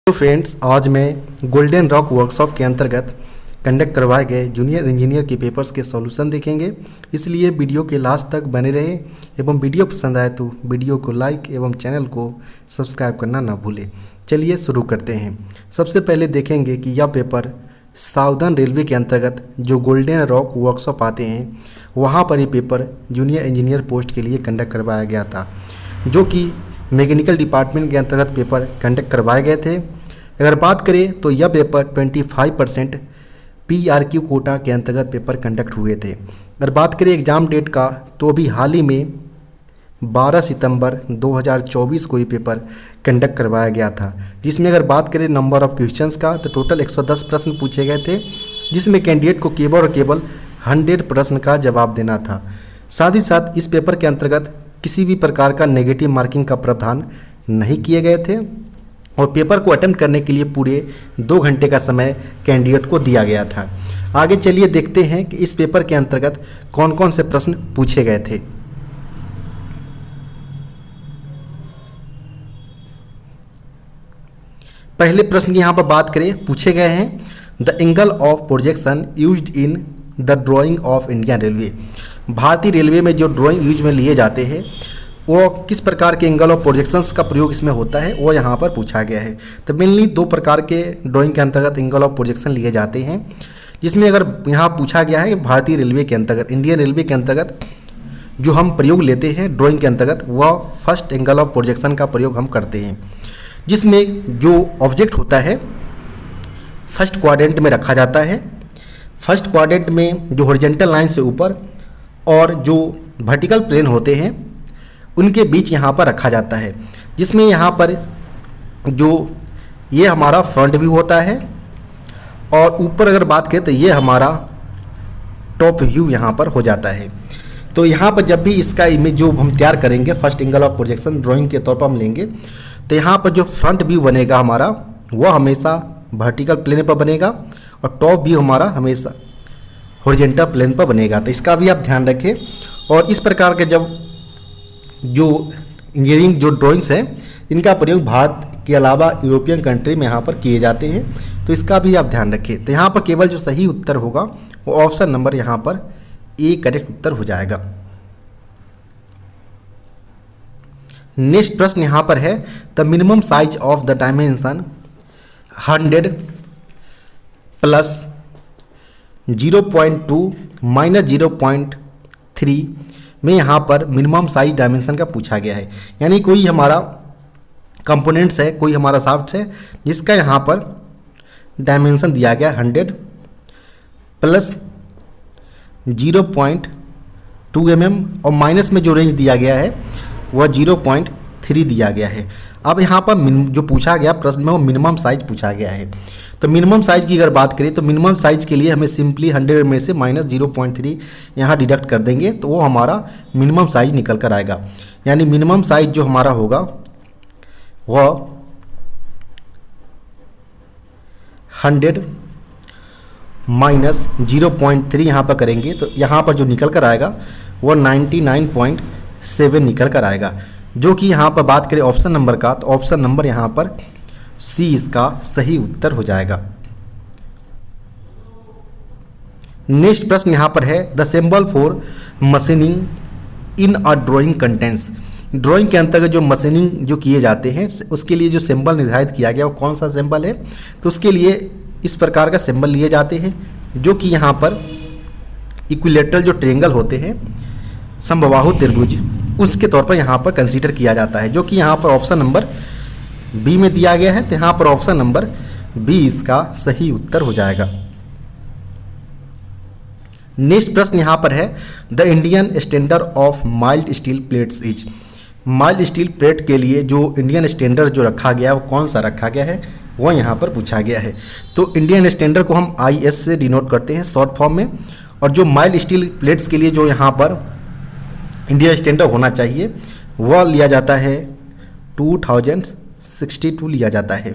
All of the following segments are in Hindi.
तो फ्रेंड्स, आज मैं गोल्डन रॉक वर्कशॉप के अंतर्गत कंडक्ट करवाए गए जूनियर इंजीनियर के पेपर्स के सॉल्यूशन देखेंगे। इसलिए वीडियो के लास्ट तक बने रहे एवं वीडियो पसंद आए तो वीडियो को लाइक एवं चैनल को सब्सक्राइब करना ना भूलें। चलिए शुरू करते हैं। सबसे पहले देखेंगे कि यह पेपर साउदर्न रेलवे के अंतर्गत जो गोल्डन रॉक वर्कशॉप आते हैं वहाँ पर ये पेपर जूनियर इंजीनियर पोस्ट के लिए कंडक्ट करवाया गया था, जो कि मैकेनिकल डिपार्टमेंट के अंतर्गत पेपर कंडक्ट करवाए गए थे। अगर बात करें तो यह पेपर 25% PRQ कोटा के अंतर्गत पेपर कंडक्ट हुए थे। अगर बात करें एग्ज़ाम डेट का तो अभी हाल ही में 12 सितंबर 2024 को ये पेपर कंडक्ट करवाया गया था, जिसमें अगर बात करें नंबर ऑफ़ क्वेश्चंस का तो टोटल 110 प्रश्न पूछे गए थे, जिसमें कैंडिडेट को केवल और केवल 100 प्रश्न का जवाब देना था। साथ ही साथ इस पेपर के अंतर्गत किसी भी प्रकार का नेगेटिव मार्किंग का प्रावधान नहीं किए गए थे और पेपर को अटेम्प्ट करने के लिए पूरे 2 घंटे का समय कैंडिडेट को दिया गया था। आगे चलिए देखते हैं कि इस पेपर के अंतर्गत कौन कौन से प्रश्न पूछे गए थे। पहले प्रश्न की यहाँ पर बात करें, पूछे गए हैं the angle of projection used in the drying of Indian railway. भारतीय रेलवे में जो ड्राइंग यूज में लिए जाते हैं वो किस प्रकार के एंगल ऑफ प्रोजेक्शंस का प्रयोग इसमें होता है वो यहाँ पर पूछा गया है। तो मेनली 2 प्रकार के ड्राइंग के अंतर्गत एंगल ऑफ प्रोजेक्शन लिए जाते हैं, जिसमें अगर यहाँ पूछा गया है कि भारतीय रेलवे के अंतर्गत इंडियन रेलवे के अंतर्गत जो हम प्रयोग लेते हैं ड्राइंग के अंतर्गत वह फर्स्ट एंगल ऑफ प्रोजेक्शन का प्रयोग हम करते हैं, जिसमें जो ऑब्जेक्ट होता है फर्स्ट क्वाड्रेंट में रखा जाता है। फर्स्ट क्वाड्रेंट में जो हॉरिजॉन्टल लाइन से ऊपर और जो वर्टिकल प्लेन होते हैं उनके बीच यहाँ पर रखा जाता है, जिसमें यहाँ पर जो ये हमारा फ्रंट व्यू होता है और ऊपर अगर बात करें तो ये हमारा टॉप व्यू यहाँ पर हो जाता है। तो यहाँ पर जब भी इसका इमेज जो हम तैयार करेंगे first angle of projection drawing के तौर पर हम लेंगे, तो यहाँ पर जो फ्रंट व्यू बनेगा हमारा वह हमेशा वर्टिकल प्लेन पर बनेगा और टॉप व्यू हमारा हमेशा हॉरिजॉन्टल प्लेन पर बनेगा। तो इसका भी आप ध्यान रखें। और इस प्रकार के जब जो इंजीनियरिंग जो ड्राइंग्स हैं इनका प्रयोग भारत के अलावा यूरोपियन कंट्री में यहाँ पर किए जाते हैं, तो इसका भी आप ध्यान रखें। तो यहाँ पर केवल जो सही उत्तर होगा वो ऑप्शन नंबर यहाँ पर ए करेक्ट उत्तर हो जाएगा। नेक्स्ट प्रश्न यहाँ पर है the minimum size of the dimension 100 plus 0.2 minus 0.3 में यहाँ पर मिनिमम साइज डायमेंशन का पूछा गया है। यानी कोई हमारा कंपोनेंट्स है, कोई हमारा शाफ्ट है जिसका यहाँ पर डायमेंशन दिया गया 100 प्लस 0.2 mm और माइनस में जो रेंज दिया गया है वह 0.3 दिया गया है। अब यहाँ पर जो पूछा गया प्रश्न में वो मिनिमम साइज पूछा गया है। तो मिनिमम साइज की अगर बात करें तो मिनिमम साइज के लिए हमें सिंपली 100 में से माइनस 0.3 यहाँ डिडक्ट कर देंगे तो वो हमारा मिनिमम साइज निकल कर आएगा। यानी मिनिमम साइज जो हमारा होगा वह 100 माइनस 0.3 यहाँ पर करेंगे तो यहाँ पर जो निकल कर आएगा वह 99.7 निकल कर आएगा, जो कि यहाँ पर बात करें ऑप्शन नंबर का तो ऑप्शन नंबर यहाँ पर सी इसका सही उत्तर हो जाएगा। नेक्स्ट प्रश्न यहाँ पर है the symbol for machining in a drawing contents. Drawing के अंतर्गत जो मशीनिंग जो किए जाते हैं उसके लिए जो सिंबल निर्धारित किया गया वो कौन सा सिंबल है, तो उसके लिए इस प्रकार का सिंबल लिए जाते हैं, जो कि यहाँ पर इक्विलेटरल जो ट्रायंगल होते हैं समबाहु त्रिभुज उसके तौर पर यहाँ पर कंसीडर किया जाता है, जो कि यहाँ पर ऑप्शन नंबर बी में दिया गया है। तो यहाँ पर ऑप्शन नंबर बी इसका सही उत्तर हो जाएगा। नेक्स्ट प्रश्न यहाँ पर है the Indian standard of mild steel plates is. Mild steel plate के लिए जो इंडियन स्टैंडर्ड जो रखा गया है वो कौन सा रखा गया है वो यहाँ पर पूछा गया है। तो इंडियन स्टैंडर्ड को हम IS से डिनोट करते हैं शॉर्ट फॉर्म में, और जो माइल्ड स्टील प्लेट्स के लिए जो यहाँ पर इंडियन स्टैंडर्ड होना चाहिए वह लिया जाता है 2062 लिया जाता है।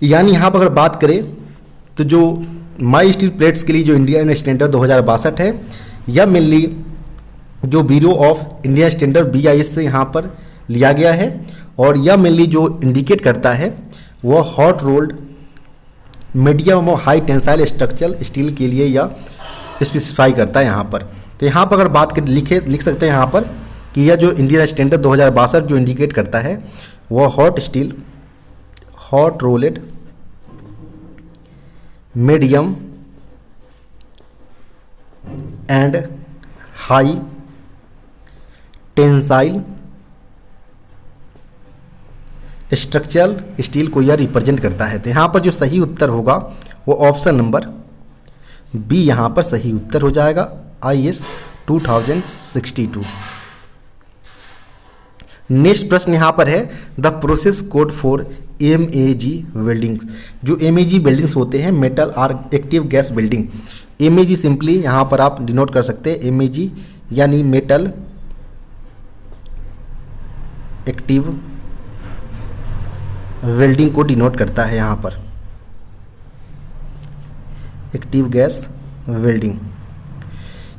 यानी यहाँ पर अगर बात करें तो जो माइल्ड स्टील प्लेट्स के लिए जो इंडियन स्टैंडर्ड 2062 है यह मेनली जो bureau of Indian standard BIS से यहाँ पर लिया गया है और यह मेनली जो इंडिकेट करता है वह हॉट रोल्ड मीडियम और हाई टेंसाइल स्ट्रक्चरल स्टील के लिए यह स्पेसिफाई करता है यहाँ पर। तो यहाँ पर अगर बात कर लिख सकते हैं यहाँ पर कि यह जो इंडियन स्टैंडर्ड 2062 जो इंडिकेट करता है वह hot steel, hot rolled medium and high tensile structural steel को यह रिप्रेजेंट करता है। तो यहाँ पर जो सही उत्तर होगा वो ऑप्शन नंबर बी यहाँ पर सही उत्तर हो जाएगा, IS 2062। नेक्स्ट प्रश्न यहाँ पर है the process code for MAG welding. जो MAG वेल्डिंग्स होते हैं metal arc active gas welding, MAG simply यहाँ पर आप डिनोट कर सकते हैं MAG यानी मेटल एक्टिव वेल्डिंग को डिनोट करता है यहाँ पर, एक्टिव गैस वेल्डिंग।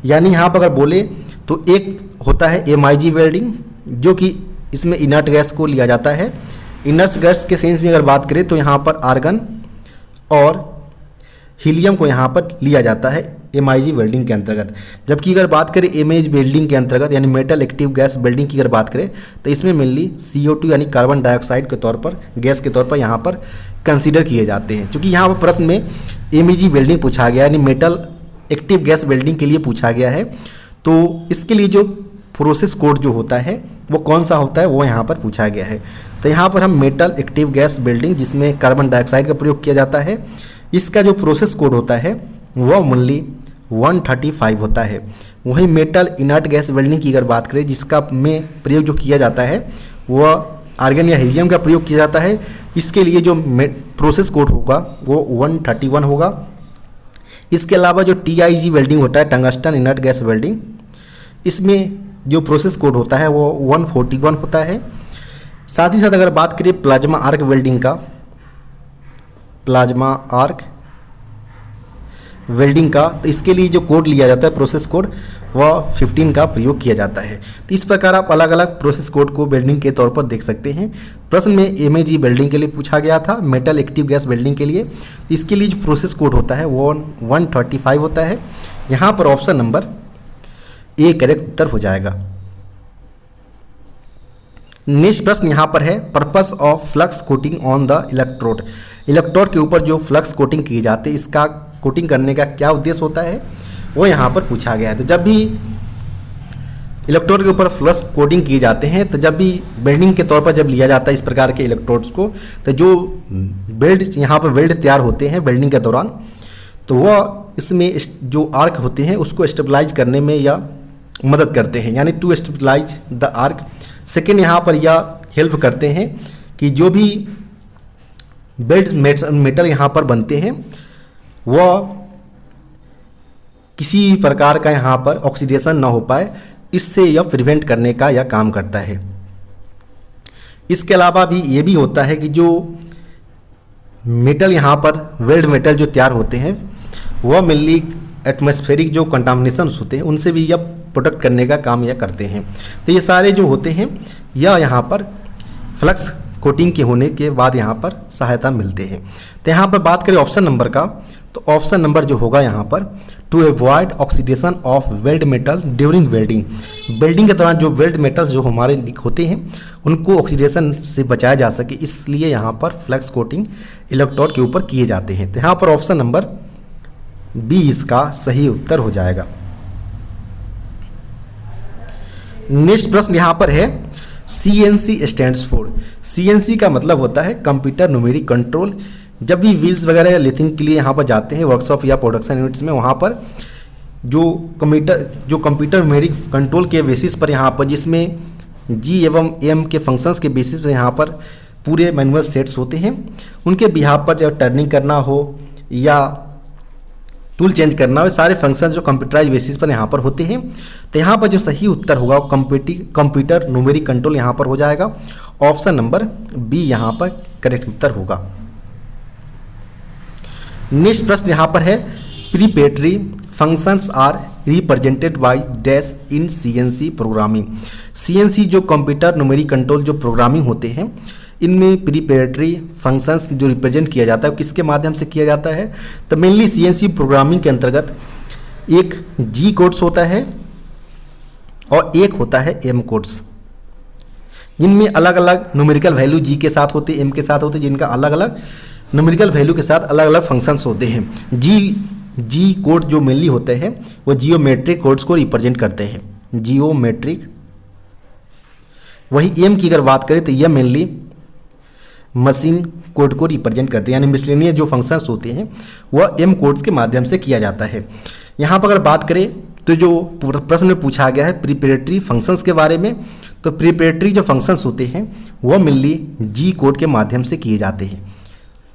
यानी यहाँ पर अगर बोले तो एक होता है MIG वेल्डिंग जो कि इसमें इनर्ट गैस को लिया जाता है। इनर्ट गैस के सेंस में अगर बात करें तो यहाँ पर आर्गन और हीलियम को यहाँ पर लिया जाता है MIG वेल्डिंग के अंतर्गत। जबकि अगर बात करें MAG वेल्डिंग के अंतर्गत यानी मेटल एक्टिव गैस वेल्डिंग की अगर बात करें तो इसमें मेनली CO2 यानी कार्बन डाइऑक्साइड के तौर पर गैस के तौर पर यहाँ पर कंसीडर किए जाते हैं। क्योंकि यहाँ पर प्रश्न में MAG वेल्डिंग पूछा गया यानी मेटल एक्टिव गैस वेल्डिंग के लिए पूछा गया है, तो इसके लिए जो प्रोसेस कोड जो होता है वो कौन सा होता है वो यहाँ पर पूछा गया है। तो यहाँ पर हम मेटल एक्टिव गैस वेल्डिंग जिसमें कार्बन डाइऑक्साइड का प्रयोग किया जाता है, इसका जो प्रोसेस कोड होता है वह ओनली 135 होता है। वहीं मेटल इनर्ट गैस वेल्डिंग की अगर बात करें जिसका में प्रयोग जो किया जाता है वह आर्गन या हीलियम का प्रयोग किया जाता है, इसके लिए जो प्रोसेस कोड होगा वो 131 होगा। इसके अलावा जो TIG वेल्डिंग होता है टंगस्टन इनर्ट गैस वेल्डिंग, इसमें जो प्रोसेस कोड होता है वो 141 होता है। साथ ही साथ अगर बात करें प्लाज्मा आर्क वेल्डिंग का, प्लाज्मा आर्क वेल्डिंग का, तो इसके लिए जो कोड लिया जाता है प्रोसेस कोड वह 15 का प्रयोग किया जाता है। तो इस प्रकार आप अलग अलग प्रोसेस कोड को वेल्डिंग के तौर पर देख सकते हैं। प्रश्न में MAG वेल्डिंग के लिए पूछा गया था, मेटल एक्टिव गैस वेल्डिंग के लिए इसके लिए जो प्रोसेस कोड होता है वो 135 होता है। यहाँ पर ऑप्शन नंबर ए करेक्ट उत्तर हो जाएगा। नेक्स्ट प्रश्न यहाँ पर है purpose of flux coating on the electrode. Electrode के ऊपर जो फ्लक्स कोटिंग की जाती है इसका कोटिंग करने का क्या उद्देश्य होता है वो यहाँ पर पूछा गया है। तो जब भी इलेक्ट्रोड के ऊपर फ्लक्स कोटिंग किए जाते हैं तो जब भी वेल्डिंग के तौर पर जब लिया जाता है इस प्रकार के इलेक्ट्रोड्स को, तो जो वेल्ड यहाँ पर वेल्ड तैयार होते हैं वेल्डिंग के दौरान, तो वह इसमें जो आर्क होते हैं उसको स्टेबलाइज करने में या मदद करते हैं, यानी to stabilize the arc. Second यहाँ पर यह हेल्प करते हैं कि जो भी बेल्ट मेटल यहाँ पर बनते हैं वह किसी प्रकार का यहाँ पर ऑक्सीडेशन ना हो पाए, इससे यह प्रिवेंट करने का यह काम करता है। इसके अलावा भी ये भी होता है कि जो मेटल यहाँ पर वेल्ड मेटल जो तैयार होते हैं वह मेनली एटमॉस्फेरिक जो कंटामिनेशंस होते हैं उनसे भी यह प्रोटेक्ट करने का काम यह करते हैं। तो ये सारे जो होते हैं यह यहाँ पर फ्लक्स कोटिंग के होने के बाद यहाँ पर सहायता मिलते हैं। तो यहाँ पर बात करें ऑप्शन नंबर का, तो ऑप्शन नंबर जो होगा यहाँ पर to avoid oxidation of weld metal during welding. Welding के दौरान जो वेल्ड मेटल्स जो हमारे होते हैं उनको ऑक्सीडेशन से बचाया जा सके, इसलिए यहाँ पर फ्लक्स कोटिंग इलेक्ट्रोड के ऊपर किए जाते हैं। तो यहाँ पर ऑप्शन नंबर बी इसका सही उत्तर हो जाएगा। नेक्स्ट प्रश्न यहाँ पर है CNC स्टैंड्स फॉर। CNC का मतलब होता है कंप्यूटर न्यूमेरिक कंट्रोल। जब भी व्हील्स वगैरह लेथिंग के लिए यहाँ पर जाते हैं वर्कशॉप या प्रोडक्शन यूनिट्स में, वहाँ पर जो कंप्यूटर न्यूमेरिक कंट्रोल के बेसिस पर यहाँ पर जिसमें G एवं M के फंक्शंस के बेसिस पर यहाँ पर पूरे मैनुअल सेट्स होते हैं, उनके बिहाफ पर जब टर्निंग करना हो या टूल चेंज करना हो, सारे फंक्शन जो कंप्यूटराइज बेसिस पर यहाँ पर होते हैं। तो यहाँ पर जो सही उत्तर होगा वो कंप्यूटर न्यूमेरिक कंट्रोल यहाँ पर हो जाएगा। ऑप्शन नंबर बी यहाँ पर करेक्ट उत्तर होगा। नेक्स्ट प्रश्न यहाँ पर है preparatory functions are represented by dash in CNC प्रोग्रामिंग। CNC जो कंप्यूटर न्यूमेरिक कंट्रोल जो प्रोग्रामिंग होते हैं इनमें प्रिपरेटरी फंक्शंस जो रिप्रेजेंट किया जाता है वो किसके माध्यम से किया जाता है? तो मेनली सीएनसी प्रोग्रामिंग के अंतर्गत एक जी कोड्स होता है और एक होता है एम कोड्स, जिनमें अलग अलग न्यूमेरिकल वैल्यू जी के साथ होते हैं, एम के साथ होते हैं, जिनका अलग अलग न्यूमेरिकल वैल्यू के साथ अलग अलग फंक्शंस होते हैं। जी कोड जो मेनली होते हैं वो जियोमेट्रिक कोड्स को रिप्रेजेंट करते हैं, जियोमेट्रिक। वही एम की अगर बात करें तो यह मेनली मशीन कोड को रिप्रेजेंट करते हैं, यानी मिसलेनियस जो फंक्शंस होते हैं वह एम कोड्स के माध्यम से किया जाता है। यहाँ पर अगर बात करें तो जो प्रश्न में पूछा गया है प्रिपरेटरी फंक्शंस के बारे में, तो प्रिपरेटरी जो फंक्शंस होते हैं वह मेनली जी कोड के माध्यम से किए जाते हैं,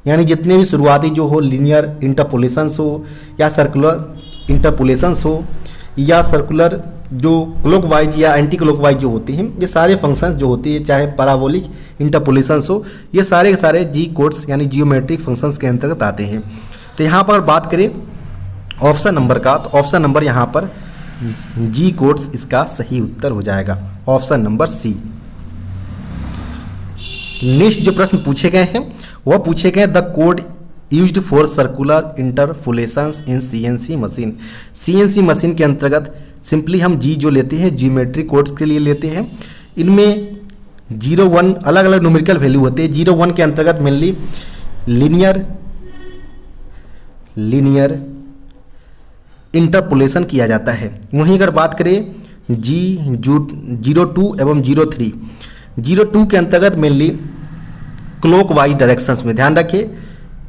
यानी जितने भी शुरुआती जो हो लीनियर इंटरपोलेशंस हो या सर्कुलर इंटरपोलेशंस हो या सर्कुलर जो क्लॉकवाइज या एंटी क्लॉकवाइज जो होती हैं, ये सारे फंक्शंस जो होती है, चाहे पैराबोलिक इंटरपोलेशंस हो, ये सारे के सारे जी कोड्स यानी जियोमेट्रिक फंक्शंस के अंतर्गत आते हैं। तो यहाँ पर बात करें ऑप्शन नंबर का, तो ऑप्शन नंबर यहाँ पर जी कोड्स इसका सही उत्तर हो जाएगा, ऑप्शन नंबर सी। नेक्स्ट जो प्रश्न पूछे गए हैं वह पूछे गए the code used for circular interpolations in CNC machine. CNC machine के अंतर्गत सिंपली हम जी जो लेते हैं जियोमेट्रिक कोड्स के लिए लेते हैं, इनमें 0-1 अलग अलग न्यूमेरिकल वैल्यू होते हैं। 0-1 के अंतर्गत मेनली लीनियर इंटरपोलेशन किया जाता है। वहीं अगर बात करें जी 02 एवं 03, 02 के अंतर्गत मेनली क्लॉकवाइज डायरेक्शंस में, ध्यान रखिए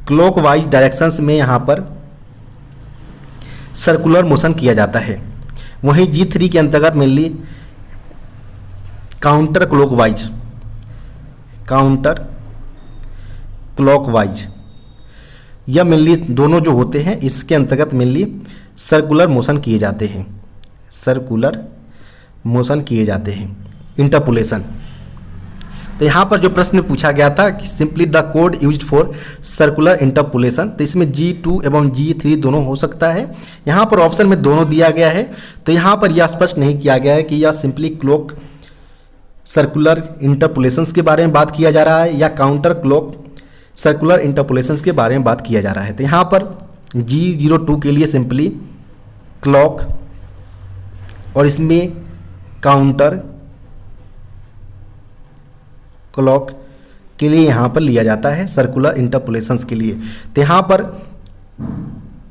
क्लॉकवाइज डायरेक्शंस में यहाँ पर सर्कुलर मोशन किया जाता है। वहीं G3 के अंतर्गत मेनली काउंटर क्लॉकवाइज या मेनली दोनों जो होते हैं इसके अंतर्गत मेनली सर्कुलर मोशन किए जाते हैं इंटरपोलेशन। तो यहाँ पर जो प्रश्न पूछा गया था कि simply the code used for circular interpolation, तो इसमें G2 एवं G3 दोनों हो सकता है। यहाँ पर ऑप्शन में दोनों दिया गया है, तो यहाँ पर यह स्पष्ट नहीं किया गया है कि यह सिंपली क्लॉक सर्कुलर इंटरपोलेशंस के बारे में बात किया जा रहा है या काउंटर क्लॉक सर्कुलर इंटरपोलेशंस के बारे में बात किया जा रहा है। तो यहाँ पर G02 के लिए सिंपली क्लॉक और इसमें काउंटर क्लॉक के लिए यहाँ पर लिया जाता है सर्कुलर इंटरपोलेशंस के लिए। तो यहाँ पर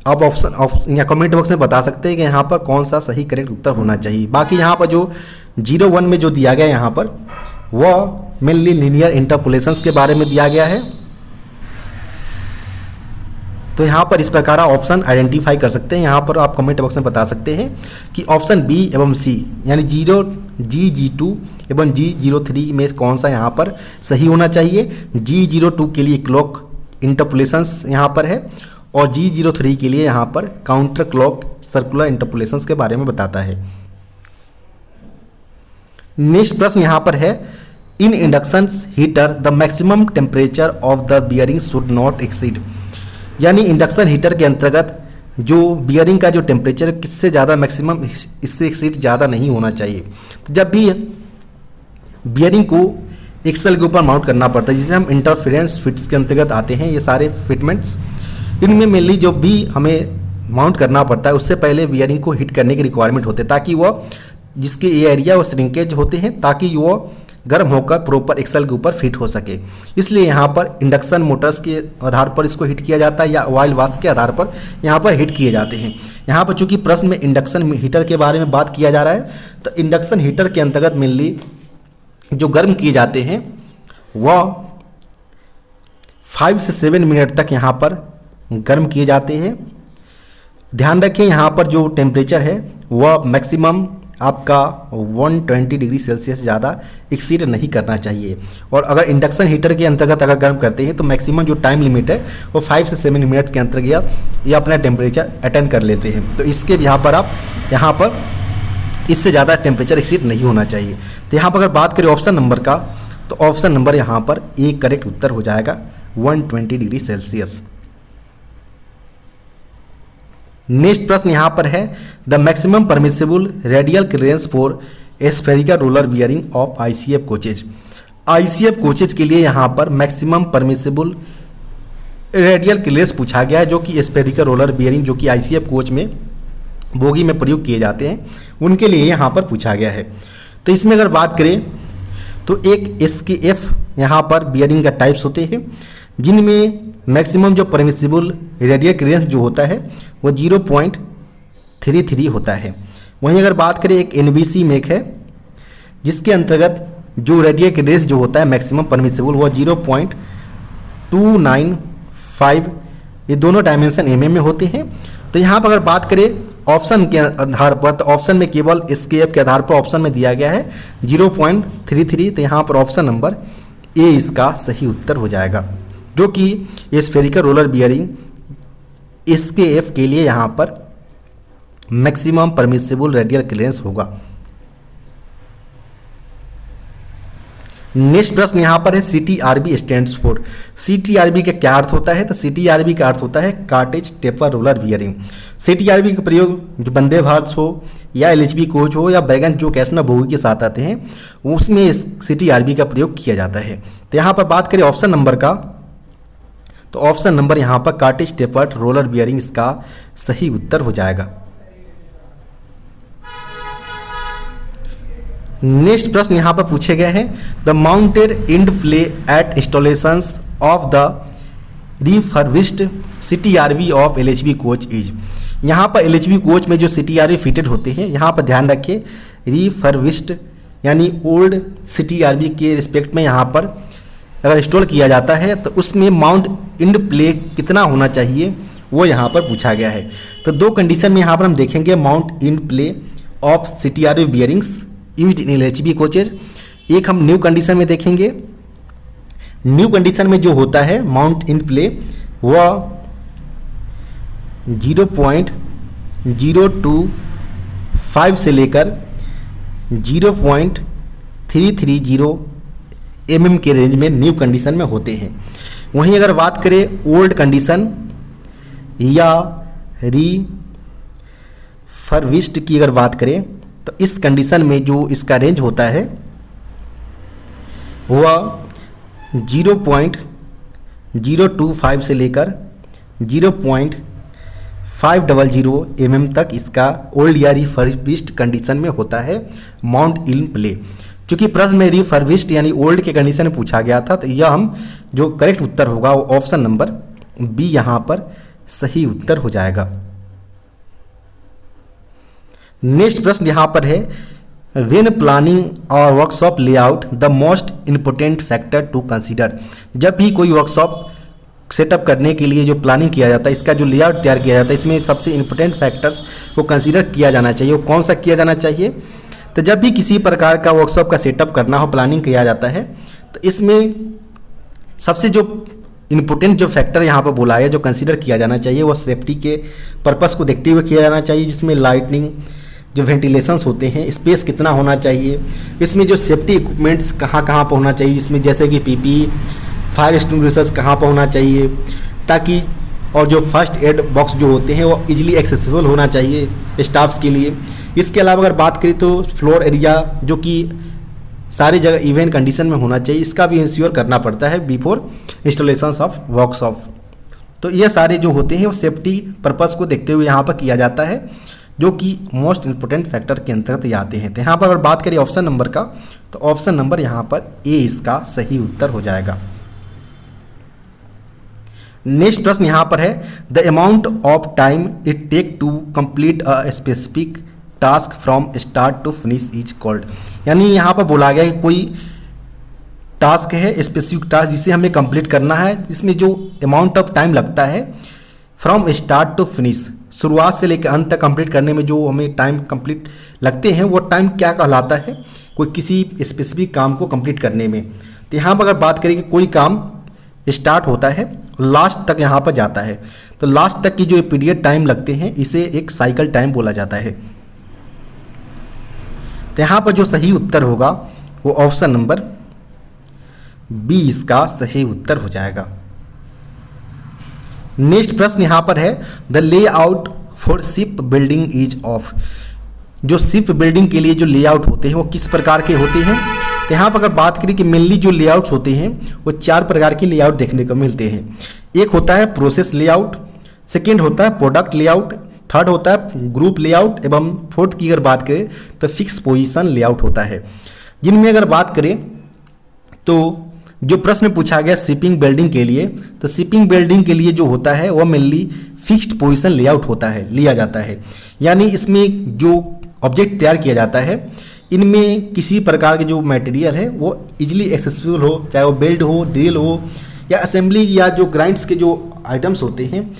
आप ऑप्शन या कमेंट बॉक्स में बता सकते हैं कि यहाँ पर कौन सा सही करेक्ट उत्तर होना चाहिए। बाकी यहाँ पर जो 01 में जो दिया गया यहाँ पर वह मेनली लीनियर इंटरपोलेशंस के बारे में दिया गया है। तो यहाँ पर इस प्रकार आप ऑप्शन आइडेंटिफाई कर सकते हैं। यहाँ पर आप कमेंट बॉक्स में बता सकते हैं कि ऑप्शन बी एवं सी यानी G02 एवं G03 में कौन सा यहाँ पर सही होना चाहिए। G02 के लिए क्लॉक इंटरपोलेशंस यहाँ पर है और G03 के लिए यहाँ पर काउंटर क्लॉक सर्कुलर इंटरपोलेशंस के बारे में बताता है। नेक्स्ट प्रश्न यहाँ पर है इन induction heater the maximum temperature of the bearing should not exceed, यानी इंडक्शन हीटर के अंतर्गत जो बियरिंग का जो टेम्परेचर किससे ज़्यादा मैक्सिमम इससे एक्सीड ज़्यादा नहीं होना चाहिए। तो जब भी बियरिंग को एक्सल के ऊपर माउंट करना पड़ता है, जिसे हम इंटरफेरेंस फिट्स के अंतर्गत आते हैं, ये सारे फिटमेंट्स इनमें मेनली जो भी हमें माउंट करना पड़ता है उससे पहले बियरिंग को हिट करने की रिक्वायरमेंट होती है, ताकि वह जिसके ये एरिया वो श्रिंकेज होते हैं ताकि वो गर्म होकर प्रॉपर एक्सल के ऊपर फिट हो सके। इसलिए यहाँ पर इंडक्शन मोटर्स के आधार पर इसको हिट किया जाता है या ऑयल वाश के आधार पर यहाँ पर हिट किए जाते हैं। यहाँ पर चूंकि प्रश्न में इंडक्शन हीटर के बारे में बात किया जा रहा है, तो इंडक्शन हीटर के अंतर्गत मेनली जो गर्म किए जाते हैं वह 5 से 7 मिनट तक यहाँ पर गर्म किए जाते हैं। ध्यान रखें यहाँ पर जो टेम्परेचर है वह मैक्सिमम आपका 120 डिग्री सेल्सियस ज़्यादा एक्सीड नहीं करना चाहिए। और अगर इंडक्शन हीटर के अंतर्गत अगर गर्म करते हैं तो मैक्सिमम जो टाइम लिमिट है वो 5 से 7 मिनट के अंतर्गत ये अपना टेम्परेचर अटेंड कर लेते हैं। तो इसके यहाँ पर आप यहाँ पर इससे ज़्यादा टेम्परेचर एक्सीड नहीं होना चाहिए। तो यहाँ पर अगर बात करें ऑप्शन नंबर का, तो ऑप्शन नंबर यहाँ पर एक करेक्ट उत्तर हो जाएगा 120 डिग्री सेल्सियस। नेक्स्ट प्रश्न यहाँ पर है the maximum permissible radial clearance for spherical roller bearing of ICF coaches. ICF coaches के लिए यहाँ पर मैक्सिमम परमिसिबल रेडियल क्लियरेंस पूछा गया है, जो कि स्फेरिकल रोलर बियरिंग जो कि आईसीएफ कोच में बोगी में प्रयोग किए जाते हैं उनके लिए यहाँ पर पूछा गया है। तो इसमें अगर बात करें तो एक SKF यहाँ पर बियरिंग का टाइप्स होते हैं जिनमें मैक्सिमम जो परमिसिबल रेडियल क्लियरेंस जो होता है वो 0.33 होता है। वहीं अगर बात करें एक NBC मेक है जिसके अंतर्गत जो रेडियल क्लियरेंस जो होता है मैक्सिमम परमिसिबल वो 0.295, ये दोनों डायमेंशन mm में होते हैं। तो यहाँ पर अगर बात करें ऑप्शन के आधार पर, तो ऑप्शन में केवल SKF के आधार पर ऑप्शन में दिया गया है 0.33, तो यहाँ पर ऑप्शन नंबर ए इसका सही उत्तर हो जाएगा, जो कि स्फेरिकल रोलर बियरिंग SKF के लिए यहाँ पर मैक्सिमम परमिसिबल रेडियल क्लियरेंस होगा। नेक्स्ट प्रश्न यहाँ पर है CTRB स्टैंड्स फॉर। CTRB का क्या अर्थ होता है? तो CTRB का अर्थ होता है cartridge taper roller bearing. CTRB का प्रयोग जो वंदे भारत हो या LHB कोच हो या बैगन जो कैसना बोगी के साथ आते हैं उसमें CTRB का प्रयोग किया जाता है। तो यहाँ पर बात करें ऑप्शन नंबर का, तो ऑप्शन नंबर यहाँ पर कार्टेज टेपर रोलर बियरिंग इसका सही उत्तर हो जाएगा। नेक्स्ट प्रश्न यहाँ पर पूछे गए हैं the mounted end play at installations of the refurbished CTRB of LHB coach is. यहाँ पर LHB कोच में जो CTRB फिटेड होते हैं, यहाँ पर ध्यान रखें रिफर्बिश्ड यानी ओल्ड CTRB के रिस्पेक्ट में यहाँ पर अगर इंस्टॉल किया जाता है तो उसमें माउंट इंड प्ले कितना होना चाहिए वो यहाँ पर पूछा गया है। तो दो कंडीशन में यहाँ पर हम देखेंगे mount end play of CTRB bearings used in LHB coaches. एक हम न्यू कंडीशन में देखेंगे। न्यू कंडीशन में जो होता है माउंट इन प्ले वह 0.025 से लेकर 0.330 mm के रेंज में न्यू कंडीशन में होते हैं। वहीं अगर बात करें ओल्ड कंडीशन या रिफर्बिश्ड की अगर बात करें तो इस कंडीशन में जो इसका रेंज होता है वह 0.025 से लेकर 0.500 mm तक इसका ओल्ड या रिफर्बिश्ड कंडीशन में होता है माउंट इन प्ले। चूँकि प्रश्न में रिफर्बिश्ड यानी ओल्ड के कंडीशन में पूछा गया था तो यह हम जो करेक्ट उत्तर होगा वो ऑप्शन नंबर बी यहाँ पर सही उत्तर हो जाएगा। नेक्स्ट प्रश्न यहाँ पर है व्हेन प्लानिंग और workshop layout the most important factor to consider. जब भी कोई वर्कशॉप सेटअप करने के लिए जो प्लानिंग किया जाता है, इसका जो लेआउट तैयार किया जाता है, इसमें सबसे इम्पोर्टेंट फैक्टर्स को कंसीडर किया जाना चाहिए। वो कौन सा किया जाना चाहिए? तो जब भी किसी प्रकार का वर्कशॉप का सेटअप करना हो, प्लानिंग किया जाता है, तो इसमें सबसे जो इम्पोर्टेंट जो फैक्टर यहाँ पर बोला है जो कंसीडर किया जाना चाहिए वो सेफ्टी के पर्पस को देखते हुए किया जाना चाहिए, जिसमें लाइटनिंग जो वेंटिलेशंस होते हैं, स्पेस कितना होना चाहिए, इसमें जो सेफ्टी इक्विपमेंट्स कहाँ कहाँ पर होना चाहिए, इसमें जैसे कि PPE, फायर एक्सटिंग्विशर्स कहाँ पर होना चाहिए, ताकि और जो फर्स्ट एड बॉक्स जो होते हैं वो इजीली एक्सेसिबल होना चाहिए स्टाफ्स के लिए। इसके अलावा अगर बात करें तो फ्लोर एरिया जो कि सारी जगह इवन कंडीशन में होना चाहिए, इसका भी इंश्योर करना पड़ता है बिफोर इंस्टॉलेशंस ऑफ वर्कशॉप। तो ये सारे जो होते हैं वो सेफ्टी पर्पस को देखते हुए यहाँ पर किया जाता है, जो कि मोस्ट इम्पोर्टेंट फैक्टर के अंतर्गत आते हैं। तो यहाँ पर अगर बात करें ऑप्शन नंबर का, तो ऑप्शन नंबर यहाँ पर ए इसका सही उत्तर हो जाएगा। नेक्स्ट प्रश्न यहाँ पर है the amount of time it take to complete a specific task from start to finish is called. यानी यहाँ पर बोला गया कि कोई टास्क है, स्पेसिफिक टास्क जिसे हमें कंप्लीट करना है, इसमें जो अमाउंट ऑफ टाइम लगता है फ्रॉम स्टार्ट टू फिनिश, शुरुआत से लेकर अंत तक कंप्लीट करने में जो हमें टाइम कंप्लीट लगते हैं वो टाइम क्या कहलाता है, कोई किसी स्पेसिफिक काम को कंप्लीट करने में। तो यहाँ पर अगर बात करें कि कोई काम स्टार्ट होता है लास्ट तक यहाँ पर जाता है, तो लास्ट तक की जो पीरियड टाइम लगते हैं इसे एक साइकिल टाइम बोला जाता है। तो यहाँ पर जो सही उत्तर होगा वो ऑप्शन नंबर बी इसका सही उत्तर हो जाएगा। नेक्स्ट प्रश्न यहाँ पर है the layout for ship building is of. जो शिप बिल्डिंग के लिए जो लेआउट होते हैं वो किस प्रकार के होते हैं। तो यहाँ पर अगर बात करें कि मेनली जो लेआउट्स होते हैं वो 4 प्रकार के लेआउट देखने को मिलते हैं। एक होता है प्रोसेस लेआउट, सेकेंड होता है प्रोडक्ट लेआउट, थर्ड होता है ग्रुप लेआउट एवं फोर्थ की अगर बात करें तो फिक्स पोजीशन लेआउट होता है। जिनमें अगर बात करें तो जो प्रश्न पूछा गया शिपिंग बिल्डिंग के लिए, तो शिपिंग बिल्डिंग के लिए जो होता है वह मेनली फिक्स्ड पोजीशन लेआउट होता है, लिया जाता है। यानी इसमें जो ऑब्जेक्ट तैयार किया जाता है इनमें किसी प्रकार के जो मटेरियल है वो इजीली एक्सेसिबल हो, चाहे वो बेल्ट हो, ड्रिल हो या असेंबली या जो ग्राइंड्स के जो आइटम्स होते हैं,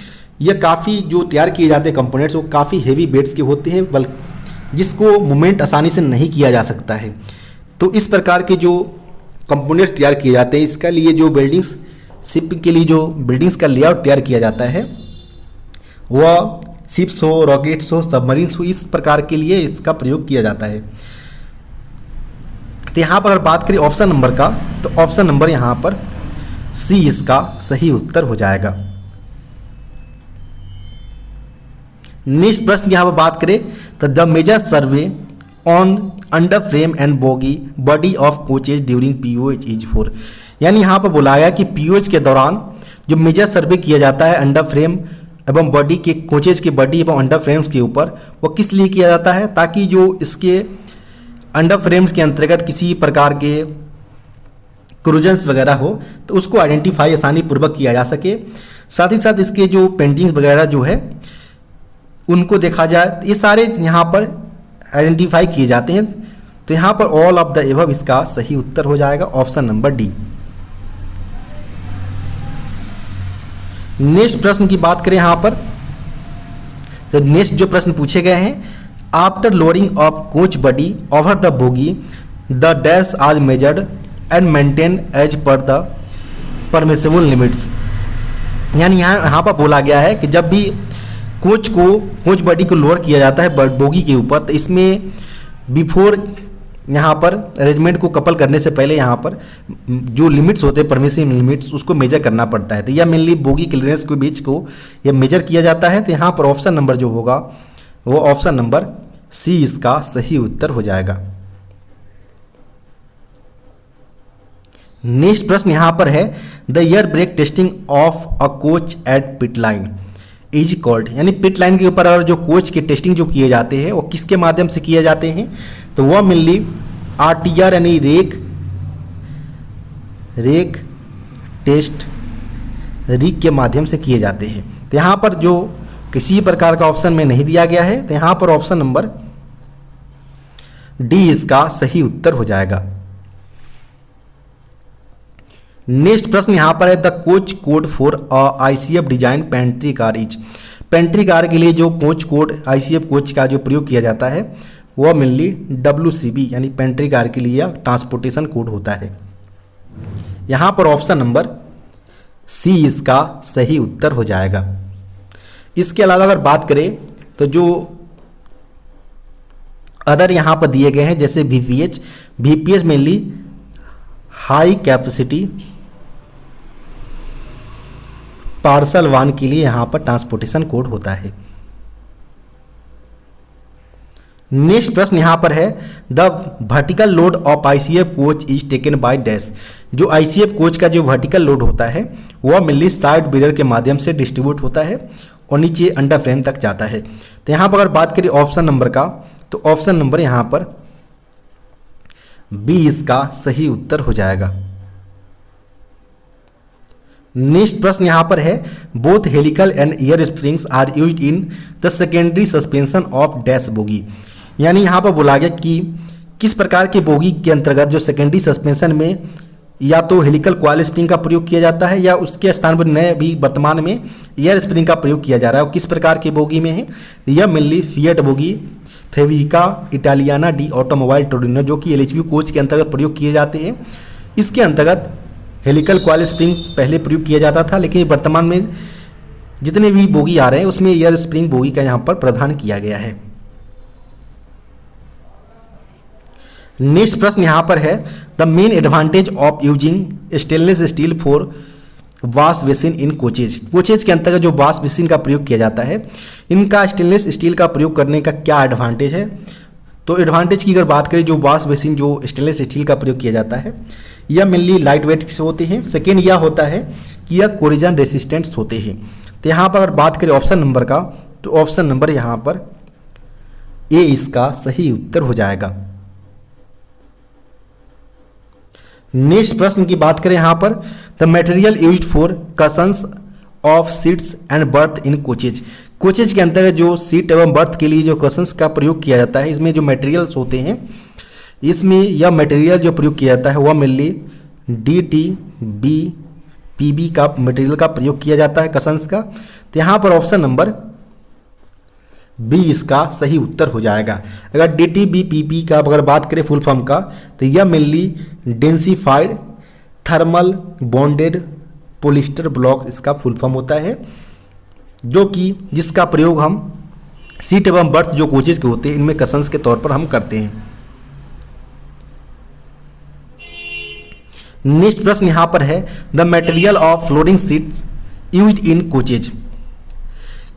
यह काफ़ी जो तैयार किए जाते हैं कंपोनेंट्स वो काफ़ी हेवी वेट्स के होते हैं, बल्कि जिसको मूवमेंट आसानी से नहीं किया जा सकता है। तो इस प्रकार के जो कंपोनेंट्स तैयार किए जाते हैं, इसका लिए जो बिल्डिंग्स शिप के लिए जो बिल्डिंग्स का लेआउट तैयार किया जाता है वह शिप्स हो, रॉकेट्स हो, सबमरीन्स हो, इस प्रकार के लिए इसका प्रयोग किया जाता है। तो यहाँ पर अगर बात करें ऑप्शन नंबर का, तो ऑप्शन नंबर यहाँ पर सी इसका सही उत्तर हो जाएगा। नेक्स्ट प्रश्न यहाँ पर बात करें तो the major survey on under frame and bogie body of coaches during POH is 4। यानी यहाँ पर बोला गया कि पीओएच के दौरान जो मेजर सर्वे किया जाता है अंडर फ्रेम एवं बॉडी के कोचेज की बॉडी एवं अंडर फ्रेम्स के ऊपर, वो किस लिए किया जाता है, ताकि जो इसके अंडर फ्रेम्स के अंतर्गत किसी प्रकार के क्रूजन्स वगैरह हो तो उसको आइडेंटिफाई आसानी पूर्वक किया जा सके। साथ ही साथ इसके जो पेंटिंग्स वगैरह जो है उनको देखा जाए, ये सारे यहाँ पर आइडेंटिफाई किए जाते हैं। तो यहाँ पर ऑल ऑफ द एबव इसका सही उत्तर हो जाएगा ऑप्शन नंबर डी। नेक्स्ट प्रश्न की बात करें यहाँ पर, तो नेक्स्ट जो प्रश्न पूछे गए हैं, after loading of coach body over the bogie the dash are measured and maintain as per the permissible limits. यानी यहाँ पर बोला गया है कि जब भी कोच बॉडी को लोअर किया जाता है बोगी के ऊपर, तो इसमें बिफोर यहाँ पर अरेंजमेंट को कपल करने से पहले यहाँ पर जो लिमिट्स होते हैं परमिसिव लिमिट्स उसको मेजर करना पड़ता है। तो यह मेनली बोगी क्लियरेंस के बीच को यह मेजर किया जाता है। तो यहाँ पर ऑप्शन नंबर जो होगा वो ऑप्शन नंबर सी इसका सही उत्तर हो जाएगा। नेक्स्ट प्रश्न यहाँ पर है the air brake testing of a coach at pit line is called. यानी पिट लाइन के ऊपर और जो कोच के टेस्टिंग जो किए जाते हैं वो किसके माध्यम से किए जाते हैं, तो वह मेनली आरटीआर यानी रेक टेस्ट रिग के माध्यम से किए जाते हैं। तो यहाँ पर जो किसी प्रकार का ऑप्शन में नहीं दिया गया है, तो यहाँ पर ऑप्शन नंबर डी इसका सही उत्तर हो जाएगा। नेक्स्ट प्रश्न यहां पर है the coach code for ICF design pantry car is. Pantry car के लिए जो कोच कोड आईसीएफ कोच का जो प्रयोग किया जाता है वह मेनली WCB यानी पेंट्री कार के लिए ट्रांसपोर्टेशन कोड होता है। यहां पर ऑप्शन नंबर सी इसका सही उत्तर हो जाएगा। इसके अलावा अगर बात करें तो जो अदर यहां पर दिए गए हैं जैसे VPH mainly high capacity parcel वाहन के लिए यहां पर ट्रांसपोर्टेशन कोड होता है। नेक्स्ट प्रश्न यहां पर है the vertical load of ICF coach is taken by dash. जो आईसीएफ कोच का जो वर्टिकल लोड होता है वह मेनली साइड बैरियर के माध्यम से डिस्ट्रीब्यूट होता है और नीचे अंडर फ्रेम तक जाता है। तो यहां पर अगर बात करें ऑप्शन नंबर का, तो ऑप्शन नंबर यहां पर बी इसका सही उत्तर हो जाएगा। नेक्स्ट प्रश्न यहां पर है both helical and air springs are used in the secondary suspension of dash bogie. यानी यहां पर बोला गया कि किस प्रकार के बोगी के अंतर्गत जो सेकेंडरी सस्पेंशन में या तो हेलिकल कॉइल स्प्रिंग का प्रयोग किया जाता है या उसके स्थान पर नए भी वर्तमान में एयर स्प्रिंग का प्रयोग किया जा रहा है। और किस प्रकार के बोगी में है, यह मेनली फिएट बोगी, फेविका इटालियाना डी ऑटोमोबाइल टोरिनो जो कि LHV कोच के अंतर्गत प्रयोग किए जाते हैं। इसके अंतर्गत हेलिकल कॉइल स्प्रिंग्स पहले प्रयोग किया जाता था, लेकिन वर्तमान में जितने भी बोगी आ रहे हैं उसमें एयर स्प्रिंग बोगी का यहाँ पर प्रावधान किया गया है। नेक्स्ट प्रश्न यहाँ पर है the main advantage of using stainless steel for wash basin in coaches. Coaches के अंतर्गत जो वॉश बेसिन का प्रयोग किया जाता है, इनका स्टेनलेस स्टील का प्रयोग करने का क्या एडवांटेज है। तो एडवांटेज की अगर बात करें, जो वॉश बेसिन जो स्टेनलेस स्टील का प्रयोग किया जाता है यह मेनली लाइट वेट से होते हैं। सेकेंड यह होता है कि यह कोरिजन रेसिस्टेंट होते हैं। तो यहाँ पर अगर बात करें ऑप्शन नंबर का, तो ऑप्शन नंबर यहाँ पर ए इसका सही उत्तर हो जाएगा। नेक्स्ट प्रश्न की बात करें यहाँ पर, the material used for cushions of seats and berth in coaches. Coaches के अंतर्गत जो सीट एवं बर्थ के लिए जो कशंस का प्रयोग किया जाता है, इसमें जो मटेरियल्स होते हैं, इसमें यह मटेरियल जो प्रयोग किया जाता है वह मेनली DT, B, PB का मटेरियल का प्रयोग किया जाता है कशंस का। तो यहाँ पर ऑप्शन नंबर बी इसका सही उत्तर हो जाएगा। अगर DT, B, PB का अगर बात करें फुल फॉर्म का, तो यह mainly densified thermal bonded polyester block इसका फुल फॉर्म होता है, जो कि जिसका प्रयोग हम सीट एवं बर्थ जो कोचेज के होते हैं इनमें कशंस के तौर पर हम करते हैं। नेक्स्ट प्रश्न यहाँ पर है, the material of flooring seats used in coaches.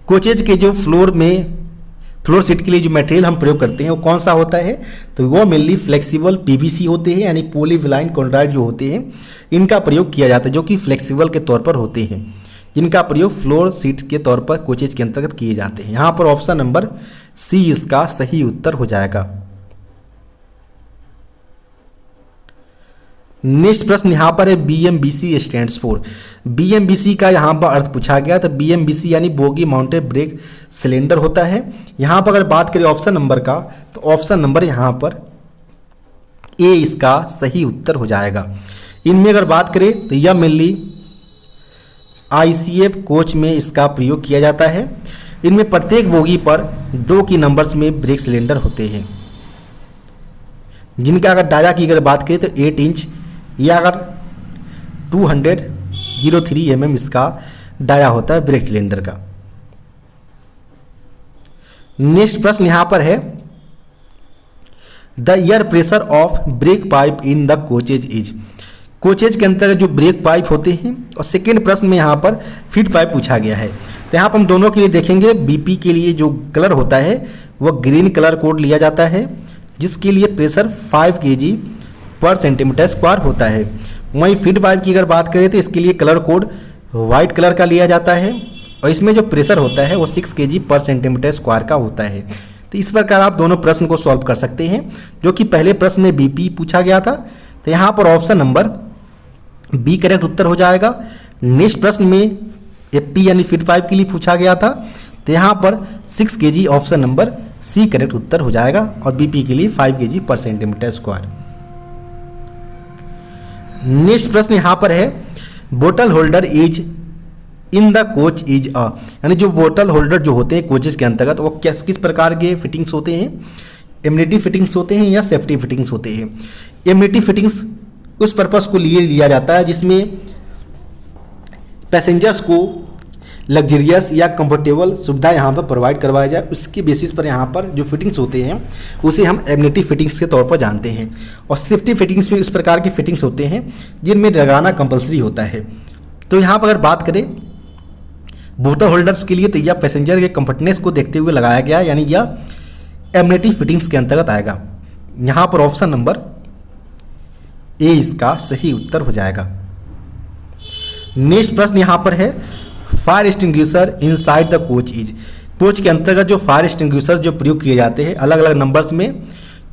Coaches के जो फ्लोर सीट के लिए जो मटेरियल हम प्रयोग करते हैं वो कौन सा होता है, तो वो मेनली फ्लेक्सिबल PVC होते हैं, यानी पॉलीविनाइल क्लोराइड जो होते हैं इनका प्रयोग किया जाता है, जो कि फ्लेक्सिबल के तौर पर होते हैं, जिनका प्रयोग फ्लोर सीट के तौर पर कोचेज के अंतर्गत किए जाते हैं। यहाँ पर ऑप्शन नंबर सी इसका सही उत्तर हो जाएगा। नेक्स्ट प्रश्न यहाँ पर है, BMBC स्टैंड्स फॉर। BMBC का यहाँ पर अर्थ पूछा गया, तो BMBC यानी बोगी माउंटेड ब्रेक सिलेंडर होता है। यहाँ पर अगर बात करें ऑप्शन नंबर का, तो ऑप्शन नंबर यहाँ पर ए इसका सही उत्तर हो जाएगा। इनमें अगर बात करें तो यह मेनली ICF कोच में इसका प्रयोग किया जाता है। इनमें प्रत्येक बोगी पर 2 की नंबर्स में ब्रेक सिलेंडर होते हैं, जिनका अगर डाया की अगर बात करें तो 8 इंच या अगर 203 mm इसका डाया होता है ब्रेक सिलेंडर का। नेक्स्ट प्रश्न यहां पर है, the air pressure of break pipe in the coaches is. Coaches के अंतर्गत जो ब्रेक पाइप होते हैं, और सेकेंड प्रश्न में यहाँ पर फीड पाइप पूछा गया है। तो यहाँ पर हम दोनों के लिए देखेंगे, BP के लिए जो कलर होता है वह ग्रीन कलर कोड लिया जाता है, जिसके लिए प्रेशर 5 kg पर सेंटीमीटर स्क्वायर होता है। वहीं फीड पाइप की अगर बात करें तो इसके लिए कलर कोड वाइट कलर का लिया जाता है, और इसमें जो प्रेशर होता है वो 6 kg पर सेंटीमीटर स्क्वायर का होता है। तो इस प्रकार आप दोनों प्रश्न को सॉल्व कर सकते हैं, जो कि पहले प्रश्न में BP पूछा गया था। तो यहाँ पर ऑप्शन नंबर बी करेक्ट उत्तर हो जाएगा। नेक्स्ट प्रश्न में FP यानी फीड पाइप के लिए पूछा गया था, तो यहाँ पर 6 kg option number C correct उत्तर हो जाएगा, और BP के लिए 5 kg पर सेंटीमीटर स्क्वायर। नेक्स्ट प्रश्न यहाँ पर है, बोतल holder is in the coach is a, यानी जो बोतल होल्डर जो होते हैं कोचेज के अंतर्गत वो किस प्रकार के फिटिंग्स होते हैं, एम्यूनिटी फिटिंग्स होते हैं या सेफ्टी फिटिंग्स होते हैं। एम्यूनिटी फिटिंग्स उस पर्पस को लिए लिया जाता है जिसमें पैसेंजर्स को लग्जरियस या कंफर्टेबल सुविधा यहाँ पर प्रोवाइड करवाया जाए, उसके बेसिस पर यहाँ पर जो फिटिंग्स होते हैं उसे हम एम्यूनिटी फिटिंग्स के तौर पर जानते हैं। और सेफ्टी फिटिंग्स में इस प्रकार की फिटिंग्स होते हैं जिनमें लगाना कंपलसरी होता है। तो यहाँ पर अगर बात करें बोतल होल्डर्स के लिए, तो यह पैसेंजर के कंफर्टनेस को देखते हुए लगाया गया, यानी यह एम्यूनिटी फिटिंग्स के अंतर्गत आएगा। यहाँ पर ऑप्शन नंबर ए इसका सही उत्तर हो जाएगा। नेक्स्ट प्रश्न यहाँ पर है, fire extinguisher inside the coach is. Coach के अंतर्गत जो फायर एक्सटिंग्विशर जो प्रयोग किए जाते हैं अलग अलग नंबर्स में,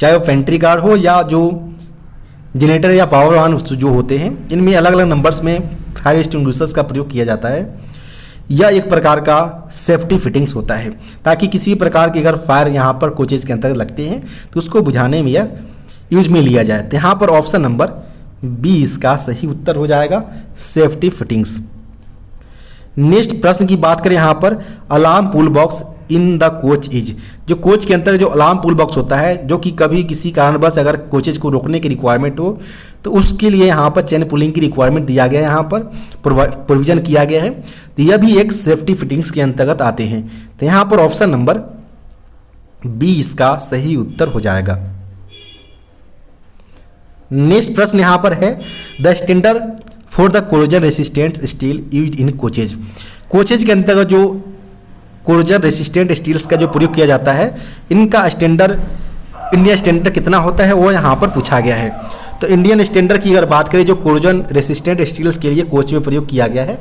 चाहे वो पेंट्री गार्ड हो या जो जनरेटर या पावर वाहन जो होते हैं, इनमें अलग अलग नंबर्स में फायर एक्सटिंग्विशर्स का प्रयोग किया जाता है। यह एक प्रकार का सेफ्टी फिटिंग्स होता है, ताकि किसी प्रकार की अगर फायर यहाँ पर कोचेज के अंतर्गत लगते हैं तो उसको बुझाने में यह यूज में लिया जाए। तो यहाँ पर ऑप्शन नंबर बी इसका सही उत्तर हो जाएगा, सेफ्टी फिटिंग्स। नेक्स्ट प्रश्न की बात करें यहाँ पर, alarm pull box in the coach is. जो कोच के अंदर जो अलार्म पुल बॉक्स होता है, जो कि कभी किसी कारणवश अगर कोचेज को रोकने की रिक्वायरमेंट हो तो उसके लिए यहाँ पर चेन पुलिंग की रिक्वायरमेंट दिया गया है, यहाँ पर प्रोविजन किया गया है। तो यह भी एक सेफ्टी फिटिंग्स के अंतर्गत आते हैं। तो यहाँ पर ऑप्शन नंबर बी इसका सही उत्तर हो जाएगा। नेक्स्ट प्रश्न यहाँ पर है, the standard for the corrosion resistant steel used in coaches. Coaches के अंतर्गत जो कोरोजन रेसिस्टेंट स्टील्स का जो प्रयोग किया जाता है, इनका स्टैंडर्ड इंडियन स्टैंडर्ड कितना होता है वो यहाँ पर पूछा गया है। तो इंडियन स्टैंडर्ड की अगर बात करें जो कोरोजन रेसिस्टेंट स्टील्स के लिए कोच में प्रयोग किया गया है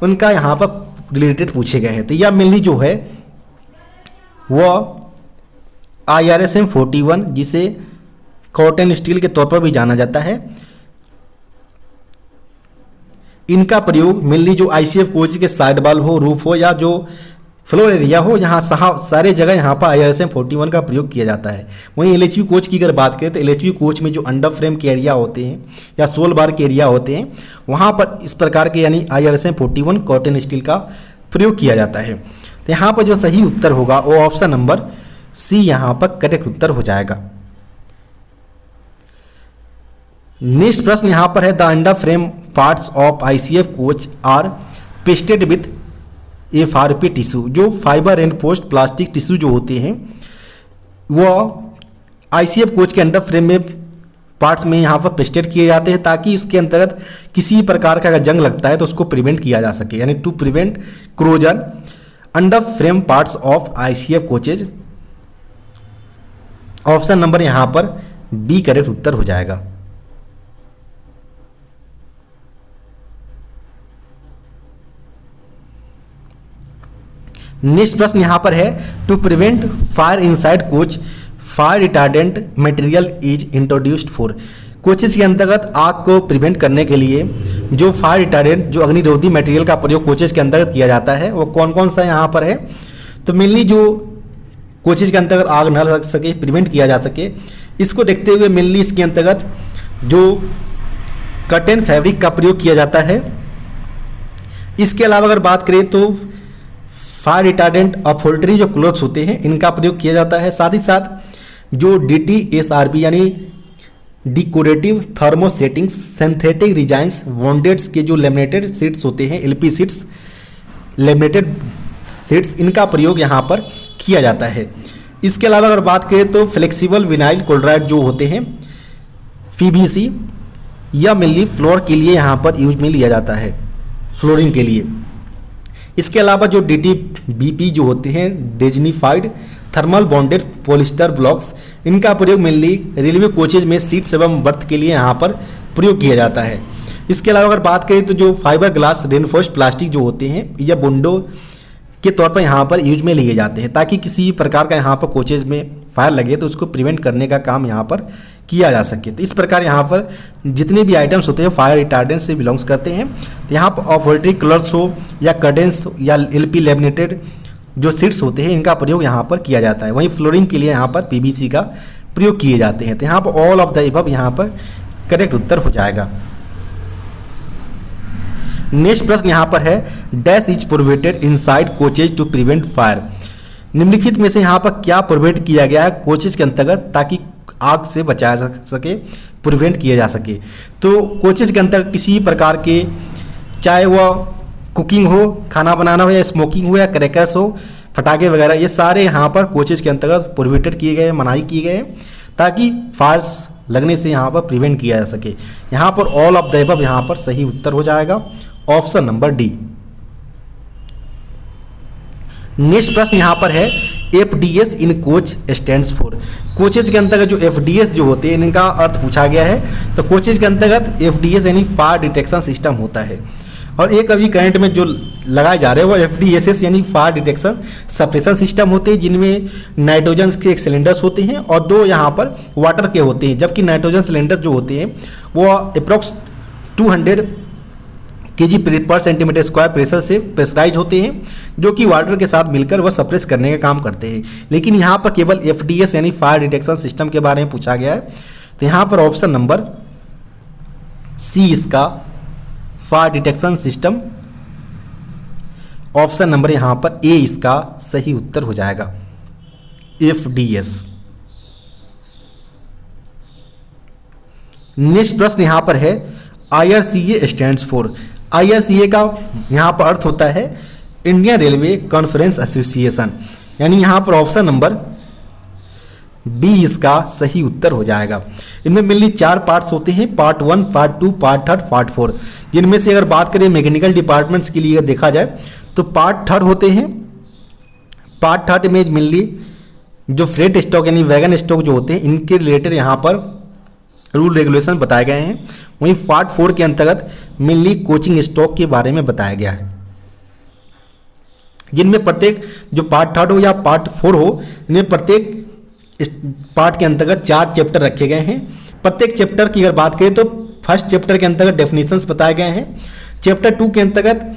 उनका यहाँ पर रिलेटेड पूछे गए हैं। तो यह मेनली जो है वो IRSM 41 जिसे कॉटन स्टील के तौर पर भी जाना जाता है, इनका प्रयोग मेनली जो ICF कोच के साइड वाल हो, रूफ हो या जो फ्लोर एरिया हो, यहाँ सारे जगह यहाँ पर IRSM 41 का प्रयोग किया जाता है। वहीं LHV कोच की अगर बात करें तो LHV कोच में जो अंडर फ्रेम के एरिया होते हैं या सोल बार के एरिया होते हैं वहाँ पर इस प्रकार के यानी IRSM 41 कॉटन स्टील का प्रयोग किया जाता है। तो यहाँ पर जो सही उत्तर होगा वो ऑप्शन नंबर सी यहाँ पर करेक्ट उत्तर हो जाएगा। नेक्स्ट प्रश्न यहाँ पर है the under frame parts of ICF coach are pasted with FRP tissue. जो फाइबर रेनफोर्स्ड प्लास्टिक टिश्यू जो होते हैं वो ICF कोच के अंडर फ्रेम में पार्ट्स में यहाँ पर पेस्टेड किए जाते हैं ताकि उसके अंतर्गत किसी प्रकार का अगर जंग लगता है तो उसको प्रिवेंट किया जा सके, यानी to prevent corrosion under frame parts of ICF coaches. Option number यहाँ पर बी करेक्ट उत्तर हो जाएगा। नेक्स्ट प्रश्न यहाँ पर है to prevent fire inside coach fire retardant material is introduced for. Coaches के अंतर्गत आग को प्रिवेंट करने के लिए जो फायर रिटार्डेंट जो अग्निरोधी मटेरियल का प्रयोग कोचेज के अंतर्गत किया जाता है वो कौन कौन सा यहाँ पर है। तो मेनली जो कोचेज के अंतर्गत आग न लग सके, प्रिवेंट किया जा सके, इसको देखते हुए मेनली इसके अंतर्गत जो कर्टेन फैब्रिक का प्रयोग किया जाता है। इसके अलावा अगर बात करें तो फायर रिटार्डेंट अपहोल्टरी जो क्लोथ्स होते हैं इनका प्रयोग किया जाता है। साथ ही साथ जो DTSRB यानी डिकोरेटिव थर्मोसेटिंग्स सिंथेटिक रिजाइंस वॉन्डेड्स के जो लेमिनेटेड सीट्स होते हैं LP सीट्स लेमिनेटेड सीट्स इनका प्रयोग यहाँ पर किया जाता है। इसके अलावा अगर बात करें तो फ्लेक्सिबल विनाइल क्लोराइड जो होते हैं PVC या मेनली फ्लोर के लिए यहाँ पर यूज में लिया जाता है, फ्लोरिंग के लिए। इसके अलावा जो DTBP जो होते हैं डेजनीफाइड थर्मल बॉन्डेड पॉलिस्टर ब्लॉक्स इनका प्रयोग मेनली रेलवे कोचेज में सीट्स एवं बर्थ के लिए यहाँ पर प्रयोग किया जाता है। इसके अलावा अगर बात करें तो जो फाइबर ग्लास रेनफोर्स्ड प्लास्टिक जो होते हैं या बुंडो के तौर पर यहाँ पर यूज में लिए जाते हैं ताकि किसी प्रकार का यहाँ पर कोचेज में फायर लगे तो उसको प्रिवेंट करने का काम यहाँ पर किया जा सके। तो इस प्रकार यहाँ पर जितने भी आइटम्स होते हैं फायर रिटार्डेंट से बिलोंग्स करते हैं। तो यहाँ पर अपहोल्टरी कलर्स हो या कर्टेन्स या LP लेमिनेटेड जो सीट्स होते हैं इनका प्रयोग यहाँ पर किया जाता है। वहीं फ्लोरिंग के लिए यहाँ पर PVC का प्रयोग किए जाते हैं। तो यहाँ पर ऑल ऑफ द अबव यहाँ पर करेक्ट उत्तर हो जाएगा। नेक्स्ट प्रश्न यहाँ पर है dash is provided inside coaches to prevent fire. निम्नलिखित में से यहाँ पर क्या प्रोवाइड किया गया है कोचेज के अंतर्गत ताकि आग से बचाया जा सके, प्रिवेंट किया जा सके। तो कोचेज के अंतर्गत किसी प्रकार के चाहे वह कुकिंग हो, खाना बनाना हो या स्मोकिंग हो या क्रैकर्स हो, फटाके वगैरह, ये सारे यहाँ पर कोचेज के अंतर्गत प्रोहिबिटेड किए गए, मनाही किए गए ताकि फायर्स लगने से यहाँ पर प्रिवेंट किया जा सके। यहाँ पर ऑल ऑफ द अबव यहाँ पर सही उत्तर हो जाएगा, ऑप्शन नंबर डी। नेक्स्ट प्रश्न यहाँ पर है FDS in coach stands for. Coaches के अंतर्गत जो FDS जो होते हैं इनका अर्थ पूछा गया है। तो कोचेज के अंतर्गत FDS यानी फायर डिटेक्शन सिस्टम होता है और एक अभी करंट में जो लगाए जा रहे हैं वो FDSS यानी फायर डिटेक्शन सप्रेशन सिस्टम होते हैं जिनमें नाइट्रोजन के एक सिलेंडर्स होते हैं और 2 यहाँ पर वाटर के होते हैं। जबकि नाइट्रोजन सिलेंडर्स जो होते हैं वो अप्रॉक्स 200 kg पर सेंटीमीटर स्क्वायर प्रेशर से प्रेशराइज होते हैं जो कि वाटर के साथ मिलकर वह सप्रेस करने का काम करते हैं। लेकिन यहाँ पर केवल FDS यानी फायर डिटेक्शन सिस्टम के बारे में पूछा गया है। तो यहाँ पर ऑप्शन नंबर सी इसका fire detection system, option number यहाँ पर ए इसका सही उत्तर हो जाएगा, FDS। नेक्स्ट प्रश्न यहाँ पर है IRCA स्टैंड्स फॉर। IRCA का यहाँ पर अर्थ होता है इंडियन रेलवे कॉन्फ्रेंस एसोसिएशन, यानी यहाँ पर ऑप्शन नंबर बी इसका सही उत्तर हो जाएगा। इनमें मेनली 4 पार्ट्स होते हैं, पार्ट 1, पार्ट 2, पार्ट 3, पार्ट 4, जिनमें से अगर बात करें मैकेनिकल डिपार्टमेंट्स के लिए देखा जाए तो पार्ट 3 होते हैं। पार्ट 3 में मेनली जो फ्रेट स्टॉक यानी वैगन स्टॉक जो होते हैं इनके रिलेटेड यहाँ पर रूल रेगुलेशन बताए गए हैं। वहीं पार्ट 4 के अंतर्गत मेनली कोचिंग स्टॉक के बारे में बताया गया है, जिनमें प्रत्येक जो पार्ट 3 हो या पार्ट 4 हो, इनमें प्रत्येक इस पार्ट के अंतर्गत 4 चैप्टर रखे गए हैं। प्रत्येक चैप्टर की अगर बात करें तो फर्स्ट चैप्टर के अंतर्गत डेफिनेशंस बताए गए हैं। चैप्टर 2 के अंतर्गत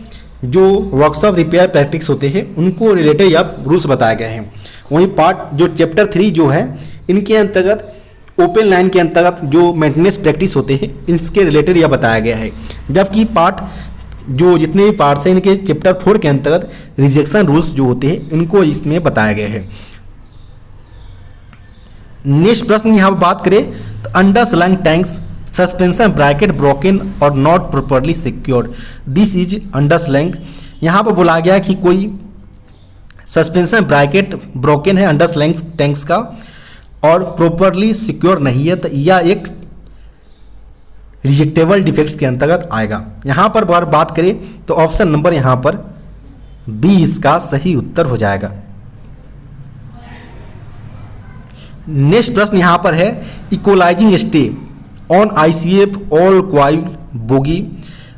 जो वर्कशॉप रिपेयर प्रैक्टिस होते हैं उनको रिलेटेड या रूल्स बताए गए हैं। वहीं पार्ट जो चैप्टर 3 जो है इनके अंतर्गत ओपन लाइन के अंतर्गत जो मेंटेनेंस प्रैक्टिस होते हैं इसके रिलेटेड यह बताया गया है। जबकि पार्ट जो जितने भी पार्ट्स हैं इनके चैप्टर 4 के अंतर्गत रिजेक्शन रूल्स जो होते हैं इनको इसमें बताया गया है। नेक्स्ट प्रश्न यहाँ पर बात करें तो underslung tanks suspension bracket broken और not properly secured, this is underslung. यहाँ पर बोला गया कि कोई सस्पेंशन ब्रैकेट ब्रोकन है अंडर स्लैंग टैंक्स का और प्रॉपर्ली सिक्योर नहीं है तो यह एक रिजेक्टेबल डिफेक्ट्स के अंतर्गत आएगा। यहाँ पर बात करें तो ऑप्शन नंबर यहाँ पर बी इसका सही उत्तर हो जाएगा। नेक्स्ट प्रश्न यहाँ पर है equalising stay on ICF all coil bogie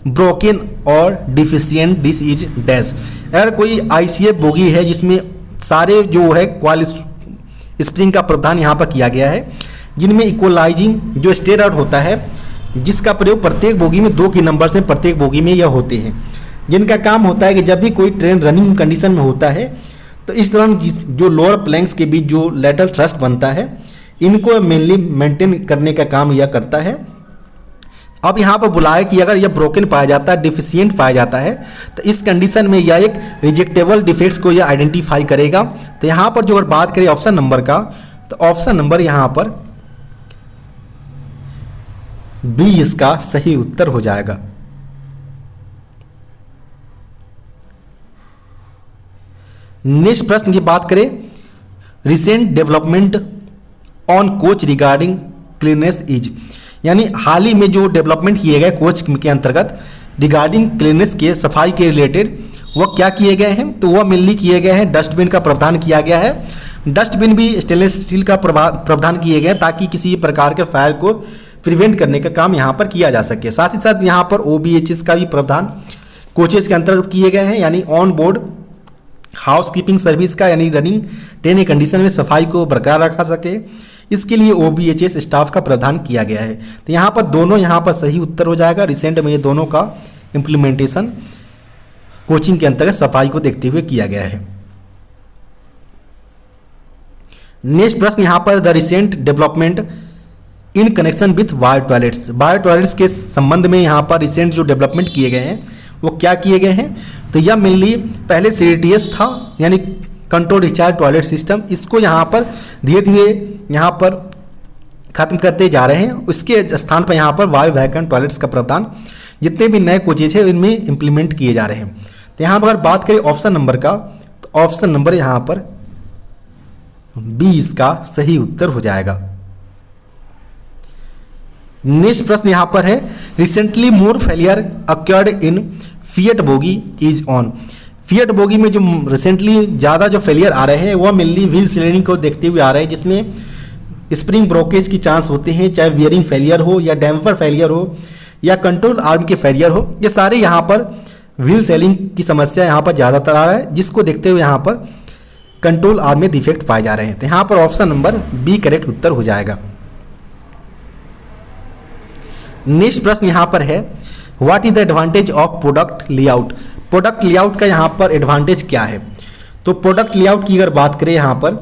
broken और डिफिशियंट दिस इज डैश। अगर कोई ICF बोगी है जिसमें सारे जो है क्वाइल स्प्रिंग का प्रावधान यहाँ पर किया गया है, जिनमें इक्वलाइजिंग जो स्टे रॉड होता है जिसका प्रयोग प्रत्येक बोगी में 2 के नंबर से प्रत्येक बोगी में यह होते हैं, जिनका काम होता है कि जब भी कोई ट्रेन रनिंग कंडीशन में होता है तो इस दौरान जो लोअर प्लैंक्स के बीच जो लेटरल थ्रस्ट बनता है इनको मेनली मेंटेन करने का काम यह करता है। अब यहाँ पर बुलाया कि अगर यह ब्रोकन पाया जाता है, डिफिशियंट पाया जाता है तो इस कंडीशन में यह एक रिजेक्टेबल डिफेक्ट्स को यह आइडेंटिफाई करेगा। तो यहाँ पर जो अगर बात करें ऑप्शन नंबर का तो ऑप्शन नंबर यहाँ पर बी इसका सही उत्तर हो जाएगा। नेक्स्ट प्रश्न की बात करें recent development on coach regarding cleanness is, यानी हाल ही में जो डेवलपमेंट किए गए कोच के अंतर्गत रिगार्डिंग क्लीननेस के सफाई के रिलेटेड वह क्या किए गए हैं तो वह मेनली किए गए हैं डस्टबिन का प्रावधान किया गया है। डस्टबिन भी स्टेनलेस स्टील का प्रावधान किए गए ताकि किसी प्रकार के फायर को प्रिवेंट करने का काम यहाँ पर किया जा सके। साथ ही साथ यहाँ पर OBHS का भी प्रावधान कोचेज के अंतर्गत किए गए हैं, यानी on board house keeping service का, यानी रनिंग ट्रेन कंडीशन में सफाई को बरकरार रखा सके, इसके लिए OBHS स्टाफ का प्रावधान किया गया है। तो यहाँ पर दोनों यहाँ पर सही उत्तर हो जाएगा। रिसेंट में ये दोनों का इम्प्लीमेंटेशन कोचिंग के अंतर्गत सफाई को देखते हुए किया गया है। नेक्स्ट प्रश्न यहाँ पर the recent development in connection with bio toilets के संबंध में यहाँ पर रिसेंट जो डेवलपमेंट किए गए हैं वो क्या किए गए हैं तो यह मेनली पहले CDTS था, यानी कंट्रोल डिस्चार्ज टॉयलेट सिस्टम, इसको यहाँ पर धीरे धीरे यहाँ पर खत्म करते जा रहे हैं। उसके स्थान पर यहाँ पर बायो वैकन टॉयलेट्स का प्रावधान जितने भी नए कोचेज है इनमें इम्प्लीमेंट किए जा रहे हैं। तो यहाँ पर अगर बात करें ऑप्शन नंबर का तो ऑप्शन नंबर यहाँ पर बी इसका सही उत्तर हो जाएगा। नेक्स्ट प्रश्न यहाँ पर है recently Mohr failure accrued in fiat bogie is on. Fiat bogie में जो रिसेंटली ज़्यादा जो फेलियर आ रहे हैं वह मेनली व्हील सीलिंग को देखते हुए आ रहे हैं, जिसमें स्प्रिंग ब्रोकेज की चांस होते हैं, चाहे बियरिंग फेलियर हो या डैम्पर फेलियर हो या कंट्रोल आर्म के फेलियर हो। ये सारे यहाँ पर व्हील सेलिंग की समस्या यहाँ पर ज़्यादातर आ रहा है, जिसको देखते हुए यहाँ पर कंट्रोल आर्म में डिफेक्ट पाए जा रहे हैं। तो यहाँ पर ऑप्शन नंबर बी करेक्ट उत्तर हो जाएगा। नेक्स्ट प्रश्न यहाँ पर है what is the advantage of product layout. Product layout का यहाँ पर एडवांटेज क्या है तो प्रोडक्ट लेआउट की अगर बात करें यहाँ पर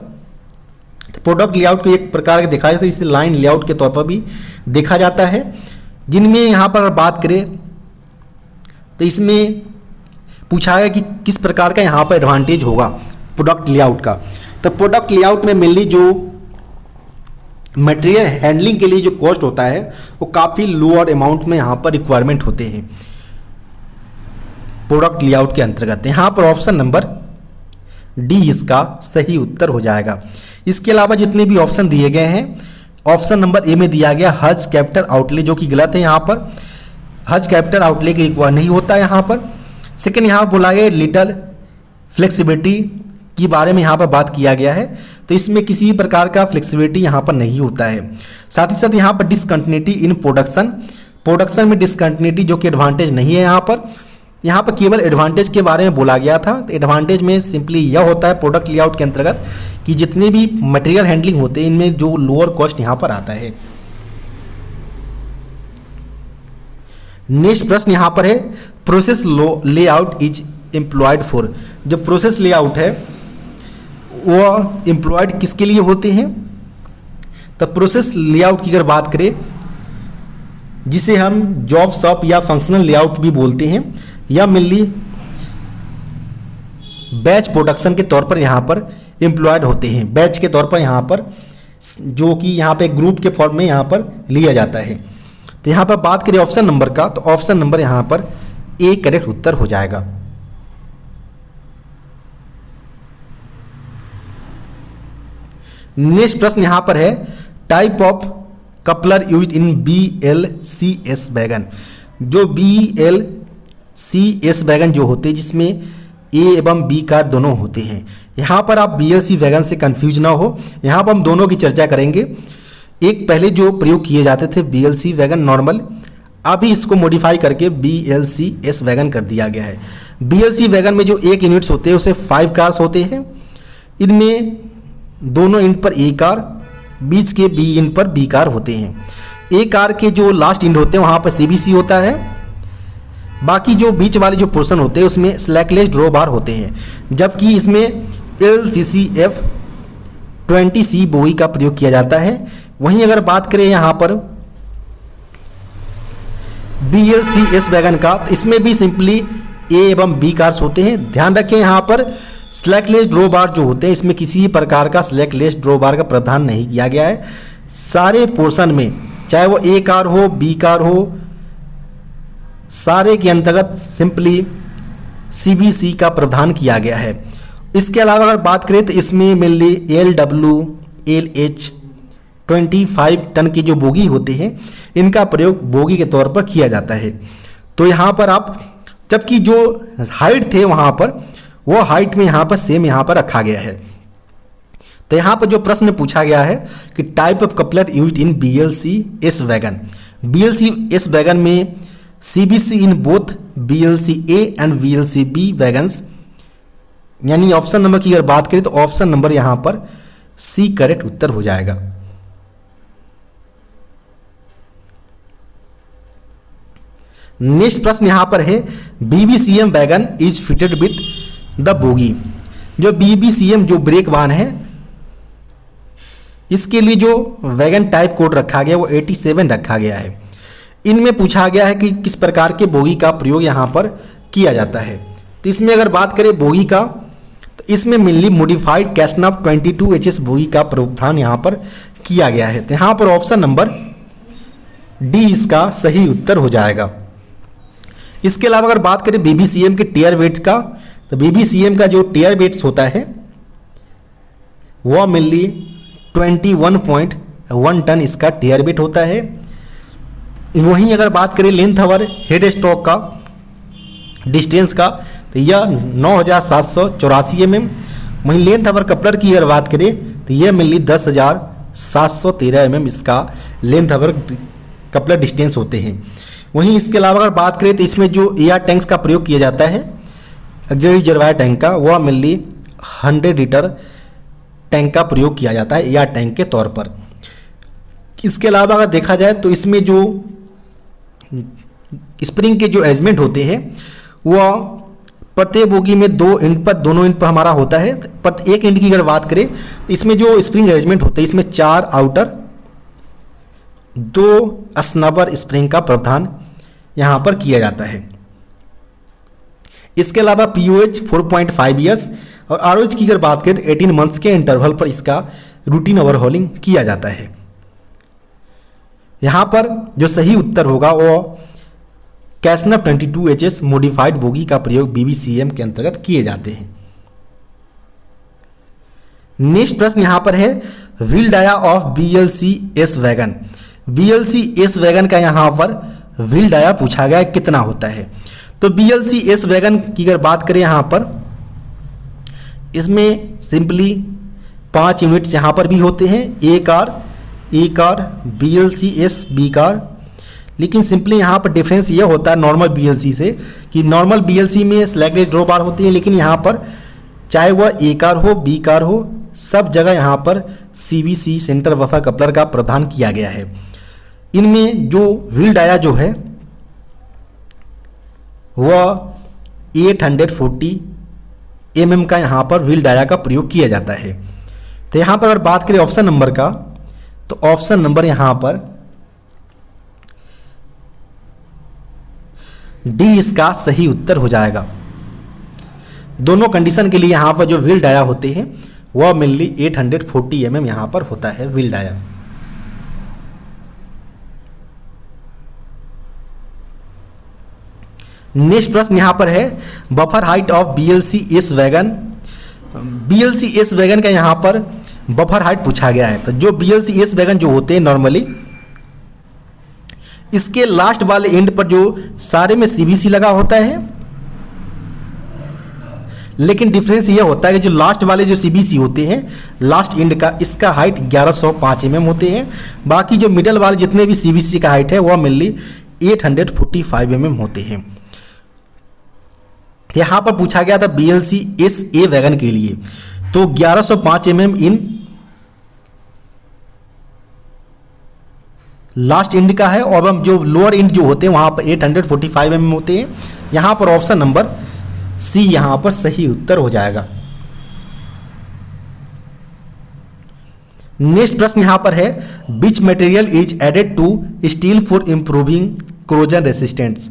तो प्रोडक्ट लेआउट को एक प्रकार के देखा जाए तो इसे लाइन लेआउट के तौर पर भी देखा जाता है, जिनमें यहाँ पर बात करें तो इसमें पूछा है कि किस प्रकार का यहाँ पर एडवांटेज होगा प्रोडक्ट लेआउट का। तो प्रोडक्ट लेआउट में मेनली जो मटेरियल हैंडलिंग के लिए जो कॉस्ट होता है वो काफ़ी लोअर अमाउंट में यहाँ पर रिक्वायरमेंट होते हैं प्रोडक्ट लेआउट के अंतर्गत। यहाँ पर ऑप्शन नंबर डी इसका सही उत्तर हो जाएगा। इसके अलावा जितने भी ऑप्शन दिए गए हैं ऑप्शन नंबर ए में दिया गया हज कैपिटल आउटले, जो कि गलत है। यहाँ पर हज कैपिटल आउटले की रिक्वायर नहीं होता है यहाँ पर। सेकेंड यहाँ बोला गया लिटल फ्लेक्सिबिलिटी के बारे में यहाँ पर बात किया गया है, तो इसमें किसी प्रकार का फ्लेक्सिबिलिटी यहाँ पर नहीं होता है। साथ ही साथ यहाँ पर डिसकंटिन्यूटी इन प्रोडक्शन में डिसकंटिन्यूटी जो कि एडवांटेज नहीं है यहाँ पर केवल एडवांटेज के बारे में बोला गया था। तो एडवांटेज में सिंपली यह होता है प्रोडक्ट लेआउट के अंतर्गत कि जितने भी मटेरियल हैंडलिंग होते हैं इनमें जो लोअर कॉस्ट यहाँ पर आता है। नेक्स्ट प्रश्न यहाँ पर है process layout is employed for. जो प्रोसेस लेआउट है वो एम्प्लॉयड किसके लिए होते हैं? तो प्रोसेस लेआउट की अगर बात करें, जिसे हम जॉब शॉप या फंक्शनल लेआउट भी बोलते हैं, या मेनली बैच प्रोडक्शन के तौर पर यहाँ पर एम्प्लॉयड होते हैं। बैच के तौर पर यहाँ पर जो कि यहाँ पे ग्रुप के फॉर्म में यहाँ पर लिया जाता है। तो यहाँ पर बात करें ऑप्शन नंबर का, तो ऑप्शन नंबर यहाँ पर ए करेक्ट उत्तर हो जाएगा। नेक्स्ट प्रश्न यहाँ पर है type of coupler used in BLCS wagon. जो BLCS वैगन जो होते हैं जिसमें ए एवं बी कार दोनों होते हैं, यहाँ पर आप BLC वैगन से कंफ्यूज ना हो, यहाँ पर हम दोनों की चर्चा करेंगे। एक पहले जो प्रयोग किए जाते थे BLC वैगन नॉर्मल, अभी इसको मॉडिफाई करके BLCS वैगन कर दिया गया है। BLC वैगन में जो एक यूनिट्स होते हैं उसे 5 कार्स होते हैं। इनमें दोनों इंड पर ए कार, बीच के बी इंड पर बी कार होते हैं। ए कार के जो लास्ट इंड होते हैं वहाँ पर CBC होता है। बाकी जो बीच वाले जो पोर्शन होते हैं उसमें स्लैकलेस ड्रॉ बार होते हैं, जबकि इसमें LCCF 20C बोगी का प्रयोग किया जाता है। वहीं अगर बात करें यहाँ पर BLCS वैगन का, तो इसमें भी सिंपली ए एवं बी कार्स होते हैं। ध्यान रखें यहाँ पर स्लैकलेस ड्रॉ बार जो होते हैं इसमें किसी प्रकार का स्लैकलेस ड्रॉ बार का प्रावधान नहीं किया गया है। सारे पोर्शन में चाहे वो ए कार हो बी कार हो, सारे के अंतर्गत सिंपली CBC का प्रावधान किया गया है। इसके अलावा अगर बात करें तो इसमें मेनली LWLH 25 टन की जो बोगी होते हैं इनका प्रयोग बोगी के तौर पर किया जाता है। तो यहाँ पर आप, जबकि जो हाइट थे वहाँ पर वो हाइट में यहाँ पर सेम यहाँ पर रखा गया है। तो यहाँ पर जो प्रश्न पूछा गया है कि type of coupler used in BLCS wagon. BLCS wagon में CBC in both BLCA and BLCB wagons, यानी ऑप्शन नंबर की अगर बात करें तो ऑप्शन नंबर यहाँ पर C करेक्ट उत्तर हो जाएगा। नेक्स्ट प्रश्न यहाँ पर है BBCM wagon is fitted with the bogie. जो BBCM जो ब्रेक वाहन है इसके लिए जो वैगन टाइप कोड रखा गया वो 87 रखा गया है। इनमें पूछा गया है कि किस प्रकार के बोगी का प्रयोग यहाँ पर किया जाता है। तो इसमें अगर बात करें बोगी का, तो इसमें मेनली मॉडिफाइड कैस्टनफ 22HS बोगी का प्रावधान यहाँ पर किया गया है। तो यहाँ पर ऑप्शन नंबर डी इसका सही उत्तर हो जाएगा। इसके अलावा अगर बात करें BBCM के टीयर वेट का, तो BBCM का जो टीयर वेट्स होता है वह मेनली 21.1 टन इसका टीयर वेट होता है। वहीं अगर बात करें लेंथ अवर हेड स्टॉक का डिस्टेंस का, तो यह 9784 mm। वहीं लेंथ अवर कपलर की अगर बात करें तो यह मेनली 10,713 mm इसका लेंथ अवर कपलर डिस्टेंस होते हैं। वहीं इसके अलावा अगर बात करें तो इसमें जो एयर टैंक्स का प्रयोग किया जाता है ऑक्सिलरी रिजर्वायर टैंक का, वह मेनली 100 लीटर टैंक का प्रयोग किया जाता है एयर टैंक के तौर पर। इसके अलावा अगर देखा जाए तो इसमें जो स्प्रिंग के जो एजमेंट होते हैं वह प्रत्येक बोगी में दोनों इंड पर हमारा होता है। एक इंड की अगर बात करें तो इसमें जो स्प्रिंग अरेंजमेंट होते हैं इसमें 4 आउटर 2 स्नबर स्प्रिंग का प्रावधान यहाँ पर किया जाता है। इसके अलावा POH 4.5 ईयर्स और ROH की अगर बात करें तो 18 मंथ्स के इंटरवल पर इसका रूटीन ओवरहॉलिंग किया जाता है। यहाँ पर जो सही उत्तर होगा वो कैस्टनफ 22HS मॉडिफाइड बोगी का प्रयोग BBCM के अंतर्गत किए जाते हैं। नेक्स्ट प्रश्न यहाँ पर है wheel dia of BLCS wagon. BLCS wagon का यहाँ पर व्हील डाया पूछा गया है कितना होता है। तो BLCS वैगन की अगर बात करें यहाँ पर इसमें सिंपली 5 यूनिट्स यहाँ पर भी होते हैं, ए कार, BLCS बी कार। लेकिन सिंपली यहाँ पर डिफरेंस ये होता है नॉर्मल BLC से कि नॉर्मल BLC में स्लैगलेस ड्रॉ बार होती है, लेकिन यहाँ पर चाहे वह ए कार हो, बी कार हो, सब जगह यहाँ पर CVC सेंटर बफर कपलर का प्रावधान किया गया है। इनमें जो व्हील डाया जो है वह 840 mm का यहाँ पर व्हील डाया का प्रयोग किया जाता है। तो यहाँ पर अगर बात करें ऑप्शन नंबर का, तो ऑप्शन नंबर यहाँ पर डी इसका सही उत्तर हो जाएगा। दोनों कंडीशन के लिए यहाँ पर जो व्हील डाया होते हैं वह मेनली 840 mm यहाँ पर होता है व्हील डाया। नेक्स्ट प्रश्न यहाँ पर है buffer height of BLCS wagon. BLCS wagon का यहाँ पर बफर हाइट पूछा गया है। तो जो BLCS वैगन जो होते हैं नॉर्मली, इसके लास्ट वाले एंड पर जो सारे में CVC लगा होता है, लेकिन डिफरेंस ये होता है कि जो लास्ट वाले जो CVC होते हैं लास्ट एंड का, इसका हाइट 1105 mm होते हैं। बाकी जो मिडल वाले जितने भी CVC का हाइट है वह मेनली 845 mm होते हैं। यहाँ पर पूछा गया था BLCS ए वैगन के लिए, तो 1105 mm इन लास्ट एंड का है, और जो लोअर एंड जो होते हैं वहां पर 845 mm होते हैं। यहाँ पर ऑप्शन नंबर सी यहाँ पर सही उत्तर हो जाएगा। नेक्स्ट प्रश्न यहाँ पर है which material is added to steel for improving corrosion resistance.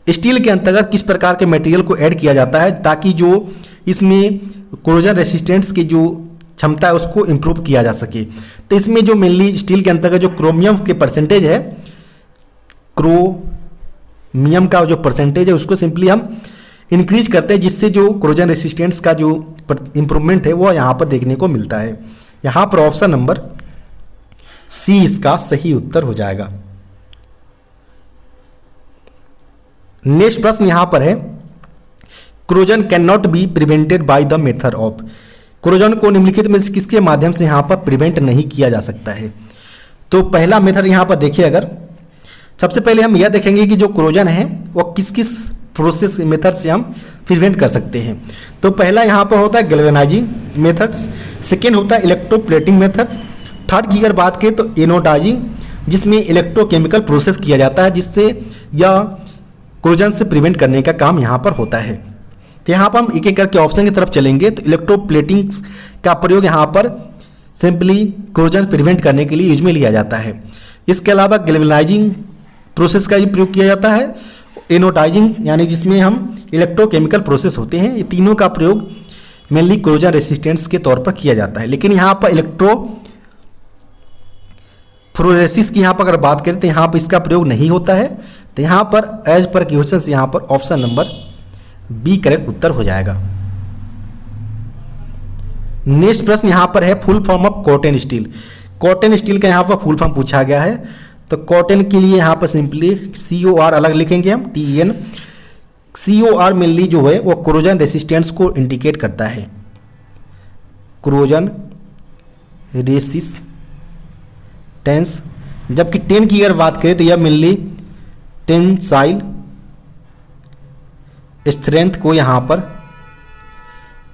Steel के अंतर्गत किस प्रकार के मटेरियल को ऐड किया जाता है ताकि जो इसमें कोरोजन रेसिस्टेंस की जो क्षमता है उसको इम्प्रूव किया जा सके। तो इसमें जो मेनली स्टील के अंतर्गत जो क्रोमियम के परसेंटेज है, क्रोमियम का जो परसेंटेज है उसको सिंपली हम इंक्रीज करते हैं, जिससे जो कोरोजन रेसिस्टेंस का जो इम्प्रूवमेंट है वो यहाँ पर देखने को मिलता है। यहाँ पर ऑप्शन नंबर सी इसका सही उत्तर हो जाएगा। नेक्स्ट प्रश्न यहाँ पर है corrosion can not be prevented by the method of. Corrosion को निम्नलिखित में से किसके माध्यम से यहाँ पर प्रिवेंट नहीं किया जा सकता है। तो पहला मेथड यहाँ पर देखिए, अगर सबसे पहले हम यह देखेंगे कि जो कोरोजन है वो किस किस प्रोसेस मेथड से हम प्रिवेंट कर सकते हैं। तो पहला यहाँ पर होता है गैल्वेनाइजिंग मेथड्स, सेकेंड होता है इलेक्ट्रोप्लेटिंग मेथड्स, थर्ड की अगर बात करें तो एनोडाइजिंग, जिसमें इलेक्ट्रोकेमिकल प्रोसेस किया जाता है जिससे यह कोरोजन से प्रिवेंट करने का काम यहाँ पर होता है। तो यहाँ पर हम एक एक करके ऑप्शन की तरफ चलेंगे। तो इलेक्ट्रोप्लेटिंग का प्रयोग यहाँ पर सिंपली कोरोजन प्रिवेंट करने के लिए यूज में लिया जाता है। इसके अलावा गैल्वेनाइजिंग प्रोसेस का भी प्रयोग किया जाता है, एनोडाइजिंग यानी जिसमें हम इलेक्ट्रोकेमिकल प्रोसेस होते हैं, ये तीनों का प्रयोग मेनली कोरोजन रेसिस्टेंस के तौर पर किया जाता है। लेकिन यहाँ पर इलेक्ट्रोफोरेसिस की यहाँ पर अगर बात करें तो यहाँ पर इसका प्रयोग नहीं होता है। तो यहाँ पर एज पर क्वेश्चन से यहाँ पर ऑप्शन नंबर बी करेक्ट उत्तर हो जाएगा। नेक्स्ट प्रश्न यहाँ पर है full form of cotton steel. Cotton steel का यहाँ पर फुल फॉर्म पूछा गया है। तो कॉटन के लिए यहाँ पर सिंपली COR अलग लिखेंगे हम, TEN। COR मेनली जो है वो कोरोजन रेसिस्टेंस को इंडिकेट करता है, कोरोजन रेसिस्टेंस। जबकि 10 की अगर बात करें तो यह मेनली टेंसाइल स्ट्रेंथ को यहाँ पर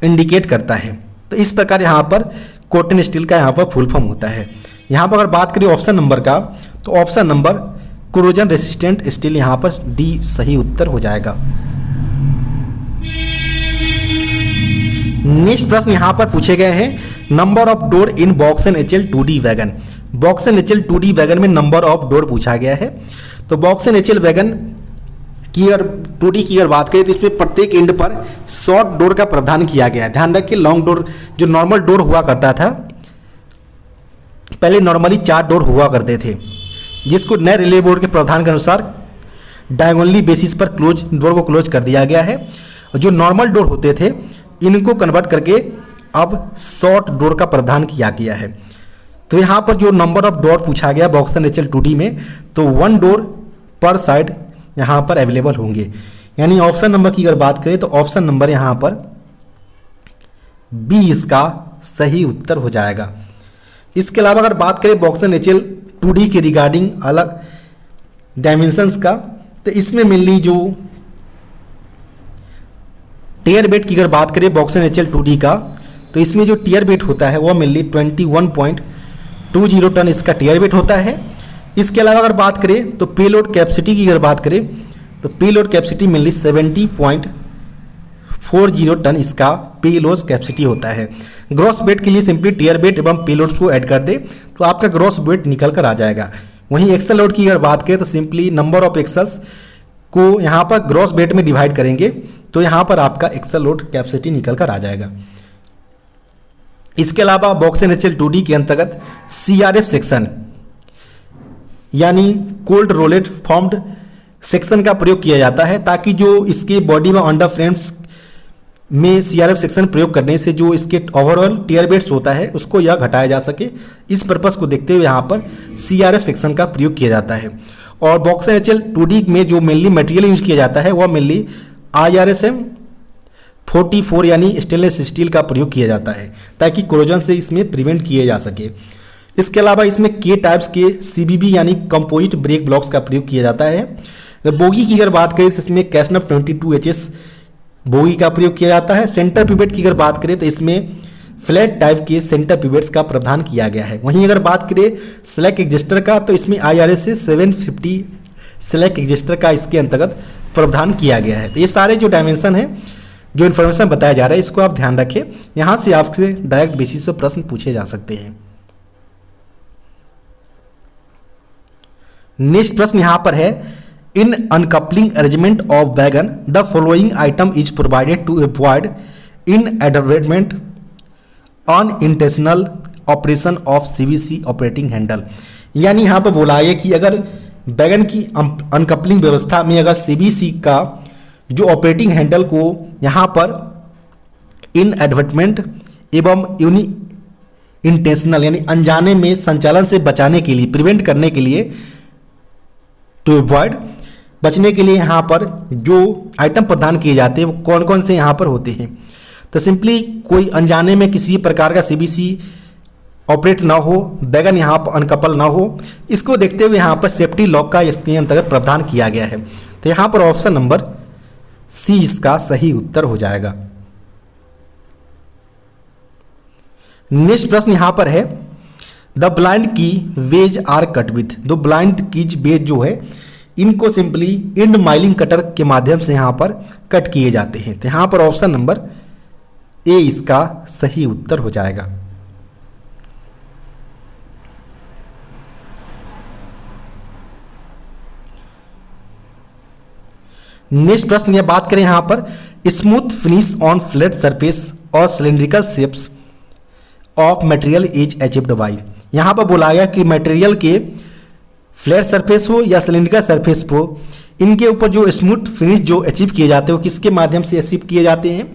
इंडिकेट करता है। तो इस प्रकार यहाँ पर कॉटन स्टील का यहाँ पर फुल फॉर्म होता है। यहाँ पर अगर बात करें ऑप्शन नंबर का, तो option number corrosion resistant steel यहाँ पर डी सही उत्तर हो जाएगा। नेक्स्ट प्रश्न यहाँ पर पूछे गए हैं number of door in BOXN HL 2D wagon. BOXN HL 2D wagon में नंबर ऑफ डोर पूछा गया है। तो बॉक्सन HL वैगन की अगर 2D की अगर बात करें तो इसमें प्रत्येक एंड पर शॉर्ट डोर का प्रावधान किया गया है। ध्यान रखिए लॉन्ग डोर जो नॉर्मल डोर हुआ करता था पहले नॉर्मली 4 डोर हुआ करते थे, जिसको नए रेलवे बोर्ड के प्रावधान के अनुसार डायगोनली बेसिस पर डोर को क्लोज कर दिया गया है। और जो नॉर्मल डोर होते थे इनको कन्वर्ट करके अब शॉर्ट डोर का प्रावधान किया गया है। तो यहाँ पर जो नंबर ऑफ डोर पूछा गया बॉक्सन HL 2D में, तो 1 डोर पर साइड यहाँ पर अवेलेबल होंगे। यानी ऑप्शन नंबर की अगर बात करें तो ऑप्शन नंबर यहाँ पर बी इसका सही उत्तर हो जाएगा। इसके अलावा अगर बात करें बॉक्सर एचएल 2D के रिगार्डिंग अलग डायमेंशंस का, तो इसमें मेनली जो टियर वेट की अगर बात करें बॉक्सर एचएल 2D का, तो इसमें जो टियर वेट होता है वो मेनली 21.20 टन इसका टियर वेट होता है। इसके अलावा अगर बात करें तो पेलोड कैपेसिटी की अगर बात करें तो पेलोड कैपेसिटी मेनली 70.40 टन इसका पेलोड कैपेसिटी होता है। ग्रॉस वेट के लिए सिंपली टियर वेट एवं पेलोड्स को ऐड कर दे तो आपका ग्रॉस वेट निकल कर आ जाएगा। वहीं एक्सल लोड की अगर बात करें तो सिंपली नंबर ऑफ एक्सल्स को यहाँ पर ग्रॉस वेट में डिवाइड करेंगे तो यहाँ पर आपका एक्सल लोड कैपेसिटी निकल कर आ जाएगा। इसके अलावा बॉक्सर एचएल 2D के अंतर्गत CRF सेक्शन यानी कोल्ड रोलेड फॉर्म्ड सेक्शन का प्रयोग किया जाता है, ताकि जो इसके बॉडी में अंडर फ्रेम्स में CRF सेक्शन प्रयोग करने से जो इसके ओवरऑल टियर वेट्स होता है उसको यह घटाया जा सके। इस पर्पस को देखते हुए यहाँ पर CRF सेक्शन का प्रयोग किया जाता है। और बॉक्सर एचएल 2D में जो मेनली मटेरियल यूज किया जाता है वह मेनली IRSM 44 यानी स्टेनलेस स्टील का प्रयोग किया जाता है, ताकि कोरोजन से इसमें प्रिवेंट किए जा सके। इसके अलावा इसमें के टाइप्स के CBB यानी कंपोजिट ब्रेक ब्लॉक्स का प्रयोग किया जाता है। बोगी की अगर बात करें तो इसमें कैसनप 22HS बोगी का प्रयोग किया जाता है। सेंटर पिवेट की अगर बात करें तो इसमें फ्लैट टाइप के सेंटर पिवेट्स का प्रावधान किया गया है। वहीं अगर बात करें स्लैक एग्जिस्टर का तो इसमें IRS से 750 स्लैक एग्जिस्टर का इसके अंतर्गत प्रावधान किया गया है। तो ये सारे जो डायमेंशन है, जो इन्फॉर्मेशन बताया जा रहा है, इसको आप ध्यान रखें। यहाँ से आपसे डायरेक्ट बेसिस पर प्रश्न पूछे जा सकते हैं। नेक्स्ट प्रश्न यहाँ पर है, in uncoupling arrangement of wagon the following item is provided to avoid in advertisement unintentional operation of CBC operating handle. यानी यहाँ पर बोला है कि अगर वैगन की अनकपलिंग व्यवस्था में अगर CBC का जो ऑपरेटिंग हैंडल को यहाँ पर इन एडवर्टाइजमेंट एवं इंटेंशनल यानी अनजाने में संचालन से बचाने के लिए, प्रिवेंट करने के लिए, टू अवॉइड बचने के लिए यहाँ पर जो आइटम प्रदान किए जाते हैं वो कौन कौन से यहाँ पर होते हैं। तो सिंपली कोई अनजाने में किसी प्रकार का CBC ऑपरेट ना हो, वैगन यहाँ पर अनकपल ना हो, इसको देखते हुए यहाँ पर सेफ्टी लॉक का इसके अंतर्गत प्रावधान किया गया है। तो यहाँ पर ऑप्शन नंबर C इसका सही उत्तर हो जाएगा। नेक्स्ट प्रश्न यहाँ पर है, द ब्लाइंड की वेज आर कट विथ। दो ब्लाइंड कीज वेज जो है इनको सिंपली इंड माइलिंग कटर के माध्यम से यहाँ पर कट किए जाते हैं। तो यहाँ पर ऑप्शन नंबर A इसका सही उत्तर हो जाएगा। नेक्स्ट प्रश्न यह बात करें यहाँ पर, smooth finish on flat surface और cylindrical shapes of material is achieved by. यहाँ पर बोला गया कि मटेरियल के फ्लैट सरफेस हो या सिलेंड्रिकल सरफेस हो, इनके ऊपर जो स्मूथ फिनिश जो अचीव किए जाते हैं वो किसके माध्यम से अचीव किए जाते हैं।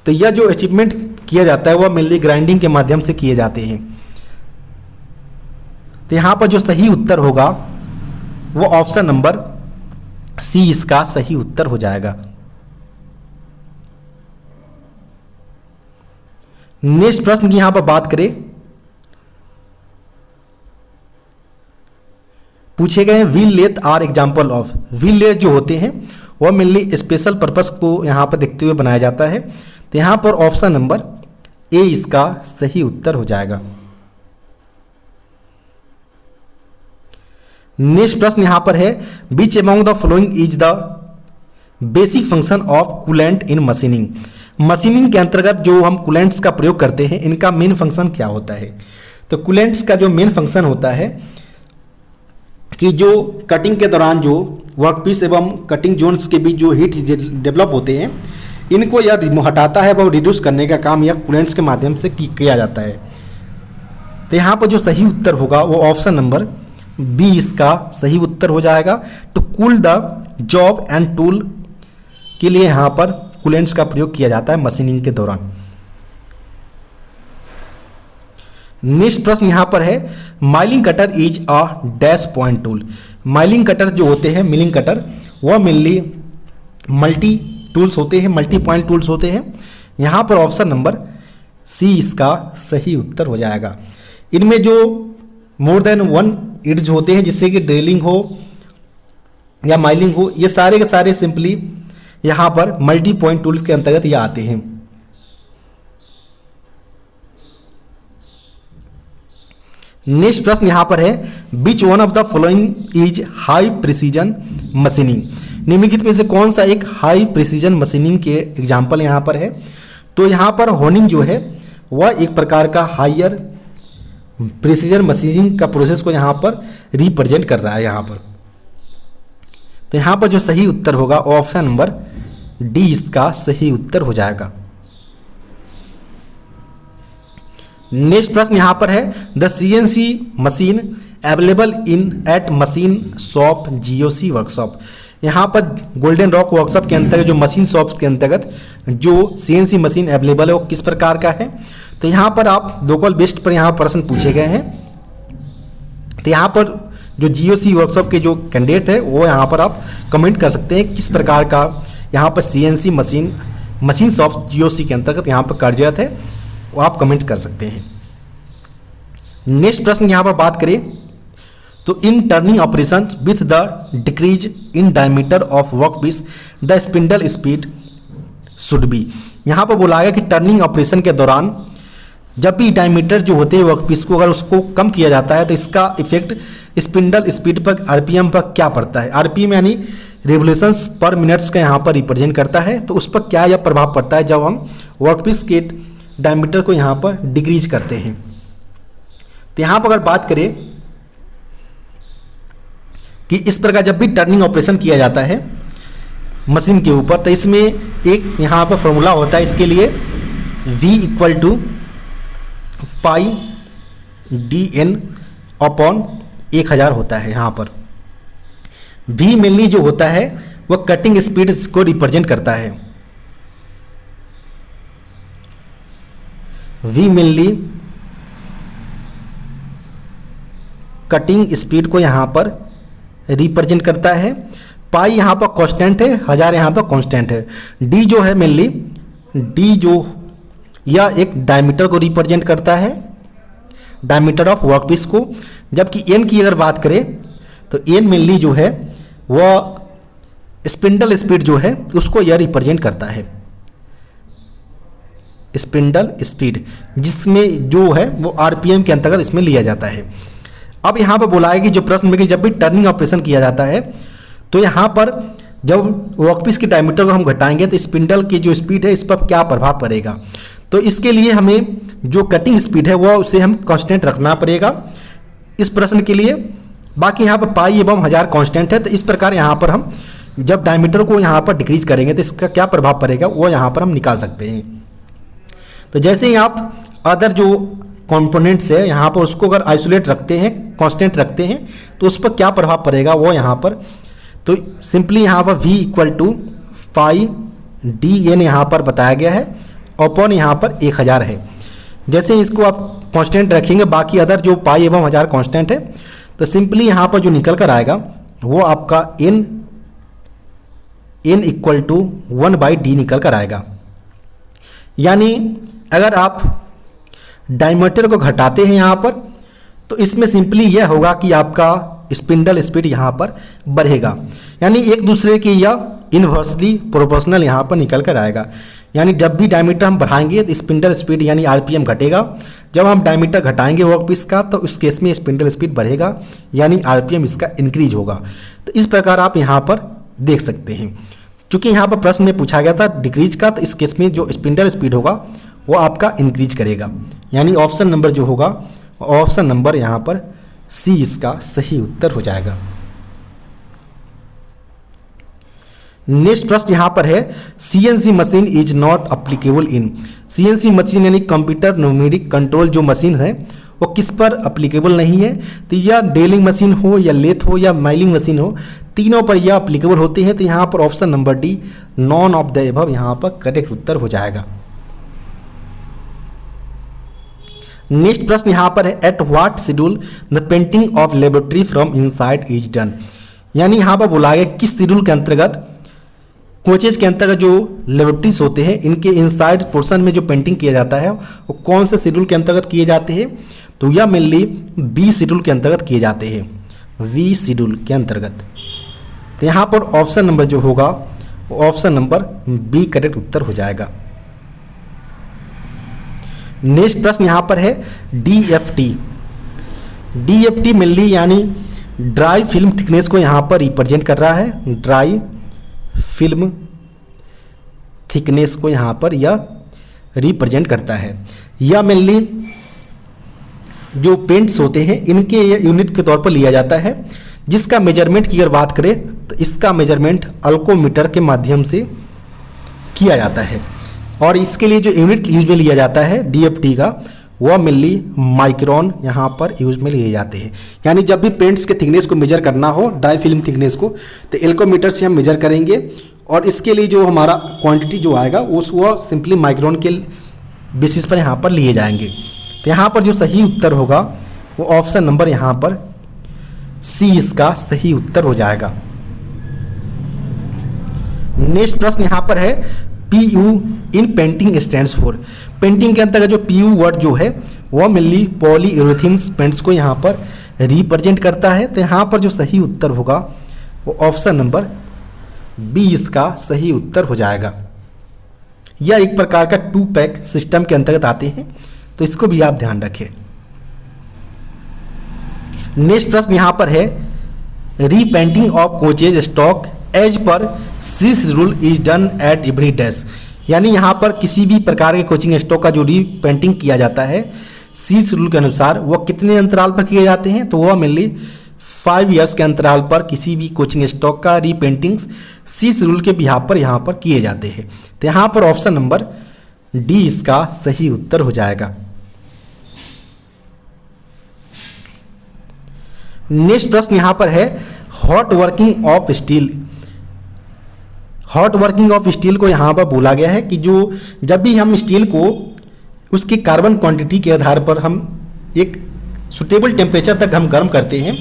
तो यह जो अचीवमेंट किया जाता है वह मेनली ग्राइंडिंग के माध्यम से किए जाते हैं। तो यहाँ पर जो सही उत्तर होगा वो ऑप्शन नंबर C इसका सही उत्तर हो जाएगा। नेक्स्ट प्रश्न की यहां पर बात करें, पूछे गए हैं wheel lathe are example of. Wheel lathe जो होते हैं वह मेनली स्पेशल पर्पस को यहां पर देखते हुए बनाया जाता है। तो यहां पर ऑप्शन नंबर A इसका सही उत्तर हो जाएगा। नेक्स्ट प्रश्न यहां पर है, which among the following is the basic function of coolant in machining. Machining के अंतर्गत जो हम कूलेंट्स का प्रयोग करते हैं इनका मेन फंक्शन क्या होता है। तो कूलेंट्स का जो मेन फंक्शन होता है कि जो कटिंग के दौरान जो वर्कपीस एवं कटिंग जोन्स के बीच जो हीट डेवलप होते हैं इनको यह हटाता है व रिड्यूस करने का काम यह कूलेंट्स के माध्यम से किया जाता है। तो यहाँ पर जो सही उत्तर होगा वो ऑप्शन नंबर B इसका सही उत्तर हो जाएगा। To cool the job and tool के लिए यहाँ पर कूलेंट्स का प्रयोग किया जाता है मशीनिंग के दौरान। नेक्स्ट प्रश्न यहाँ पर है, milling cutter is a dash point tool. Milling cutter जो होते हैं, मिलिंग कटर, वह मेनली मल्टी टूल्स होते हैं, मल्टी पॉइंट टूल्स होते हैं। यहाँ पर ऑप्शन नंबर सी इसका सही उत्तर हो जाएगा। इनमें जो मोर देन 1 इड्स होते हैं, जिससे कि ड्रिलिंग हो या माइलिंग हो, ये सारे के सारे सिंपली यहाँ पर मल्टी पॉइंट टूल्स के अंतर्गत ये आते हैं। नेक्स्ट प्रश्न यहाँ पर है, which one of the following is high precision machining. निम्नलिखित में से कौन सा एक हाई प्रिसीजन मशीनिंग के एग्जाम्पल यहाँ पर है। तो यहाँ पर होनिंग जो है वह एक प्रकार का हायर प्रिसीजन मशीनिंग का प्रोसेस को यहाँ पर रिप्रेजेंट कर रहा है यहाँ पर। तो यहाँ पर जो सही उत्तर होगा ऑप्शन नंबर डी इसका सही उत्तर हो जाएगा। नेक्स्ट प्रश्न यहाँ पर है, the CNC machine available in at machine shop GOC workshop. यहाँ पर गोल्डन रॉक वर्कशॉप के अंतर्गत जो मशीन शॉप के अंतर्गत जो CNC मशीन अवेलेबल है वो किस प्रकार का है। तो यहाँ पर आप लोकल बेस्ड पर यहाँ प्रश्न पूछे गए हैं। तो यहाँ पर जो GOC वर्कशॉप के जो कैंडिडेट है वो यहाँ पर आप कमेंट कर सकते हैं किस प्रकार का यहाँ पर CNC मशीन शॉप GOC के अंतर्गत यहाँ पर कार्यरत है, वो आप कमेंट कर सकते हैं। नेक्स्ट प्रश्न यहाँ पर बात करें तो इन turning operation with the decrease in diameter of workpiece the spindle speed should be. यहाँ पर बोला गया कि टर्निंग ऑपरेशन के दौरान जब भी डायमीटर जो होते हैं वर्कपीस को अगर उसको कम किया जाता है तो इसका इफेक्ट स्पिंडल स्पीड पर RPM पर क्या पड़ता है। RPM यानी रिवोल्यूशंस पर मिनट्स का यहाँ पर रिप्रेजेंट करता है। तो उस पर क्या यह प्रभाव पड़ता है जब हम वर्कपीस के डायमीटर को यहाँ पर डिक्रीज करते हैं। तो यहाँ पर अगर बात करें कि इस प्रकार जब भी टर्निंग ऑपरेशन किया जाता है मशीन के ऊपर तो इसमें एक यहाँ पर फॉर्मूला होता है इसके लिए, V equal to pi DN upon 1000 होता है। यहाँ पर V मेनली जो होता है वह कटिंग स्पीड को रिप्रेजेंट करता है। V मेनली कटिंग स्पीड को यहाँ पर रिप्रेजेंट करता है। पाई यहाँ पर कांस्टेंट है, 1000 यहाँ पर कांस्टेंट है। D जो है मेनली D जो यह एक डायमीटर को रिप्रेजेंट करता है, डायमीटर ऑफ वर्कपीस को। जबकि N की अगर बात करें तो N मेनली जो है वह स्पिंडल स्पीड जो है उसको यह रिप्रेजेंट करता है, स्पिंडल स्पीड, जिसमें जो है वो RPM के अंतर्गत इसमें लिया जाता है। अब यहाँ पर बोला है कि जो प्रश्न में कि जब भी टर्निंग ऑपरेशन किया जाता है तो यहाँ पर जब वर्कपीस के डायमीटर को हम घटाएंगे तो स्पिंडल की जो स्पीड है इस पर क्या प्रभाव पड़ेगा। तो इसके लिए हमें जो कटिंग स्पीड है वो उसे हम कांस्टेंट रखना पड़ेगा इस प्रश्न के लिए। बाकी यहाँ पर पाई एवं 1000 कांस्टेंट है। तो इस प्रकार यहाँ पर हम जब डायमीटर को यहाँ पर डिक्रीज करेंगे तो इसका क्या प्रभाव पड़ेगा वो यहाँ पर हम निकाल सकते हैं। तो जैसे ही आप अदर जो कंपोनेंट्स है यहाँ पर उसको अगर आइसोलेट रखते हैं, कांस्टेंट रखते हैं, तो उस पर क्या प्रभाव पड़ेगा वो यहाँ पर, तो सिंपली यहाँ पर V equal to pi DN यहाँ पर बताया गया है, अपॉन यहाँ पर 1000 है। जैसे इसको आप कांस्टेंट रखेंगे, बाकी अदर जो पाई एवं 1000 कांस्टेंट है, तो सिंपली यहाँ पर जो निकल कर आएगा वो आपका N इक्वल टू 1/D निकल कर आएगा। यानी अगर आप डायमीटर को घटाते हैं यहाँ पर तो इसमें सिंपली यह होगा कि आपका स्पिंडल स्पीड यहाँ पर बढ़ेगा, यानी एक दूसरे के यह इन्वर्सली प्रोपोर्शनल यहाँ पर निकल कर आएगा। यानी जब भी डायमीटर हम बढ़ाएंगे तो स्पिंडल स्पीड यानी RPM घटेगा, जब हम डायमीटर घटाएंगे वर्कपीस का तो उस केस में स्पिंडल स्पीड बढ़ेगा यानी RPM इसका इंक्रीज होगा। तो इस प्रकार आप यहाँ पर देख सकते हैं। चूँकि यहाँ पर प्रश्न में पूछा गया था डिक्रीज का, तो इस केस में जो स्पिंडल स्पीड होगा वो आपका इंक्रीज करेगा, यानी ऑप्शन नंबर जो होगा ऑप्शन नंबर यहाँ पर C इसका सही उत्तर हो जाएगा। नेक्स्ट प्रश्न यहाँ पर है CNC machine is not applicable in. CNC machine यानी कंप्यूटर न्यूमेरिक कंट्रोल जो मशीन है वो किस पर अप्लीकेबल नहीं है। तो या ड्रिलिंग मशीन हो या लेथ हो या माइलिंग मशीन हो, तीनों पर यह अप्लीकेबल होती है। तो यहाँ पर option number D none of the above यहाँ पर करेक्ट उत्तर हो जाएगा। नेक्स्ट प्रश्न यहाँ पर है at what schedule the painting of laboratory from inside is done. यानी यहाँ पर बोला गया किस शेड्यूल के अंतर्गत कोचेज के अंतर्गत जो लेबोरेटरीज होते हैं इनके इनसाइड पोर्शन में जो पेंटिंग किया जाता है वो कौन से शेड्यूल के अंतर्गत किए जाते हैं, तो यह मेनली बी शेड्यूल के अंतर्गत किए जाते हैं, वी शेड्यूल के अंतर्गत। तो यहाँ पर ऑप्शन नंबर जो होगा वो ऑप्शन नंबर बी करेक्ट उत्तर हो जाएगा। नेक्स्ट प्रश्न यहाँ पर है DFT। DFT मेनली यानी ड्राई फिल्म थिकनेस को यहाँ पर रिप्रेजेंट कर रहा है, ड्राई फिल्म थिकनेस को यहाँ पर यह रिप्रेजेंट करता है। यह मेनली जो पेंट्स होते हैं इनके यूनिट के तौर पर लिया जाता है, जिसका मेजरमेंट की अगर बात करें तो इसका मेजरमेंट अल्कोमीटर के माध्यम से किया जाता है, और इसके लिए जो यूनिट यूज में लिया जाता है DFT का वह मेनली माइक्रोन यहाँ पर यूज में लिए जाते हैं। यानी जब भी पेंट्स के थिकनेस को मेजर करना हो, ड्राई फिल्म थिकनेस को, तो एल्कोमीटर से हम मेजर करेंगे, और इसके लिए जो हमारा क्वांटिटी जो आएगा वह सिंपली माइक्रोन के बेसिस पर यहाँ पर लिए जाएंगे। तो यहाँ पर जो सही उत्तर होगा वो ऑप्शन नंबर यहाँ पर सी इसका सही उत्तर हो जाएगा। नेक्स्ट प्रश्न यहाँ पर है PU in painting stands for. Painting के अंतर्गत जो PU वर्ड जो है वह मेनली पॉलीयूरेथेन्स पेंट्स को यहाँ पर रिप्रेजेंट करता है। तो यहाँ पर जो सही उत्तर होगा वो ऑप्शन नंबर बी इसका सही उत्तर हो जाएगा। यह एक प्रकार का 2 पैक सिस्टम के अंतर्गत आते हैं, तो इसको भी आप ध्यान रखें। नेक्स्ट प्रश्न यहाँ पर है repainting of coaches stock as per C schedule is done at every dash. यानी यहाँ पर किसी भी प्रकार के कोचिंग स्टॉक का जो रीपेंटिंग किया जाता है सी शेड्यूल के अनुसार वह कितने अंतराल पर किए जाते हैं, तो वह मेनली 5 ईयर्स के अंतराल पर किसी भी कोचिंग स्टॉक का रीपेंटिंग सी शेड्यूल के बिहाफ पर यहाँ पर किए जाते हैं। तो यहाँ पर ऑप्शन नंबर डी इसका सही उत्तर हो जाएगा। नेक्स्ट प्रश्न यहाँ पर है hot working of steel. Hot working of steel को यहाँ पर बोला गया है कि जो जब भी हम स्टील को उसकी कार्बन क्वांटिटी के आधार पर हम एक सुटेबल टेम्परेचर तक हम गर्म करते हैं,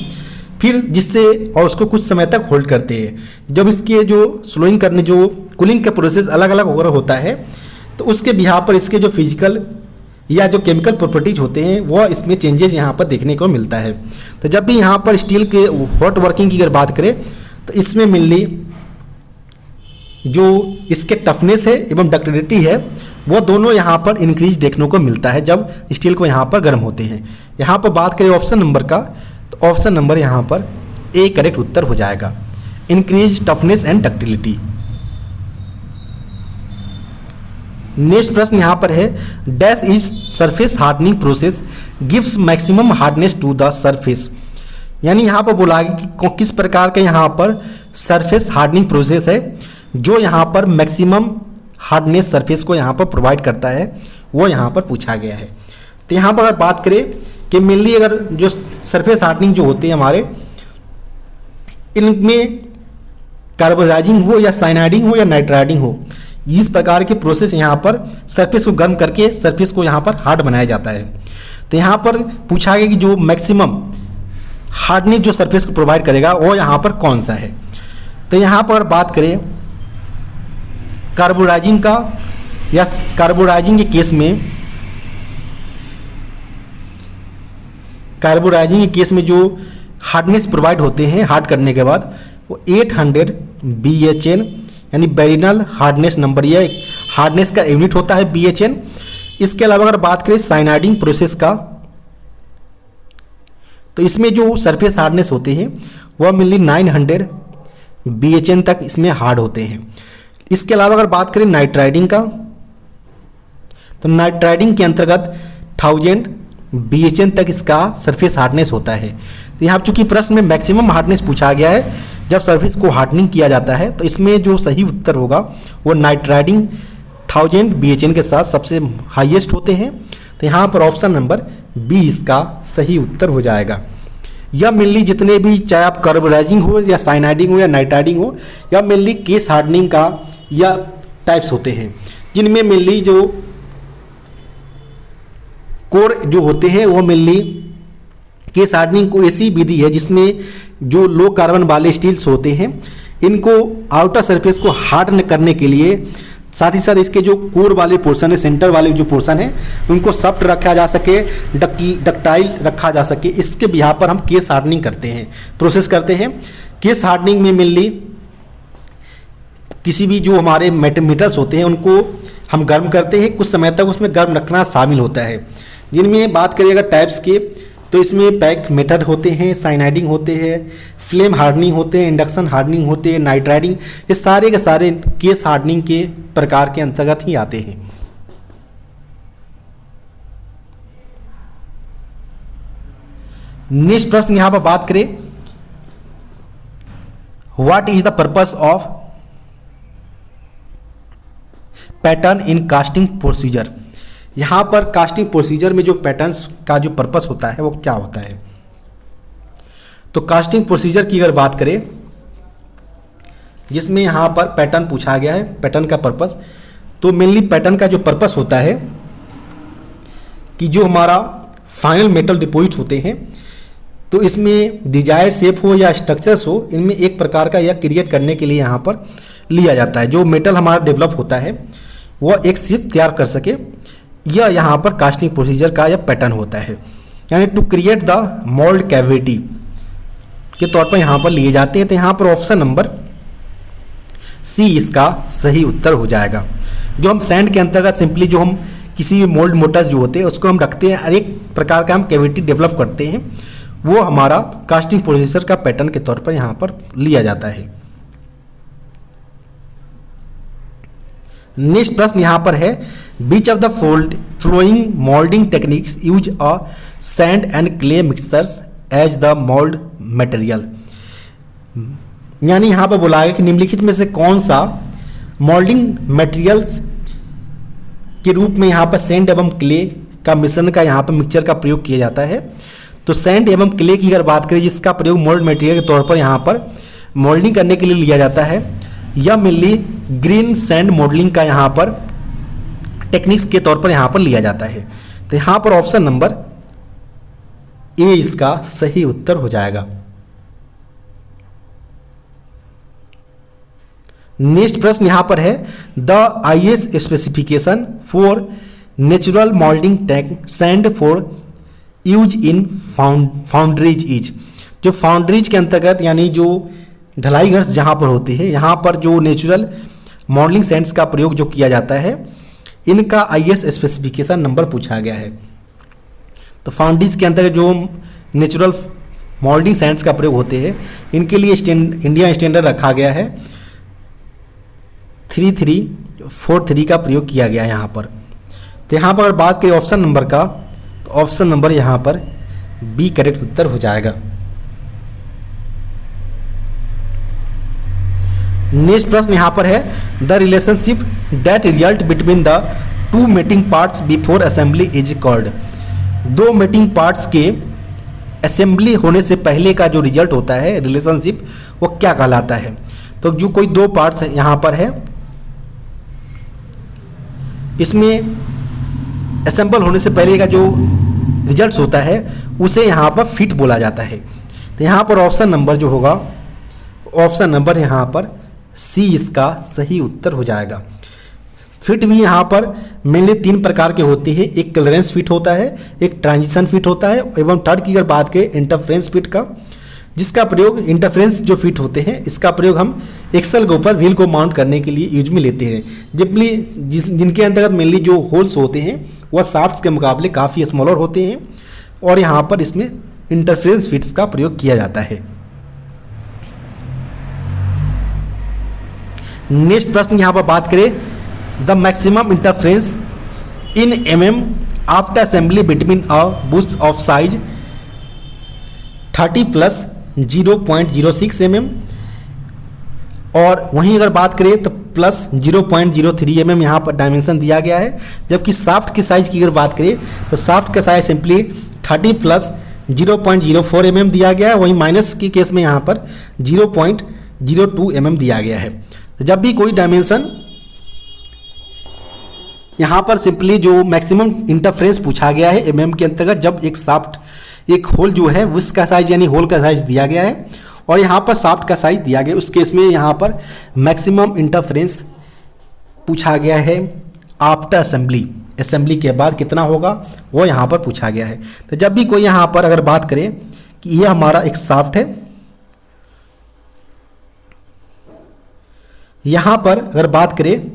फिर जिससे और उसको कुछ समय तक होल्ड करते हैं। जब इसके जो स्लोइंग करने जो कूलिंग का प्रोसेस अलग अलग होता है तो उसके बिहाफ पर इसके जो फिजिकल या जो केमिकल प्रॉपर्टीज होते हैं वह इसमें चेंजेस यहाँ पर देखने को मिलता है। तो जब भी यहाँ पर स्टील के हॉट वर्किंग की अगर बात करें तो इसमें मेनली जो इसके टफनेस है एवं डक्टिलिटी है वो दोनों यहाँ पर इंक्रीज देखने को मिलता है जब स्टील को यहाँ पर गर्म होते हैं। यहाँ पर बात करें ऑप्शन नंबर का, तो ऑप्शन नंबर यहाँ पर ए करेक्ट उत्तर हो जाएगा, increase toughness and ductility. Next प्रश्न यहाँ पर है dash is surface hardening process gives maximum hardness to the surface. यानी यहाँ पर बोला है कि किस प्रकार का यहाँ पर सरफेस हार्डनिंग प्रोसेस है जो यहाँ पर मैक्सिमम हार्डनेस सरफेस को यहाँ पर प्रोवाइड करता है, वो यहाँ पर पूछा गया है। तो यहाँ पर अगर बात करें कि मेनली अगर जो सरफेस हार्डनिंग जो होते हैं हमारे, इनमें कार्बोनाइजिंग हो या साइनाइडिंग हो या नाइट्राइडिंग हो, इस प्रकार के प्रोसेस यहाँ पर सरफेस को गर्म करके सरफेस को यहाँ पर हार्ड बनाया जाता है। तो यहाँ पर पूछा गया कि जो मैक्सिमम हार्डनेस जो सरफेस को प्रोवाइड करेगा वो यहाँ पर कौन सा है। तो यहाँ पर बात करें कार्बोनाइजिंग का, या कार्बोनाइजिंग के केस में, कार्बोनाइजिंग के केस में जो हार्डनेस प्रोवाइड होते हैं हार्ड करने के बाद वो 800 BHN यानी बेरिनल हार्डनेस नंबर, यह हार्डनेस का यूनिट होता है BHN। इसके अलावा अगर बात करें साइनाइडिंग प्रोसेस का, तो इसमें जो सरफेस हार्डनेस होते हैं वह मेनली 900 BHN तक इसमें हार्ड होते हैं। इसके अलावा अगर बात करें नाइट्राइडिंग का, तो नाइट्राइडिंग के अंतर्गत 1000 BHN तक इसका सरफेस हार्डनेस होता है। तो यहाँ चूंकि प्रश्न में मैक्सिमम हार्डनेस पूछा गया है जब सरफेस को हार्डनिंग किया जाता है, तो इसमें जो सही उत्तर होगा वो नाइट्राइडिंग 1000 BHN के साथ सबसे हाईएस्ट होते हैं। तो यहाँ पर ऑप्शन नंबर बी इसका सही उत्तर हो जाएगा। या मेनली जितने भी चाहे आप कार्बोनाइजिंग हो या साइनाइडिंग हो या नाइट्राइडिंग हो, या मेनली केस हार्डनिंग का या टाइप्स होते हैं जिनमें मेनली जो कोर जो होते हैं वो मेनली केस हार्डनिंग को ऐसी विधि है जिसमें जो लो कार्बन वाले स्टील्स होते हैं इनको आउटर सरफेस को हार्ड करने के लिए, साथ ही साथ इसके जो कोर वाले पोर्शन है, सेंटर वाले जो पोर्शन है, उनको सॉफ्ट रखा जा सके, डक्टाइल रखा जा सके, इसके बिहार पर हम केस हार्डनिंग करते हैं, प्रोसेस करते हैं। केस हार्डनिंग में मेनली किसी भी जो हमारे मेटल्स होते हैं उनको हम गर्म करते हैं, कुछ समय तक उसमें गर्म रखना शामिल होता है। जिनमें बात करिएगा टाइप्स के, तो इसमें पैक मेथड होते हैं, साइनाइडिंग होते हैं, फ्लेम हार्डनिंग होते हैं, इंडक्शन हार्डनिंग होते हैं, नाइट्राइडिंग, ये सारे के सारे केस हार्डनिंग के प्रकार के अंतर्गत ही आते हैं। नेक्स्ट प्रश्न यहां पर बात करें, what is the purpose of pattern in casting procedure. यहां पर कास्टिंग प्रोसीजर में जो पैटर्न्स का जो पर्पस होता है वो क्या होता है। तो कास्टिंग प्रोसीजर की अगर बात करें, जिसमें यहां पर पैटर्न पूछा गया है, पैटर्न का पर्पस, तो मेनली पैटर्न का जो पर्पस होता है कि जो हमारा फाइनल मेटल डिपॉजिट होते हैं, तो इसमें डिजायर्ड शेप हो या स्ट्रक्चर्स हो, इनमें एक प्रकार का यह क्रिएट करने के लिए यहाँ पर लिया जाता है। जो मेटल हमारा डेवलप होता है वह एक शेप तैयार कर सके, यह यहाँ पर कास्टिंग प्रोसीजर का यह पैटर्न होता है। यानी to create the mould cavity के तौर पर यहाँ पर लिए जाते हैं। तो यहाँ पर ऑप्शन नंबर सी इसका सही उत्तर हो जाएगा। जो हम सैंड के अंतर्गत सिंपली जो हम किसी भी मोल्ड मोटर्स जो होते हैं उसको हम रखते हैं, एक प्रकार का हम कैविटी डेवलप करते हैं, वो हमारा कास्टिंग प्रोसीजर का पैटर्न के तौर पर यहाँ पर लिया जाता है। नेक्स्ट प्रश्न यहाँ पर है, which of the following moulding techniques use a sand and clay mixtures as the mould material. यानी यहाँ पर बोला है कि निम्नलिखित में से कौन सा मोल्डिंग मटेरियल्स के रूप में यहाँ पर सैंड एवं क्ले का मिश्रण का यहाँ पर मिक्सचर का प्रयोग किया जाता है। तो सैंड एवं क्ले की अगर बात करें, जिसका प्रयोग मोल्ड मटेरियल के तौर पर यहाँ पर मोल्डिंग करने के लिए लिया जाता है, यह मेनली ग्रीन सैंड मॉडलिंग का यहाँ पर टेक्निक्स के तौर पर यहाँ पर लिया जाता है। तो यहाँ पर ऑप्शन नंबर ए इसका सही उत्तर हो जाएगा। नेक्स्ट प्रश्न यहाँ पर है, the IS specification for natural moulding sand for use in foundries is. जो फाउंड्रीज के अंतर्गत यानी जो ढलाई घर जहाँ पर होती है, यहाँ पर जो नेचुरल मॉडलिंग सैंड्स का प्रयोग जो किया जाता है, इनका आईएस स्पेसिफिकेशन नंबर पूछा गया है। तो फाउंड्रीज के अंतर्गत जो नेचुरल मॉल्डिंग सैंड्स का प्रयोग होते हैं, इनके लिए इंडिया स्टैंडर्ड रखा गया है 3343 का प्रयोग किया गया है यहाँ पर। तो यहाँ पर अगर बात करें ऑप्शन नंबर का, तो ऑप्शन नंबर यहाँ पर बी करेक्ट उत्तर हो जाएगा। नेक्स्ट प्रश्न यहाँ पर है, the relationship that result between the two mating parts before assembly is called. दो मेटिंग पार्ट्स के असेंबली होने से पहले का जो रिजल्ट होता है, रिलेशनशिप, वो क्या कहलाता है। तो जो कोई दो पार्ट्स यहाँ पर है, इसमें असेंबल होने से पहले का जो रिजल्ट होता है उसे यहाँ पर फिट बोला जाता है। तो यहाँ पर ऑप्शन नंबर जो होगा, ऑप्शन नंबर यहाँ पर सी इसका सही उत्तर हो जाएगा। फिट भी यहाँ पर मेनली तीन प्रकार के होते हैं, एक क्लियरेंस फिट होता है, एक ट्रांजिशन फिट होता है, एवं थर्ड की अगर बात करें इंटरफ्रेंस फिट का, जिसका प्रयोग इंटरफ्रेंस जो फिट होते हैं, इसका प्रयोग हम एक्सल के ऊपर व्हील को माउंट करने के लिए यूज में लेते हैं। जिनके अंतर्गत मेनली जो होल्स होते हैं वह शाफ्ट्स के मुकाबले काफ़ी स्मॉलर होते हैं, और यहाँ पर इसमें इंटरफ्रेंस फिट्स का प्रयोग किया जाता है। नेक्स्ट प्रश्न यहाँ पर बात करें, the maximum interference in mm after assembly between a bush of size 30 plus 0.06 mm, और वहीं अगर बात करें तो प्लस 0.03 mm यहाँ पर डायमेंशन दिया गया है। जबकि साफ्ट की साइज की अगर बात करें तो साफ्ट का साइज सिंपली 30 प्लस 0.04 mm दिया गया है, वहीं माइनस के केस में यहाँ पर 0.02 mm दिया गया है। तो जब भी कोई डायमेंशन यहाँ पर सिंपली जो मैक्सिमम इंटरफ्रेंस पूछा गया है mm के अंतर्गत, जब एक साफ्ट एक होल जो है उसका साइज यानी होल का साइज दिया गया है, और यहाँ पर शाफ्ट का साइज दिया गया। उस केस में यहाँ पर मैक्सिमम इंटरफेरेंस पूछा गया है आफ्टर असेंबली, असेंबली के बाद कितना होगा वो यहाँ पर पूछा गया है। तो जब भी कोई यहाँ पर अगर बात करें कि ये हमारा एक शाफ्ट है, यहाँ पर अगर बात करें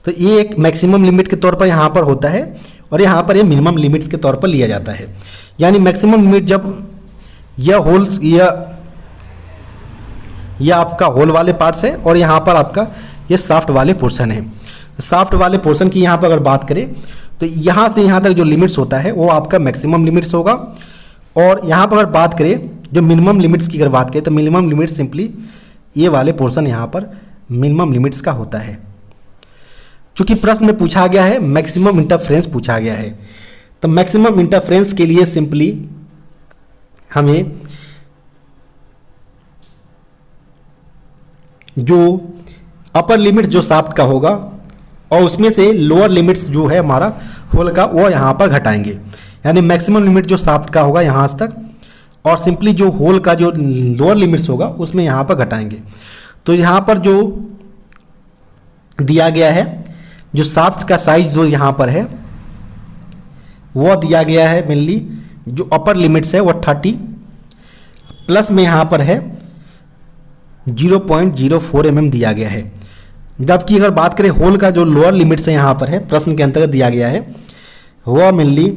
तो ये एक मैक्सिमम लिमिट के तौर पर यहाँ पर होता है और यहाँ पर ये मिनिमम लिमिट्स के तौर पर लिया जाता है। यानी मैक्सिमम लिमिट जब यह होल्स यह आपका होल वाले पार्ट्स है और यहाँ पर आपका ये शाफ्ट वाले पोर्शन है। शाफ्ट वाले पोर्शन की यहाँ पर अगर बात करें तो यहाँ से यहाँ तक जो लिमिट्स होता है वो आपका मैक्सिमम लिमिट्स होगा। और यहाँ पर अगर बात करें जो मिनिमम लिमिट्स की अगर बात करें तो मिनिमम लिमिट्स सिंपली ये वाले पोर्शन यहाँ पर मिनिमम लिमिट्स का होता है। चूंकि प्रश्न में पूछा गया है मैक्सिमम इंटरफेरेंस पूछा गया है, तो मैक्सिमम इंटरफेरेंस के लिए सिंपली हमें जो अपर लिमिट जो शाफ्ट का होगा और उसमें से लोअर लिमिट्स जो है हमारा होल का वो यहाँ पर घटाएंगे। यानी मैक्सिमम लिमिट जो शाफ्ट का होगा यहाँ तक और सिंपली जो होल का जो लोअर लिमिट्स होगा उसमें यहाँ पर घटाएंगे। तो यहाँ पर जो दिया गया है जो शाफ्ट का साइज जो यहाँ पर है वो दिया गया है मेनली जो अपर लिमिट्स है वो 30 प्लस में यहाँ पर है 0.04 mm दिया गया है। जबकि अगर बात करें होल का जो लोअर लिमिट्स है यहाँ पर है प्रश्न के अंतर्गत दिया गया है वह मेनली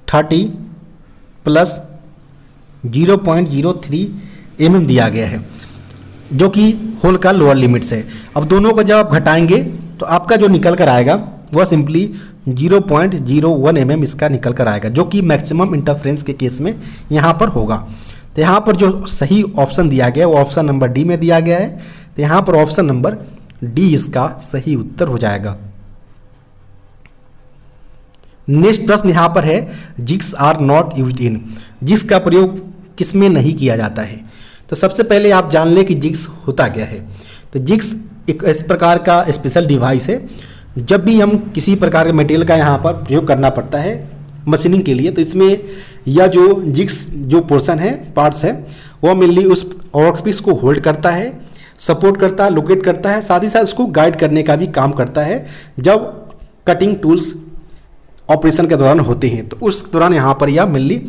30 प्लस 0.03 mm दिया गया है जो कि होल का लोअर लिमिट्स है। अब दोनों को जब आप घटाएंगे तो आपका जो निकल कर आएगा वह सिंपली 0.01 mm इसका निकल कर आएगा जो कि मैक्सिमम इंटरफेरेंस के केस में यहाँ पर होगा। तो यहाँ पर जो सही ऑप्शन दिया गया है वो ऑप्शन नंबर डी में दिया गया है। तो यहाँ पर ऑप्शन नंबर डी इसका सही उत्तर हो जाएगा। नेक्स्ट प्रश्न यहाँ पर है jigs are not used in, jigs का प्रयोग किस में नहीं किया जाता है। तो सबसे पहले आप जान लें कि जिग्स होता क्या है। तो जिग्स एक इस प्रकार का स्पेशल डिवाइस है। जब भी हम किसी प्रकार के मटेरियल का यहाँ पर प्रयोग करना पड़ता है मशीनिंग के लिए तो इसमें यह जो जिग्स जो पोर्शन है पार्ट्स है वो मेनली उस वर्कपीस को होल्ड करता है, सपोर्ट करता है, लोकेट करता है, साथ ही साथ उसको गाइड करने का भी काम करता है जब कटिंग टूल्स ऑपरेशन के दौरान होते हैं। तो उस दौरान यहाँ पर यह मेनली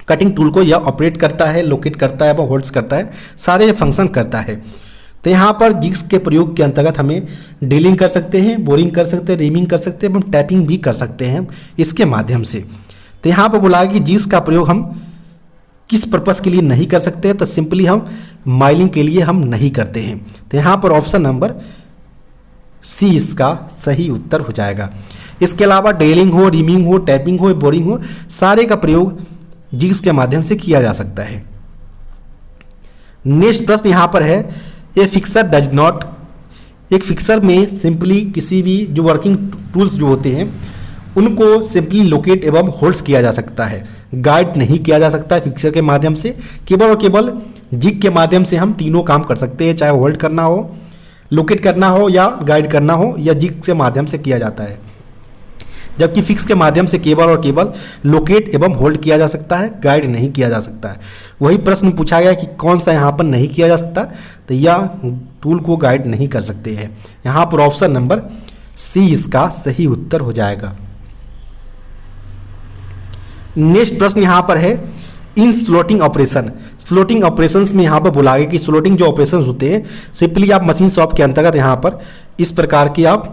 कटिंग टूल को यह ऑपरेट करता है, लोकेट करता है, वह होल्ड्स करता है, सारे फंक्शन करता है। तो यहाँ पर जिग्स के प्रयोग के अंतर्गत हमें ड्रिलिंग कर सकते हैं, बोरिंग कर सकते हैं, रीमिंग कर सकते हैं एवं टैपिंग भी कर सकते हैं इसके माध्यम से। तो यहाँ पर बोला है कि जिग्स का प्रयोग हम किस पर्पस के लिए नहीं कर सकते हैं, तो सिंपली हम माइलिंग के लिए हम नहीं करते हैं। तो यहाँ पर ऑप्शन नंबर सी इसका सही उत्तर हो जाएगा। इसके अलावा ड्रिलिंग हो, रीमिंग हो, टैपिंग हो, बोरिंग हो, सारे का प्रयोग जिग्स के माध्यम से किया जा सकता है। नेक्स्ट प्रश्न यहाँ पर है ए फिक्सर डज नॉट, एक फिक्सर में सिंपली किसी भी जो वर्किंग टूल्स जो होते हैं उनको सिंपली लोकेट एवं होल्ड्स किया जा सकता है, गाइड नहीं किया जा सकता है फिक्सर के माध्यम से। केवल और केवल जिग के माध्यम से हम तीनों काम कर सकते हैं, चाहे होल्ड करना हो, लोकेट करना हो या गाइड करना हो, या जिग के माध्यम से किया जाता है। जबकि फिक्स के माध्यम से केवल और केवल लोकेट एवं होल्ड किया जा सकता है, गाइड नहीं किया जा सकता है। वही प्रश्न पूछा गया कि कौन सा यहाँ पर नहीं किया जा सकता, तो यह टूल को गाइड नहीं कर सकते हैं। यहाँ पर ऑप्शन नंबर सी इसका सही उत्तर हो जाएगा। नेक्स्ट प्रश्न यहाँ पर है इन स्लोटिंग ऑपरेशन, स्लोटिंग ऑपरेशंस में यहाँ पर बोला गया कि स्लोटिंग जो ऑपरेशंस होते हैं सिंपली आप मशीन शॉप के अंतर्गत यहाँ पर इस प्रकार की आप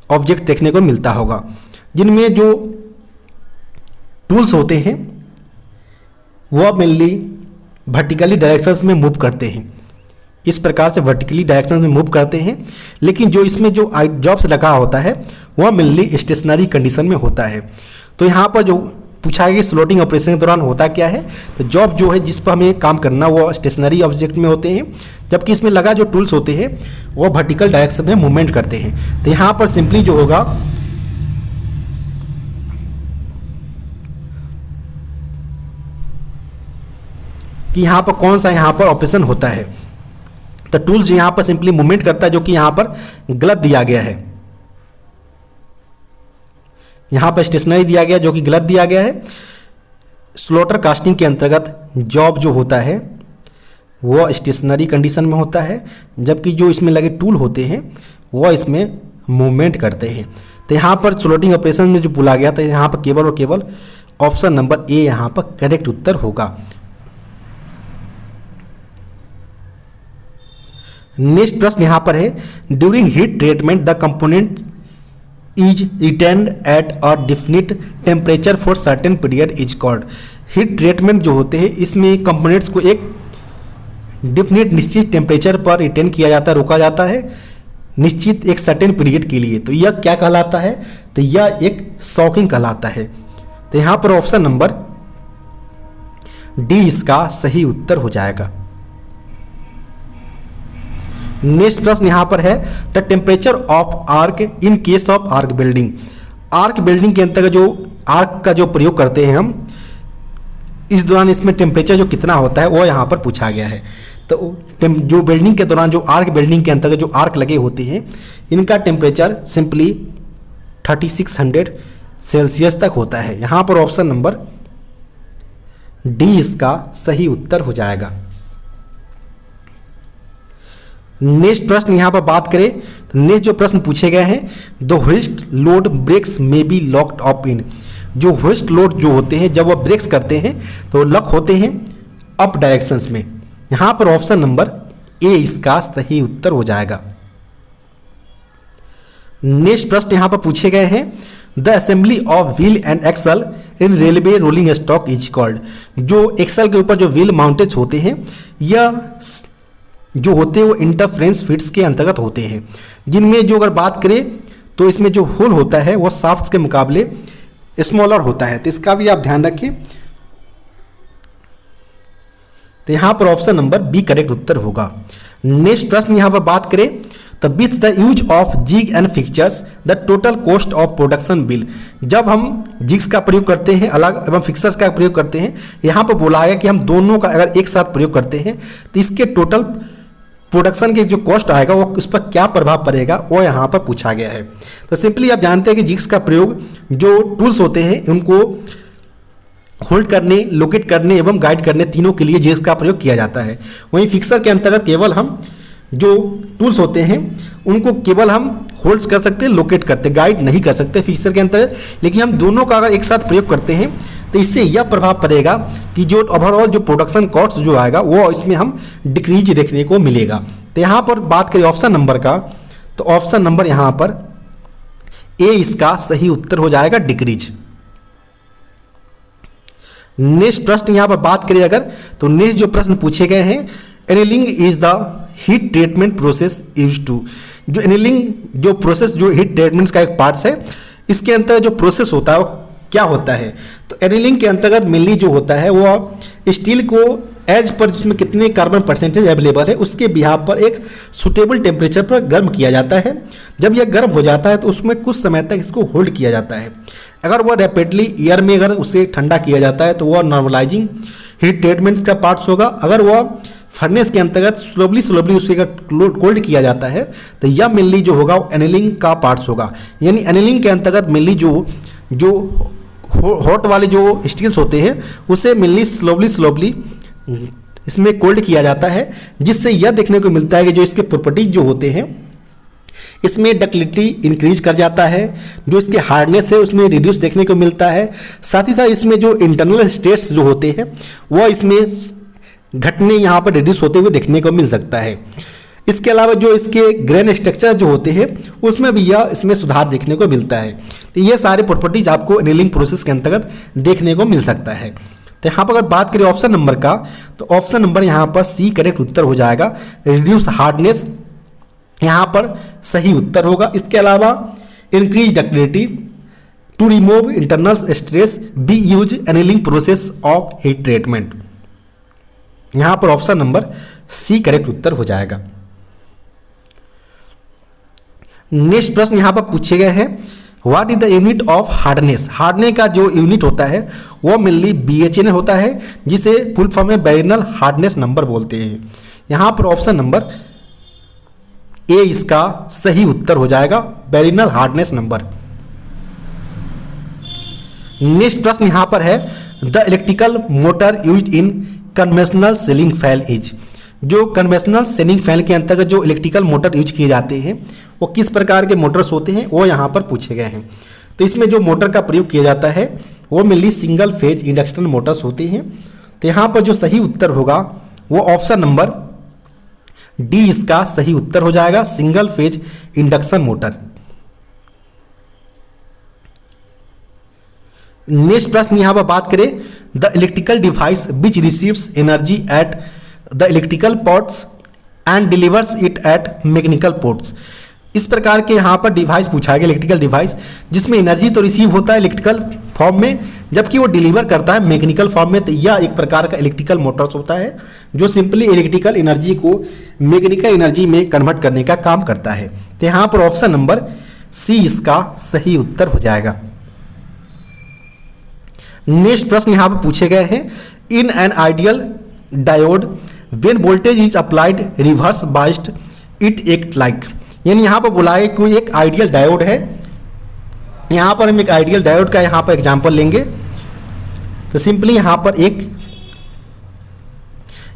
ऑब्जेक्ट देखने को मिलता होगा, जिनमें जो टूल्स होते हैं वह मेनली वर्टिकली डायरेक्शंस में मूव करते हैं, इस प्रकार से वर्टिकली डायरेक्शंस में मूव करते हैं। लेकिन जो इसमें जो जॉब्स लगा होता है वह मेनली स्टेशनरी कंडीशन में होता है। तो यहाँ पर जो पूछा गया स्लोटिंग ऑपरेशन के दौरान होता क्या है, तो जॉब जो है जिस पर हमें काम करना वो स्टेशनरी ऑब्जेक्ट में होते हैं, जबकि इसमें लगा जो टूल्स होते हैं वो वर्टिकल डायरेक्शन में मूवमेंट करते हैं। तो यहाँ पर सिंपली जो होगा कि यहाँ पर कौन सा यहाँ पर ऑपरेशन होता है, तो टूल्स यहाँ पर सिंपली मूवमेंट करता है, जो कि यहाँ पर गलत दिया गया है। यहाँ पर स्टेशनरी दिया गया जो कि गलत दिया गया है। स्लॉटर कास्टिंग के अंतर्गत जॉब जो होता है वो स्टेशनरी कंडीशन में होता है, जबकि जो इसमें लगे टूल होते हैं वो इसमें मूवमेंट करते हैं। तो यहाँ पर स्लॉटिंग ऑपरेशन में जो बोला गया था, यहाँ पर केवल और केवल ऑप्शन नंबर ए यहाँ पर करेक्ट उत्तर होगा। नेक्स्ट प्रश्न यहाँ पर है, during heat treatment the component is retained at a definite temperature for certain period is called. Heat treatment जो होते हैं इसमें कंपोनेंट्स को एक डिफिनिट निश्चित टेम्परेचर पर रिटेन किया जाता है, रोका जाता है निश्चित एक सर्टेन पीरियड के लिए। तो यह क्या कहलाता है? तो यह एक सॉकिंग कहलाता है। तो यहाँ पर ऑप्शन नंबर डी इसका सही उत्तर हो जाएगा। नेक्स्ट प्रश्न यहाँ पर है, the temperature of arc in case of arc building. Arc building के अंतर्गत जो आर्क का जो प्रयोग करते हैं हम, इस दौरान इसमें टेम्परेचर जो कितना होता है वो यहाँ पर पूछा गया है। तो जो बिल्डिंग के दौरान जो आर्क बिल्डिंग के अंतर्गत जो आर्क लगे होते हैं इनका टेम्परेचर सिंपली 3600 सेल्सियस तक होता है। यहाँ पर ऑप्शन नंबर डी इसका सही उत्तर हो जाएगा। नेक्स्ट प्रश्न यहाँ पर बात करें तो नेक्स्ट जो प्रश्न पूछे गए हैं, द होइस्ट लोड ब्रेक्स में बी लॉक्ड अप इन। जो होइस्ट लोड जो होते हैं जब वो ब्रेक्स करते हैं तो लॉक होते हैं अप डायरेक्शंस में। यहाँ पर ऑप्शन नंबर ए इसका सही उत्तर हो जाएगा। नेक्स्ट प्रश्न यहाँ पर पूछे गए हैं, the assembly of wheel and axle in railway rolling stock is called. जो एक्सल के ऊपर जो व्हील माउंटेज होते हैं यह जो होते हैं वो इंटरफ्रेंस फिट्स के अंतर्गत होते हैं, जिनमें जो अगर बात करें तो इसमें जो होल होता है वो शाफ्ट्स के मुकाबले स्मॉलर होता है। तो इसका भी आप ध्यान रखिए। तो यहाँ पर ऑप्शन नंबर बी करेक्ट उत्तर होगा। नेक्स्ट प्रश्न यहाँ पर बात करें तो with the use of jig and fixtures the total cost of production bill. जब हम जिग्स का प्रयोग करते हैं अलग एवं फिक्सर्स का प्रयोग करते हैं, यहाँ पर बोला है कि हम दोनों का अगर एक साथ प्रयोग करते हैं तो इसके टोटल प्रोडक्शन के जो कॉस्ट आएगा वो उस पर क्या प्रभाव पड़ेगा वो यहाँ पर पूछा गया है। तो सिंपली आप जानते हैं कि जिग्स का प्रयोग जो टूल्स होते हैं उनको होल्ड करने, लोकेट करने एवं गाइड करने तीनों के लिए जिग्स का प्रयोग किया जाता है। वहीं फिक्सर के अंतर्गत केवल हम जो टूल्स होते हैं उनको केवल हम होल्ड कर सकते हैं, लोकेट करते, गाइड नहीं कर सकते फिक्सर के अंतर्गत। लेकिन हम दोनों का अगर एक साथ प्रयोग करते हैं तो इससे यह प्रभाव पड़ेगा कि जो ओवरऑल जो प्रोडक्शन कॉस्ट जो आएगा वो इसमें हम डिक्रीज देखने को मिलेगा। तो यहाँ पर बात करें ऑप्शन नंबर का, तो ऑप्शन नंबर यहाँ पर ए इसका सही उत्तर हो जाएगा, डिक्रीज। नेक्स्ट प्रश्न यहाँ पर बात करें अगर तो नेक्स्ट जो प्रश्न पूछे गए हैं, annealing is the heat treatment process use to. जो एनीलिंग जो प्रोसेस जो हीट ट्रीटमेंट का एक पार्ट्स है, इसके अंतर्गत जो प्रोसेस होता है वो क्या होता है? तो एनीलिंग के अंतर्गत मेनली जो होता है वो स्टील को एज पर जिसमें कितने कार्बन परसेंटेज अवेलेबल है उसके बिहाफ पर एक सुटेबल टेम्परेचर पर गर्म किया जाता है। जब यह गर्म हो जाता है तो उसमें कुछ समय तक इसको होल्ड किया जाता है। अगर वह रैपिडली एयर में अगर उसे ठंडा किया जाता है तो वह नॉर्मलाइजिंग हीट ट्रीटमेंट का पार्ट्स होगा। अगर वह फर्नेस के अंतर्गत स्लोली उसे कोल्ड किया जाता है तो यह मेनली जो होगा वो एनीलिंग का पार्ट्स होगा। यानी एनीलिंग के अंतर्गत मेनली जो हॉट वाले जो स्टील्स होते हैं उसे मेनली स्लोली इसमें कोल्ड किया जाता है, जिससे यह देखने को मिलता है कि जो इसके प्रॉपर्टीज जो होते हैं इसमें डक्टिलिटी इंक्रीज कर जाता है, जो इसके हार्डनेस है उसमें रिड्यूस देखने को मिलता है। साथ ही साथ इसमें जो इंटरनल स्टेट्स जो होते हैं वह इसमें घटने यहाँ पर रिड्यूस होते हुए देखने को मिल सकता है। इसके अलावा जो इसके ग्रेन स्ट्रक्चर जो होते हैं उसमें भी यह इसमें सुधार देखने को मिलता है। तो ये सारे प्रॉपर्टीज आपको एनीलिंग प्रोसेस के अंतर्गत देखने को मिल सकता है। तो यहाँ पर अगर बात करें ऑप्शन नंबर का, तो ऑप्शन नंबर यहाँ पर सी करेक्ट उत्तर हो जाएगा, रिड्यूस हार्डनेस यहाँ पर सही उत्तर होगा। इसके अलावा increase ductility to remove internal stress be use annealing process of heat treatment, यहाँ पर ऑप्शन नंबर सी करेक्ट उत्तर हो जाएगा। नेक्स्ट प्रश्न यहाँ पर पूछे गए हैं, what is the unit of hardness. Hardness का जो यूनिट होता है वो मेनली BHN होता है, जिसे फुल फॉर्म में बैरिनल हार्डनेस नंबर बोलते हैं। यहाँ पर ऑप्शन नंबर ए इसका सही उत्तर हो जाएगा, बैरिनल हार्डनेस नंबर। नेक्स्ट प्रश्न यहाँ पर है the electrical motor used in conventional ceiling fan is. जो कन्वेंशनल सीलिंग फैन के अंतर्गत जो इलेक्ट्रिकल मोटर यूज किए जाते हैं वो किस प्रकार के मोटर्स होते हैं वो यहाँ पर पूछे गए हैं। तो इसमें जो मोटर का प्रयोग किया जाता है वो mainly single phase induction Motors होते हैं। तो यहाँ पर जो सही उत्तर होगा वो ऑप्शन नंबर डी इसका सही उत्तर हो जाएगा, single phase induction motor. Next प्रश्न यहाँ पर बात करें the electrical device which receives energy at the electrical ports and delivers it at mechanical ports. इस प्रकार के यहाँ पर डिवाइस पूछा गया, इलेक्ट्रिकल डिवाइस जिसमें एनर्जी तो रिसीव होता है इलेक्ट्रिकल फॉर्म में जबकि वो डिलीवर करता है मैकेनिकल फॉर्म में। तो यह एक प्रकार का इलेक्ट्रिकल मोटर्स होता है जो सिंपली इलेक्ट्रिकल एनर्जी को मैकेनिकल एनर्जी में कन्वर्ट करने का काम करता है। तो यहाँ पर ऑप्शन नंबर सी इसका सही उत्तर हो जाएगा। नेक्स्ट प्रश्न यहाँ पर पूछे गए हैं in an ideal diode when voltage is applied reverse biased it act like. यानी यहाँ पर बोला है कोई एक आइडियल डायोड है। यहाँ पर हम एक आइडियल डायोड का यहाँ पर एग्जांपल लेंगे। तो सिंपली यहाँ पर एक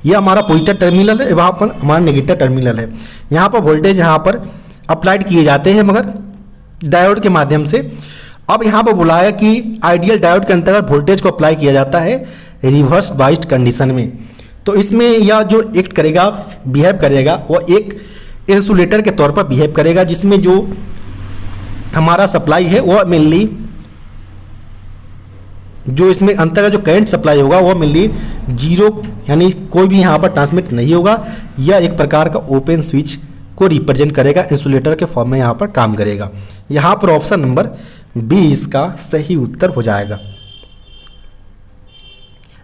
ये हमारा पॉजिटिव टर्मिनल है, वहाँ पर हमारा नेगेटिव टर्मिनल है। यहाँ पर वोल्टेज यहाँ पर अप्लाइड किए जाते हैं मगर डायोड के माध्यम से। अब यहाँ पर बोला है कि आइडियल डायोड के अंतर्गत वोल्टेज को अप्लाई किया जाता है रिवर्स बाइस्ड कंडीशन में। तो इसमें यह जो एक्ट करेगा बिहेव करेगा वो एक इंसुलेटर के तौर पर बिहेव करेगा जिसमें जो हमारा सप्लाई है वो मेनली जो इसमें अंतर्गत जो करंट सप्लाई होगा वो मेनली जीरो यानी कोई भी यहाँ पर ट्रांसमिट नहीं होगा। यह एक प्रकार का ओपन स्विच को रिप्रेजेंट करेगा, इंसुलेटर के फॉर्म में यहाँ पर काम करेगा। यहाँ पर ऑप्शन नंबर बी इसका सही उत्तर हो जाएगा।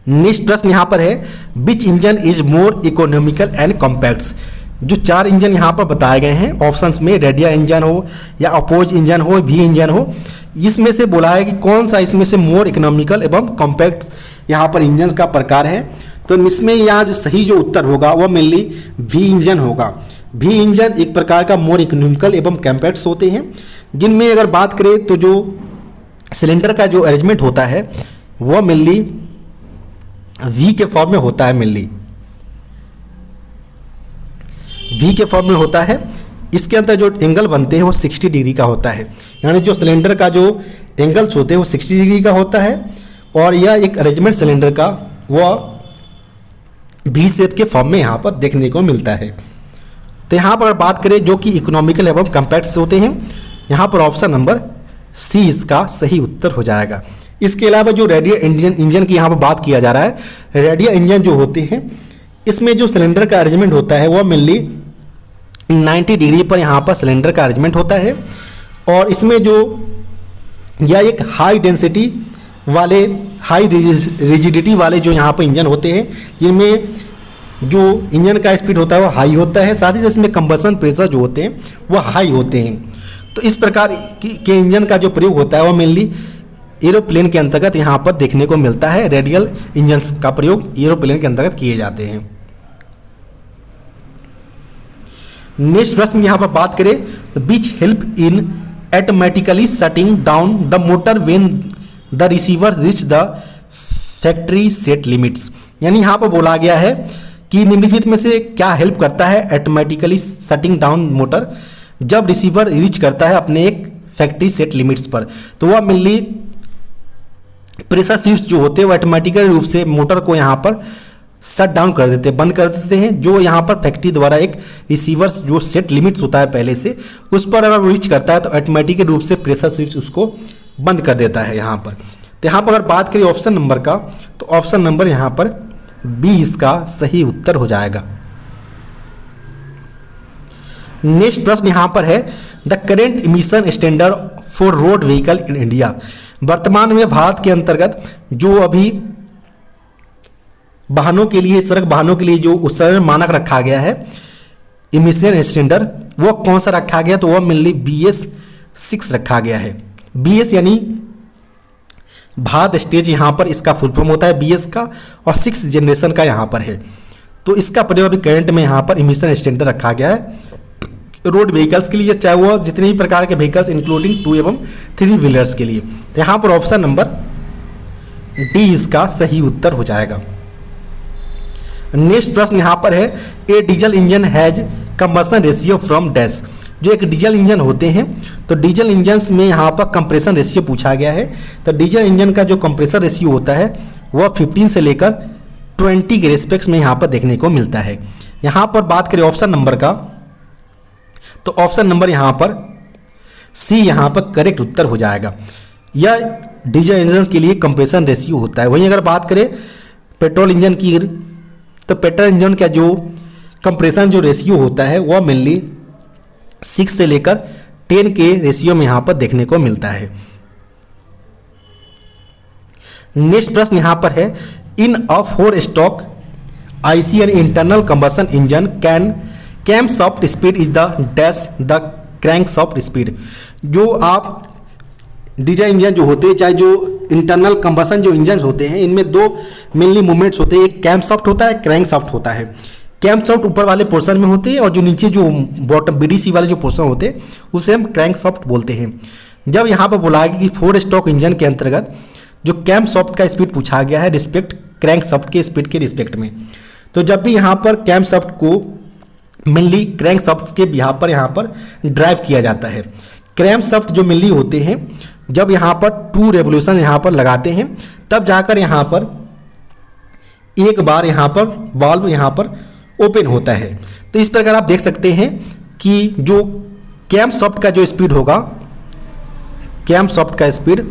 नेक्स्ट प्रश्न यहाँ पर है which engine is more economical and compact. जो 4 इंजन यहाँ पर बताए गए हैं ऑप्शंस में, रेडिया इंजन हो या अपोज इंजन हो, वी इंजन हो, इसमें से बोला है कि कौन सा इसमें से मोर इकोनॉमिकल एवं कॉम्पैक्ट यहाँ पर इंजन का प्रकार है। तो इसमें यहाँ जो सही जो उत्तर होगा वो मेनली वी इंजन होगा। वी इंजन एक प्रकार का मोर इकोनॉमिकल एवं कॉम्पैक्ट होते हैं जिनमें अगर बात करें तो जो सिलेंडर का जो अरेंजमेंट होता है वह मेनली वी के फॉर्म में होता है, मेनली वी के फॉर्म में होता है। इसके अंदर जो एंगल बनते हैं वो 60 डिग्री का होता है, यानी जो सिलेंडर का जो एंगल्स होते हैं वो 60 डिग्री का होता है। और यह एक अरेंजमेंट सिलेंडर का वह वी शेप के फॉर्म में यहाँ पर देखने को मिलता है। तो यहाँ पर बात करें जो कि इकोनॉमिकल एवं कॉम्पैक्ट होते हैं, यहाँ पर ऑप्शन नंबर सी इसका सही उत्तर हो जाएगा। इसके अलावा जो रेडिया इंजन की यहाँ पर बात किया जा रहा है, रेडिया इंजन जो होते हैं इसमें जो सिलेंडर का अरेंजमेंट होता है वह मेनली 90 डिग्री पर यहाँ पर सिलेंडर का अरेंजमेंट होता है। और इसमें जो यह एक हाई डेंसिटी वाले हाई रिजिडिटी वाले जो यहाँ पर इंजन होते हैं जिनमें जो इंजन का स्पीड होता है वो हाई होता है, साथ ही साथ इसमें कंबसन प्रेशर जो होते हैं वो हाई होते हैं। तो इस प्रकार के इंजन का जो प्रयोग होता है वो मेनली एरोप्लेन के अंतर्गत यहाँ पर देखने को मिलता है। रेडियल इंजन का प्रयोग एरोप्लेन के अंतर्गत किए जाते हैं। नेक्स्ट प्रश्न यहाँ पर बात करें which help in automatically shutting down the motor when the receiver reach the factory set limits. यानी यहाँ पर बोला गया है कि निम्नलिखित में से क्या हेल्प करता है ऑटोमेटिकली शटिंग डाउन मोटर जब रिसीवर रीच करता है अपने एक फैक्ट्री सेट लिमिट्स पर। तो वह मेनली प्रेशर स्विच जो होते हैं वो ऑटोमेटिकली रूप से मोटर को यहाँ पर शट डाउन कर देते हैं, बंद कर देते हैं। जो यहाँ पर फैक्ट्री द्वारा एक रिसीवर जो सेट लिमिट्स होता है पहले से उस पर अगर रीच करता है तो ऑटोमेटिक रूप से प्रेशर स्विच उसको बंद कर देता है यहाँ पर। तो यहाँ पर अगर बात करें ऑप्शन नंबर का तो ऑप्शन नंबर यहाँ पर बी इसका सही उत्तर हो जाएगा। नेक्स्ट प्रश्न यहाँ पर है the current emission standard for road vehicle in India. वर्तमान में भारत के अंतर्गत जो अभी वाहनों के लिए सड़क वाहनों के लिए जो उत्सर्जन मानक रखा गया है इमिशन स्टैंडर्ड वो कौन सा रखा गया तो वह मेनली BS6 रखा गया है। BS यानी भारत स्टेज यहाँ पर इसका फुल फॉर्म होता है BS का और 6 जनरेशन का यहाँ पर है। तो इसका प्रयोग अभी करंट में यहाँ पर इमिशन स्टैंडर्ड रखा गया है रोड व्हीकल्स के लिए, चाहे वो जितने भी प्रकार के व्हीकल्स इंक्लूडिंग 2 एवं 3 व्हीलर्स के लिए। तो यहाँ पर ऑप्शन नंबर डी इसका सही उत्तर हो जाएगा। नेक्स्ट प्रश्न यहाँ पर है, a diesel engine has combustion ratio from dash. जो एक डीजल इंजन होते हैं तो डीजल इंजन में यहाँ पर कंप्रेशन रेशियो पूछा गया है। तो डीजल इंजन का जो कंप्रेसर रेशियो होता है वह 15 से लेकर 20 के रेस्पेक्ट में यहाँ पर देखने को मिलता है। यहाँ पर बात करें ऑप्शन नंबर का, तो ऑप्शन नंबर यहाँ पर सी यहाँ पर करेक्ट उत्तर हो जाएगा। यह डीजल इंजन के लिए कंप्रेशन रेशियो होता है। वहीं अगर बात करें पेट्रोल इंजन की, तो पेट्रोल इंजन का जो कंप्रेशन जो रेशियो होता है वह मेनली 6 से लेकर 10 के रेशियो में यहाँ पर देखने को मिलता है। नेक्स्ट प्रश्न यहाँ पर है, in a 4 stroke IC and internal combustion engine cam shaft speed is the dash the crank shaft speed. जो आप डीजल इंजन जो होते हैं, चाहे जो इंटरनल कंबशन जो इंजन होते हैं, इनमें 2 मेनली मूवमेंट्स होते हैं, एक कैम सॉफ्ट होता है, क्रैंक सॉफ्ट होता है। कैम सॉफ्ट ऊपर वाले पोर्शन में होते हैं और जो नीचे जो बॉटम BDC वाले जो पोर्शन होते हैं उसे हम क्रैंक सॉफ्ट बोलते हैं। जब यहाँ पर बोला गया कि 4 स्ट्रोक इंजन के अंतर्गत जो कैम सॉफ्ट का स्पीड पूछा गया है रिस्पेक्ट क्रैंक सॉफ्ट के स्पीड के रिस्पेक्ट में, तो जब भी यहाँ पर कैम सॉफ्ट को मेनली क्रैंक सॉफ्ट के यहाँ पर ड्राइव किया जाता है। क्रैंक सॉफ्ट जो मेनली होते हैं जब यहाँ पर 2 रेवोल्यूशन यहाँ पर लगाते हैं तब जाकर यहाँ पर एक बार यहाँ पर वाल्व यहाँ पर ओपन होता है। तो इस प्रकार आप देख सकते हैं कि जो कैम सॉफ्ट का जो स्पीड होगा, कैम सॉफ्ट का स्पीड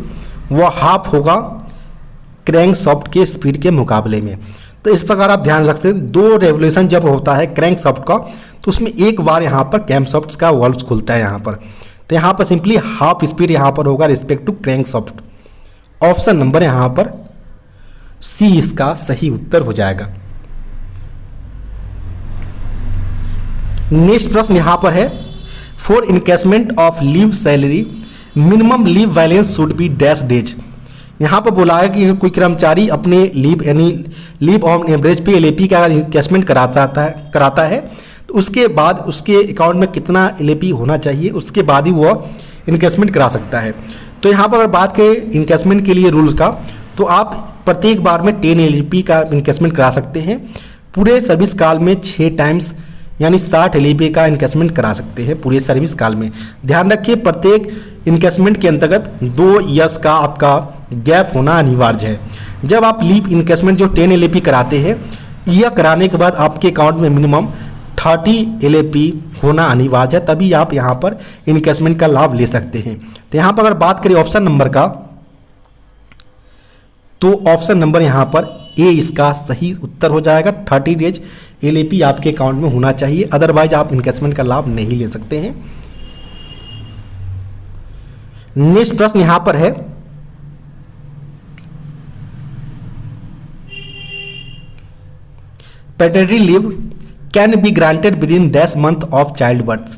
वह हाफ होगा क्रैंक सॉफ्ट के स्पीड के मुकाबले में। तो इस प्रकार आप ध्यान रखते हैं 2 रेवोल्यूशन जब होता है क्रैंक सॉफ्ट का तो उसमें एक बार यहाँ पर कैम सॉफ्ट का वाल्व खुलता है यहाँ पर। तो यहाँ पर सिंपली हाफ स्पीड यहाँ पर होगा respect to crank shaft. Option number यहाँ पर सी इसका सही उत्तर हो जाएगा। नेक्स्ट प्रश्न यहाँ पर है, for encashment of leave salary minimum leave balance should be dash days. यहाँ पर बोला है कि कोई कर्मचारी अपने लीव यानी लीव ऑन एवरेज पे LAP का अगर इनकैशमेंट कराता है तो उसके बाद उसके अकाउंट में कितना LAP होना चाहिए, उसके बाद ही वह इनकैशमेंट करा सकता है। तो यहाँ पर अगर बात करें इनकैशमेंट के लिए रूल्स का, तो आप प्रत्येक बार में 10 LAP का इनकैशमेंट करा सकते हैं। पूरे सर्विस काल में 6 टाइम्स यानी 60 LAP का इनकैशमेंट करा सकते हैं पूरे सर्विस काल में। ध्यान रखिए प्रत्येक इनकैशमेंट के अंतर्गत 2 ईयर्स का आपका गैप होना अनिवार्य है। जब आप लीव इनकैशमेंट जो 10 LAP कराते हैं, यह कराने के बाद आपके अकाउंट में मिनिमम 30 LAP होना अनिवार्य है, तभी आप यहाँ पर इनकैशमेंट का लाभ ले सकते हैं। तो यहाँ पर अगर बात करें ऑप्शन नंबर का, तो ऑप्शन नंबर यहाँ पर ए इसका सही उत्तर हो जाएगा। 30 डेज LAP आपके अकाउंट में होना चाहिए, अदरवाइज आप इनकैशमेंट का लाभ नहीं ले सकते हैं। नेक्स्ट प्रश्न यहां पर है, paternity leave can be granted with in 10 month of child birth.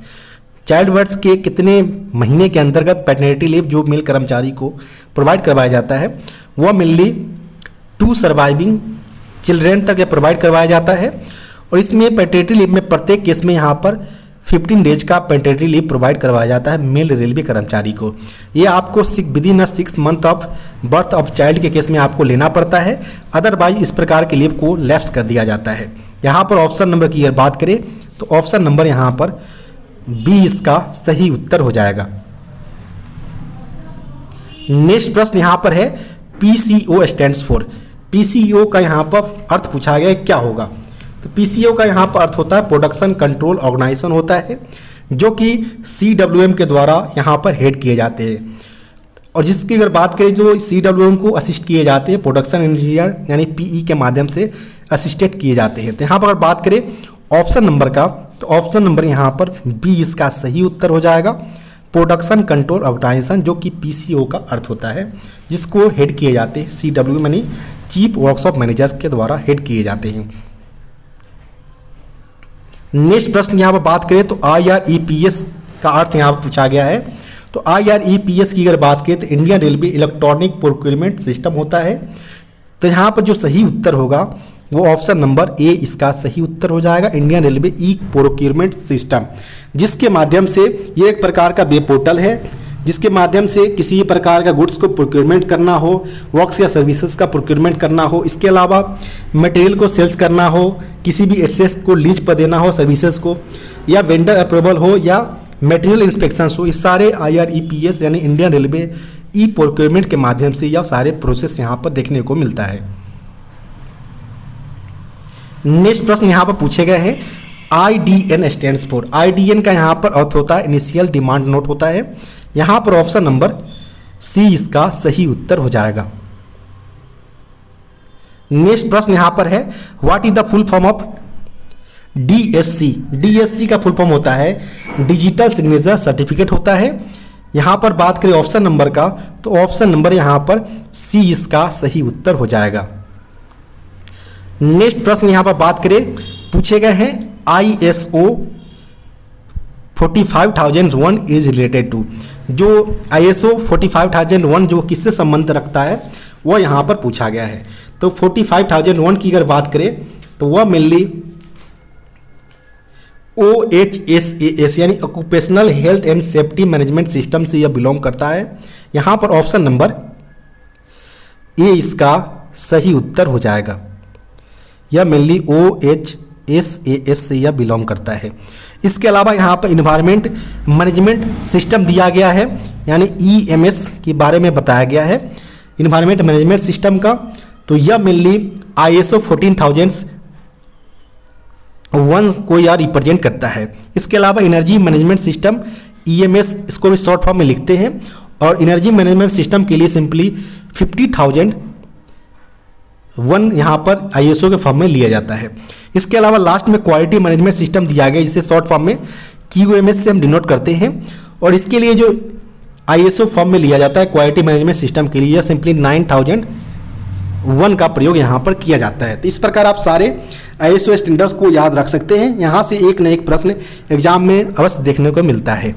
Child birth के कितने महीने के अंतर्गत पैटर्निटी लीव जो मेल कर्मचारी को प्रोवाइड करवाया जाता है वह मेनली 2 सर्वाइविंग चिल्ड्रेन तक प्रोवाइड करवाया जाता है। और इसमें पैटर्निटी लीव में प्रत्येक केस में यहाँ पर 15 डेज का पैटर्निटी लीव प्रोवाइड करवाया जाता है मेल रेलवे कर्मचारी को। ये आपको with in 6 month of birth of child के केस में आपको लेना पड़ता है, अदरवाइज इस प्रकार के लीव को लैप्स कर दिया जाता है। यहाँ पर ऑप्शन नंबर की अगर बात करें तो ऑप्शन नंबर यहाँ पर बी इसका सही उत्तर हो जाएगा। नेक्स्ट प्रश्न यहाँ पर है, PCO स्टैंड्स फॉर। PCO का यहाँ पर अर्थ पूछा गया है क्या होगा। तो PCO का यहाँ पर अर्थ होता है प्रोडक्शन कंट्रोल ऑर्गेनाइजेशन होता है, जो कि CWM के द्वारा यहाँ पर हेड किए जाते हैं। और जिसकी अगर बात करें जो CWM को असिस्ट किए जाते हैं प्रोडक्शन इंजीनियर यानी PE के माध्यम से असिस्टेड किए जाते हैं। तो यहाँ पर अगर बात करें ऑप्शन नंबर का, तो ऑप्शन नंबर यहाँ पर बी इसका सही उत्तर हो जाएगा। प्रोडक्शन कंट्रोल ऑर्गेनाइजेशन जो कि PCO का अर्थ होता है, जिसको हेड किए जाते हैं CWM यानी चीफ वर्कशॉप मैनेजर्स के द्वारा हेड किए जाते हैं। नेक्स्ट प्रश्न यहाँ पर बात करें तो IREPS का अर्थ यहाँ पर पूछा गया है। तो IREPS की अगर बात करें तो Indian railway electronic procurement system होता है। तो यहाँ पर जो सही उत्तर होगा वो ऑप्शन नंबर ए इसका सही उत्तर हो जाएगा, Indian railway e procurement system, जिसके माध्यम से ये एक प्रकार का वेब पोर्टल है जिसके माध्यम से किसी प्रकार का गुड्स को प्रोक्योरमेंट करना हो, वर्क्स या सर्विसेज का प्रोक्योरमेंट करना हो, इसके अलावा मटेरियल को सेल्स करना हो, किसी भी एसेट्स को लीज पर देना हो सर्विसेज को, या वेंडर अप्रूवल हो, या मटेरियल इंस्पेक्शंस हो, इस सारे IREPS यानी इंडियन रेलवे ई प्रोक्योरमेंट के माध्यम से यह सारे प्रोसेस यहाँ पर देखने को मिलता है। नेक्स्ट प्रश्न यहाँ पर पूछे गए हैं IDN स्टैंड्स फॉर। IDN का यहाँ पर अर्थ होता है इनिशियल डिमांड नोट होता है। यहाँ पर ऑप्शन नंबर C इसका सही उत्तर हो जाएगा। नेक्स्ट प्रश्न यहाँ पर है what is the full form of DSC। DSC का फुल फॉर्म होता है डिजिटल सिग्नेचर सर्टिफिकेट होता है। यहाँ पर बात करें ऑप्शन नंबर का, तो ऑप्शन नंबर यहाँ पर C इसका सही उत्तर हो जाएगा। नेक्स्ट प्रश्न यहाँ पर बात करें, पूछे गए हैं ISO 45001 इज रिलेटेड टू। जो ISO 45001 जो किससे संबंध रखता है वो यहाँ पर पूछा गया है। तो 45001 की अगर बात करें तो वह मेनली OHSAS यानी occupational health and safety management system से यह बिलोंग करता है। यहाँ पर ऑप्शन नंबर A इसका सही उत्तर हो जाएगा। यह मेनली OHSAS से यह बिलोंग करता है। इसके अलावा यहाँ पर इन्वायरमेंट मैनेजमेंट सिस्टम दिया गया है, यानी EMS के बारे में बताया गया है इन्वायरमेंट मैनेजमेंट सिस्टम का। तो यह मेनली ISO 14001 को यह रिप्रेजेंट करता है। इसके अलावा एनर्जी मैनेजमेंट सिस्टम EMS, इसको भी शॉर्ट फॉर्म में लिखते हैं, और एनर्जी मैनेजमेंट सिस्टम के लिए सिंपली 50,001 यहाँ पर ISO के फॉर्म में लिया जाता है। इसके अलावा लास्ट में क्वालिटी मैनेजमेंट सिस्टम दिया गया, जिसे शॉर्ट फॉर्म में QMS से हम डिनोट करते हैं, और इसके लिए जो ISO फॉर्म में लिया जाता है क्वालिटी मैनेजमेंट सिस्टम के लिए, यह सिंपली 9001 का प्रयोग यहाँ पर किया जाता है। तो इस प्रकार आप सारे ISO स्टैंडर्ड्स को याद रख सकते हैं। यहाँ से एक न एक प्रश्न एग्जाम में अवश्य देखने को मिलता है।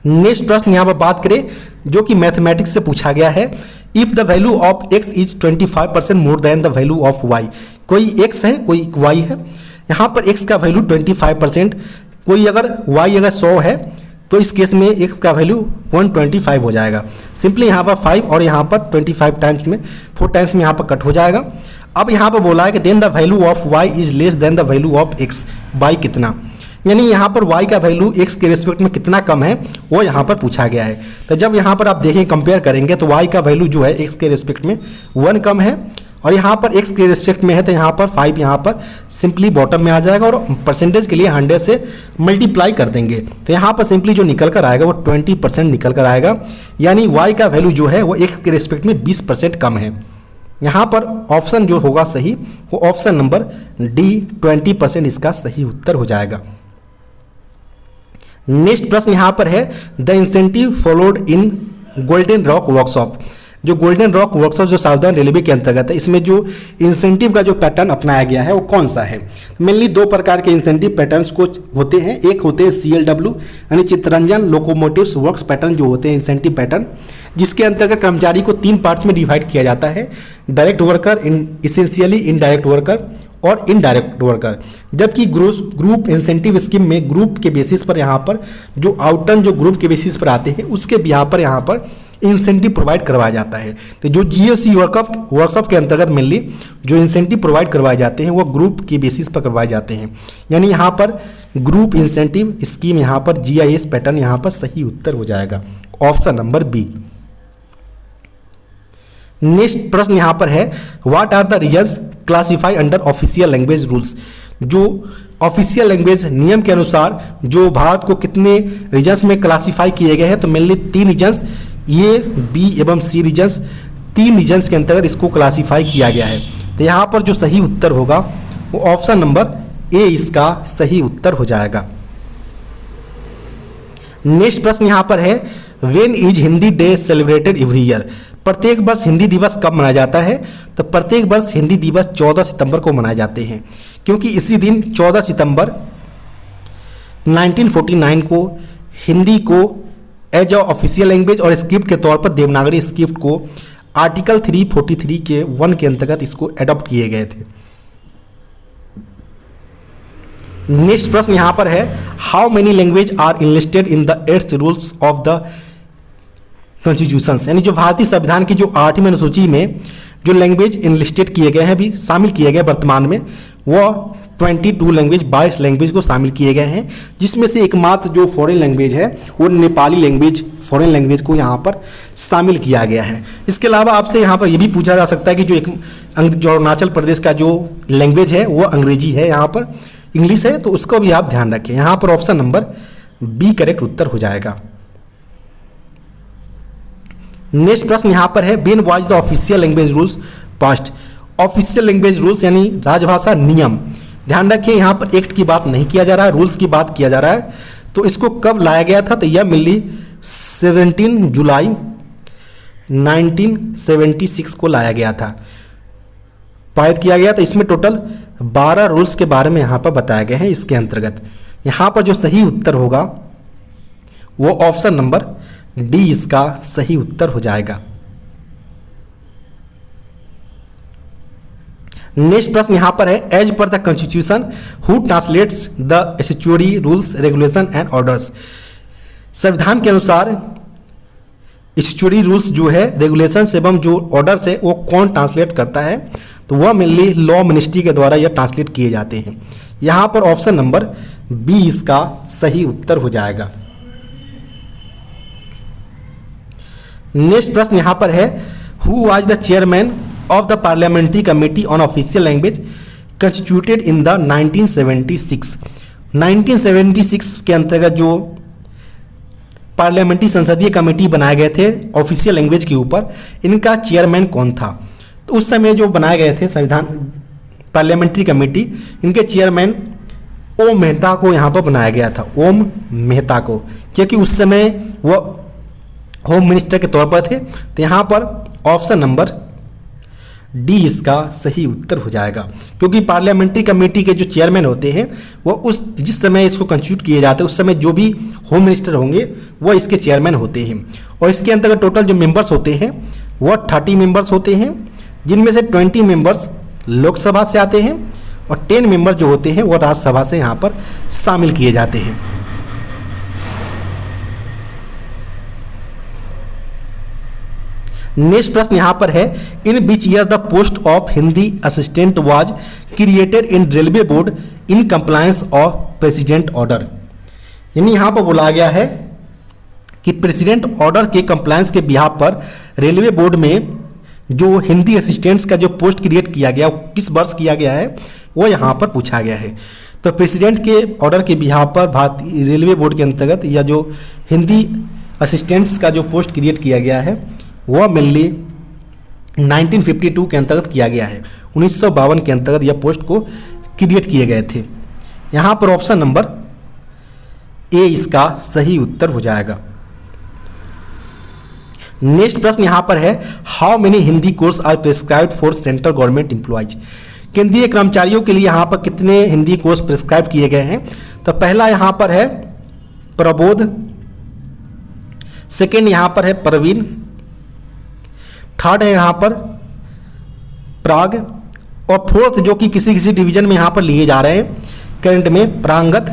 नेक्स्ट प्रश्न यहाँ पर बात करें जो कि मैथमेटिक्स से पूछा गया है। If the value of x is 25% more than the value of y। कोई x है, कोई y है। यहाँ पर x का वैल्यू 25%, कोई अगर y अगर 100 है तो इस केस में x का वैल्यू 125 हो जाएगा। सिंपली यहाँ पर 5 और यहाँ पर 25 टाइम्स में 4 टाइम्स में यहाँ पर कट हो जाएगा। अब यहाँ पर बोला है कि then the value of y is less than the value of x। y कितना, यानी यहाँ पर y का वैल्यू x के रिस्पेक्ट में कितना कम है वो यहाँ पर पूछा गया है। तो जब यहाँ पर आप देखें कंपेयर करेंगे तो y का वैल्यू जो है x के रिस्पेक्ट में 1 कम है, और यहाँ पर x के रिस्पेक्ट में है तो यहाँ पर 5 यहाँ पर सिंपली बॉटम में आ जाएगा, और परसेंटेज के लिए 100 से मल्टीप्लाई कर देंगे तो यहाँ पर सिंपली जो निकल कर आएगा वो 20% निकल कर आएगा। यानी y का वैल्यू जो है वो x के रिस्पेक्ट में 20% कम है। यहाँ पर ऑप्शन जो होगा सही वो ऑप्शन नंबर D 20% इसका सही उत्तर हो जाएगा। नेक्स्ट प्रश्न यहाँ पर है the incentive followed in golden rock workshop. जो गोल्डन रॉक वर्कशॉप जो साउदर्न रेलवे के अंतर्गत है, इसमें जो इंसेंटिव का जो पैटर्न अपनाया गया है वो कौन सा है। मेनली 2 प्रकार के इंसेंटिव पैटर्न्स को होते हैं। एक होते हैं CLW यानी चित्तरंजन लोकोमोटिव्स वर्क्स पैटर्न जो होते हैं इंसेंटिव पैटर्न, जिसके अंतर्गत कर्मचारी को 3 पार्ट्स में डिवाइड किया जाता है, direct worker, essentially indirect worker और इनडायरेक्ट वर्कर। जबकि ग्रुप इंसेंटिव स्कीम में ग्रुप के बेसिस पर यहाँ पर जो आउटर्न जो ग्रुप के बेसिस पर आते हैं उसके बिहार पर यहाँ पर इंसेंटिव प्रोवाइड करवाया जाता है। तो जो GSC वर्कशॉप के अंतर्गत मेनली जो इंसेंटिव प्रोवाइड करवाए जाते हैं वो ग्रुप के बेसिस पर करवाए जाते हैं, यानी यहाँ पर ग्रुप इंसेंटिव स्कीम यहाँ पर GIS पैटर्न यहाँ पर सही उत्तर हो जाएगा, ऑप्शन नंबर B। नेक्स्ट प्रश्न यहाँ पर है what are the reasons classify under official language rules. जो ऑफिशियल लैंग्वेज नियम के अनुसार जो भारत को कितने रीजन्स में क्लासिफाई किए गए हैं, तो मेनली 3 रीजन्स A, B एवं C रीजन्स, 3 रीजन्स के अंतर्गत इसको क्लासिफाई किया गया है। तो यहाँ पर जो सही उत्तर होगा वो ऑप्शन नंबर A इसका सही उत्तर हो जाएगा। नेक्स्ट प्रश्न यहाँ पर है when is Hindi day celebrated every year. प्रत्येक वर्ष हिंदी दिवस कब मनाया जाता है, तो प्रत्येक वर्ष हिंदी दिवस 14 सितंबर को मनाए जाते हैं, क्योंकि इसी दिन 14 सितंबर 1949 को हिंदी को एज ऑफिशियल लैंग्वेज और स्क्रिप्ट के तौर पर देवनागरी स्क्रिप्ट को आर्टिकल 343 के 1 के अंतर्गत इसको एडॉप्ट किए गए थे। नेक्स्ट प्रश्न यहाँ पर है, how many language are enlisted in the 8th rules of the constitution, यानी जो भारतीय संविधान की जो 8वीं अनुसूची में जो लैंग्वेज इनलिस्टेड किए गए हैं, अभी शामिल किए गए वर्तमान में, वो 22 लैंग्वेज 22 लैंग्वेज को शामिल किए गए हैं, जिसमें से एकमात्र जो फॉरेन लैंग्वेज है वो नेपाली लैंग्वेज, फॉरेन लैंग्वेज को यहाँ पर शामिल किया गया है। इसके अलावा आपसे यहाँ पर ये भी पूछा जा सकता है कि जो अरुणाचल प्रदेश का जो लैंग्वेज है वो अंग्रेजी है, यहाँ पर इंग्लिश है, तो उसको भी आप ध्यान रखें। यहाँ पर ऑप्शन नंबर बी करेक्ट उत्तर हो जाएगा। नेक्स्ट प्रश्न यहाँ पर है, when was the official language rules passed. Official language rules यानी राजभाषा नियम, ध्यान रखिए यहाँ पर एक्ट की बात नहीं किया जा रहा है, रूल्स की बात किया जा रहा है। तो इसको कब लाया गया था, तो यह मिली 17 जुलाई 1976 को लाया गया था, पारित किया गया था। इसमें टोटल 12 रूल्स के बारे में यहाँ पर बताए गए हैं। इसके अंतर्गत यहाँ पर जो सही उत्तर होगा वो ऑप्शन नंबर डी इसका सही उत्तर हो जाएगा। नेक्स्ट प्रश्न यहां पर है, as per the constitution who translates the statutory rules regulation and orders. संविधान के अनुसार स्टैट्यूटरी रूल्स जो है, रेगुलेशंस एवं जो ऑर्डर्स है वो कौन ट्रांसलेट करता है, तो वह मेनली लॉ मिनिस्ट्री के द्वारा यह ट्रांसलेट किए जाते हैं। यहां पर ऑप्शन नंबर बी इसका सही उत्तर हो जाएगा। नेक्स्ट प्रश्न यहां पर है, who was the chairman of the parliamentary committee on official language constituted in the 1976। 1976 के अंतर्गत जो पार्लियामेंट्री संसदीय कमेटी बनाए गए थे ऑफिशियल लैंग्वेज के ऊपर, इनका चेयरमैन कौन था। तो उस समय जो बनाए गए थे संविधान पार्लियामेंट्री कमेटी, इनके चेयरमैन ओम मेहता को यहाँ पर बनाया गया था, ओम मेहता को, क्योंकि उस समय वो होम मिनिस्टर के तौर पर थे। तो यहाँ पर ऑप्शन नंबर डी इसका सही उत्तर हो जाएगा, क्योंकि पार्लियामेंट्री कमेटी के जो चेयरमैन होते हैं वो उस जिस समय इसको कंस्टिट्यूट किए जाते हैं उस समय जो भी होम मिनिस्टर होंगे वो इसके चेयरमैन होते हैं। और इसके अंतर्गत टोटल जो मेंबर्स होते हैं वो 30 मेंबर्स होते हैं, जिनमें से 20 मेंबर्स लोकसभा से आते हैं और 10 मेंबर्स जो होते हैं वो राज्यसभा से यहाँ पर शामिल किए जाते हैं। नेक्स्ट प्रश्न यहां पर है, in which year the post of Hindi assistant was created in railway board in compliance of president order. यानी यहां पर बोला गया है कि प्रेसिडेंट ऑर्डर के कंप्लायंस के बिहाफ पर रेलवे बोर्ड में जो हिंदी असिस्टेंट्स का जो पोस्ट क्रिएट किया गया किस वर्ष किया गया है वो यहाँ पर पूछा गया है। तो प्रेसिडेंट के ऑर्डर के बिहाफ पर भारतीय रेलवे बोर्ड के अंतर्गत या जो हिंदी असिस्टेंट्स का जो पोस्ट क्रिएट किया गया है वह मेनली 1952 के अंतर्गत किया गया है। 1952 के अंतर्गत यह पोस्ट को क्रिएट किए गए थे। यहाँ पर ऑप्शन नंबर ए इसका सही उत्तर हो जाएगा। नेक्स्ट प्रश्न यहाँ पर है, how many Hindi course are prescribed for central government employees. केंद्रीय कर्मचारियों के लिए यहाँ पर कितने हिंदी कोर्स प्रिस्क्राइब किए गए हैं। तो पहला यहाँ पर है प्रबोध, सेकेंड यहाँ पर है प्रवीण, थर्ड है यहाँ पर प्राग, और फोर्थ जो कि किसी किसी डिवीजन में यहाँ पर लिए जा रहे हैं करंट में प्रांगत।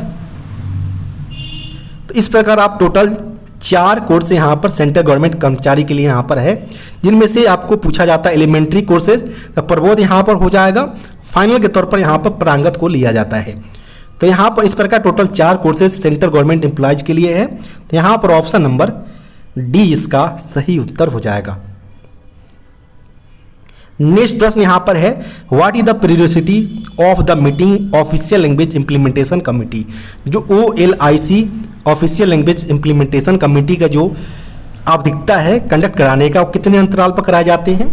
तो इस प्रकार आप टोटल 4 कोर्स यहाँ पर सेंट्रल गवर्नमेंट कर्मचारी के लिए यहाँ पर है, जिनमें से आपको पूछा जाता है एलिमेंट्री कोर्सेज, तो प्रबोध यहाँ पर हो जाएगा, फाइनल के तौर पर यहाँ पर प्रांगत को लिया जाता है। तो यहाँ पर इस प्रकार total 4 courses central government employees के लिए है। तो यहाँ पर ऑप्शन नंबर डी इसका सही उत्तर हो जाएगा। नेक्स्ट प्रश्न यहाँ पर है, what is the periodicity of the meeting official language implementation committee. जो OLIC official language implementation committee का जो आवधिकता है कंडक्ट कराने का, वो कितने अंतराल पर कराए जाते हैं।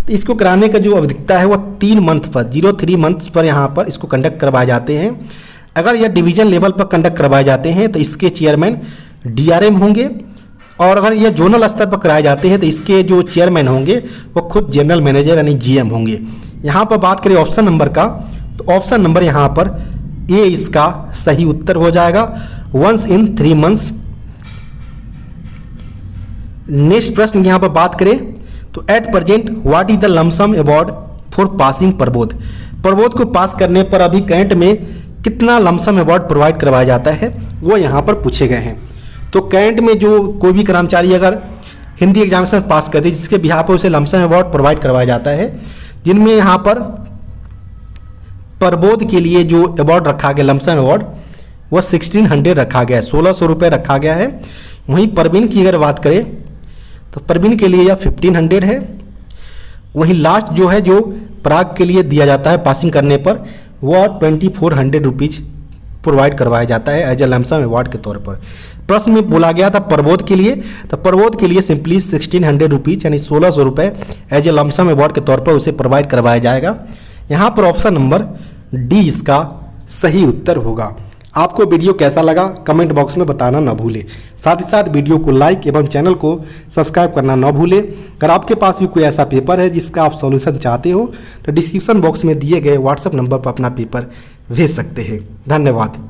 तो इसको कराने का जो आवधिकता है वो 3 मंथ पर 03 मंथ्स पर यहाँ पर इसको कंडक्ट करवाए जाते हैं। अगर यह डिवीजन लेवल पर कंडक्ट करवाए जाते हैं तो इसके चेयरमैन DRM होंगे, और अगर यह जोनल स्तर पर कराए जाते हैं तो इसके जो चेयरमैन होंगे वो खुद जनरल मैनेजर यानी GM होंगे। यहाँ पर बात करें ऑप्शन नंबर का, तो ऑप्शन नंबर यहाँ पर ए इसका सही उत्तर हो जाएगा, वंस इन 3 मंथ्स। नेक्स्ट प्रश्न यहाँ पर बात करें तो at present what is the lump sum award for passing Prabodh. Prabodh को पास करने पर अभी करंट में कितना लमसम अवार्ड प्रोवाइड करवाया जाता है वो यहाँ पर पूछे गए हैं। तो करंट में जो कोई भी कर्मचारी अगर हिंदी एग्जामिनेशन पास करते जिसके बिहार पर उसे लमसम अवार्ड प्रोवाइड करवाया जाता है, जिनमें यहाँ पर प्रबोध के लिए जो अवार्ड रखा गया लमसम अवार्ड वह 1600 रखा गया है, 1600 रुपये रखा गया है। वहीं प्रवीण की अगर बात करें तो प्रवीण के लिए यह 1500 है। वहीं लास्ट जो है जो पराग के लिए दिया जाता है पासिंग करने पर वह 2400 रुपीज़ प्रोवाइड करवाया जाता है एज ए लमसम अवार्ड के तौर पर। प्रश्न में बोला गया था प्रबोध के लिए, तो प्रबोध के लिए सिंपली 1600 रुपीज़ यानी 1600 रुपये एज ए लमसम अवार्ड के तौर पर उसे प्रोवाइड करवाया जाएगा। यहाँ पर ऑप्शन नंबर डी इसका सही उत्तर होगा। आपको वीडियो कैसा लगा कमेंट बॉक्स में बताना ना भूलें। साथ ही साथ वीडियो को लाइक एवं चैनल को सब्सक्राइब करना ना भूलें। अगर आपके पास भी कोई ऐसा पेपर है जिसका आप सॉल्यूशन चाहते हो तो डिस्क्रिप्शन बॉक्स में दिए गए व्हाट्सएप नंबर पर अपना पेपर भेज सकते हैं। धन्यवाद।